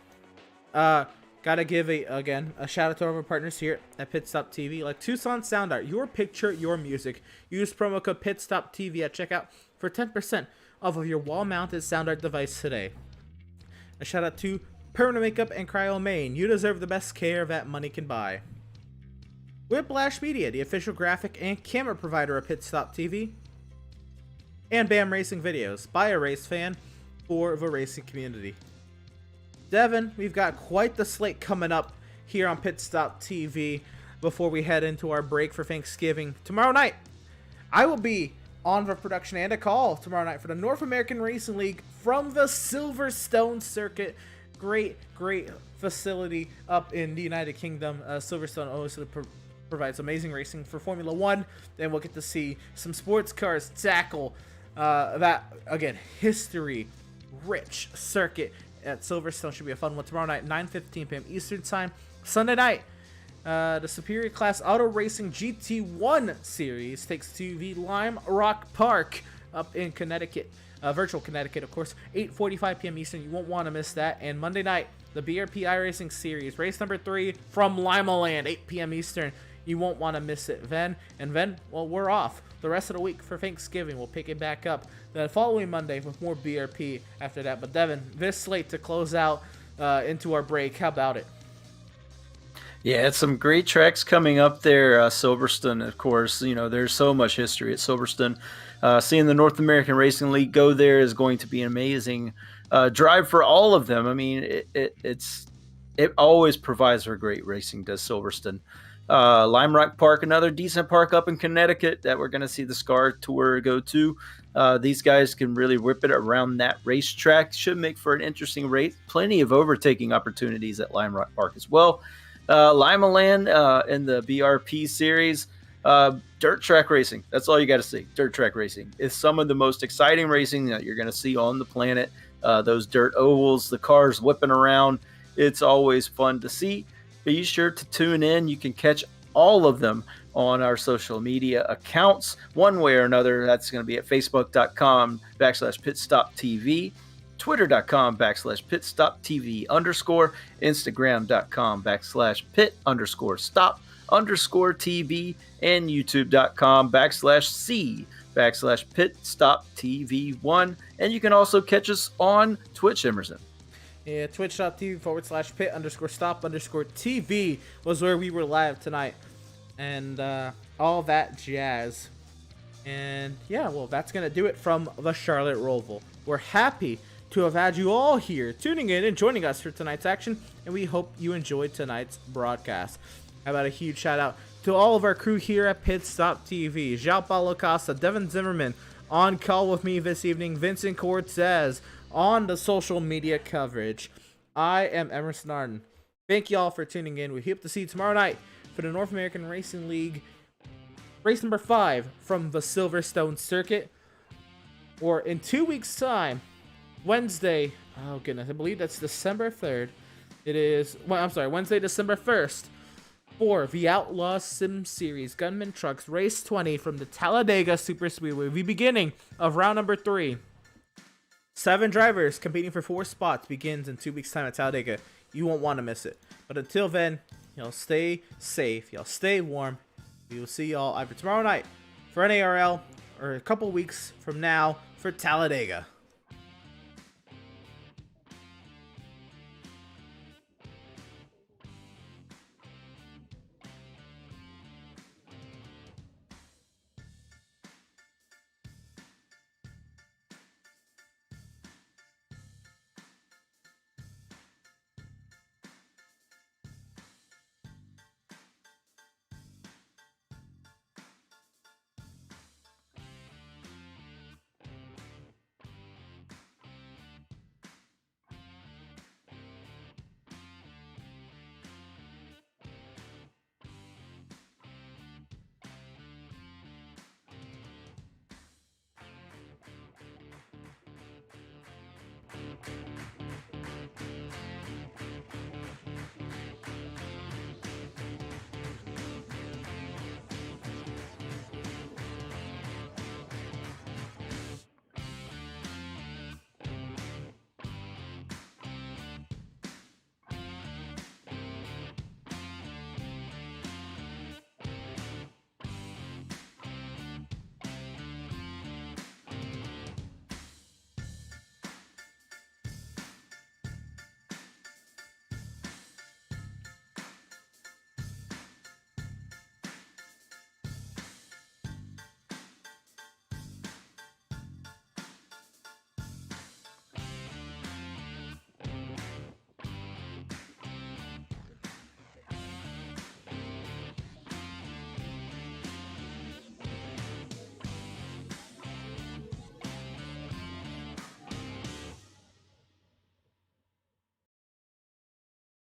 Gotta give a shout out to our partners here at Pit Stop TV, like Tucson Sound Art. Your picture, your music. Use promo code PitStopTV at checkout for 10% off of your wall-mounted sound art device today. A shout out to Permanent Makeup and Cryo Maine. You deserve the best care that money can buy. Whiplash Media, the official graphic and camera provider of Pit Stop TV. And BAM Racing Videos, by a race fan for the racing community. Devin, we've got quite the slate coming up here on Pit Stop TV before we head into our break for Thanksgiving. Tomorrow night, I will be on the production and a call tomorrow night for the North American Racing League from the Silverstone circuit. Great facility up in the United Kingdom. Silverstone always provides amazing racing for Formula One. Then we'll get to see some sports cars tackle that, again, history-rich circuit at Silverstone. Should be a fun one tomorrow night, 9:15 p.m. Eastern Time. Sunday night, the Superior Class Auto Racing GT1 Series takes to the Lime Rock Park up in Connecticut. Virtual Connecticut, of course, 8:45 p.m. Eastern. You won't want to miss that. And Monday night, the BRP iRacing Series, race number 3 from Lima Land, 8 p.m. Eastern. You won't want to miss it then. And then, well, we're off the rest of the week for Thanksgiving. We'll pick it back up the following Monday with more BRP after that. But Devin, this slate to close out into our break, how about it? Yeah, it's some great tracks coming up there. Silverstone, of course, there's so much history at Silverstone. Seeing the North American Racing League go there is going to be an amazing drive for all of them. I mean, it always provides for great racing, does Silverstone. Lime Rock Park, another decent park up in Connecticut that we're going to see the SCAR Tour go to. These guys can really whip it around that racetrack. Should make for an interesting race. Plenty of overtaking opportunities at Lime Rock Park as well. Lima Land in the BRP series. Dirt track racing. That's all you got to see. Dirt track racing is some of the most exciting racing that you're going to see on the planet. Those dirt ovals, the cars whipping around. It's always fun to see. Be sure to tune in. You can catch all of them on our social media accounts one way or another. That's going to be at facebook.com/pitstoptv, twitter.com/pitstoptv_, instagram.com/pit_stop_tv, and youtube.com/c/pitstoptv1. And you can also catch us on Twitch, Emerson. Yeah, twitch.tv/pit_stop_TV was where we were live tonight. And all that jazz. And yeah, well, that's going to do it from the Charlotte Roval. We're happy to have had you all here tuning in and joining us for tonight's action. And we hope you enjoyed tonight's broadcast. How about a huge shout out to all of our crew here at Pit Stop TV. João Paulo Costa, Devin Zimmerman on call with me this evening. Vincent Cortez on the social media coverage. I am Emerson Arden. Thank you all for tuning in. We hope to see you tomorrow night for the North American Racing League race number 5 from the Silverstone circuit. Or in 2 weeks time, Wednesday, oh goodness, I believe that's December 3rd. It is, well, I'm sorry, Wednesday, December 1st for the Outlaws Sim Series Gunman Trucks Race 20 from the Talladega Super Speedway. The beginning of round number 3. 7 drivers competing for 4 spots begins in 2 weeks' time at Talladega. You won't want to miss it. But until then, y'all stay safe. Y'all stay warm. We will see y'all either tomorrow night for NARL or a couple weeks from now for Talladega.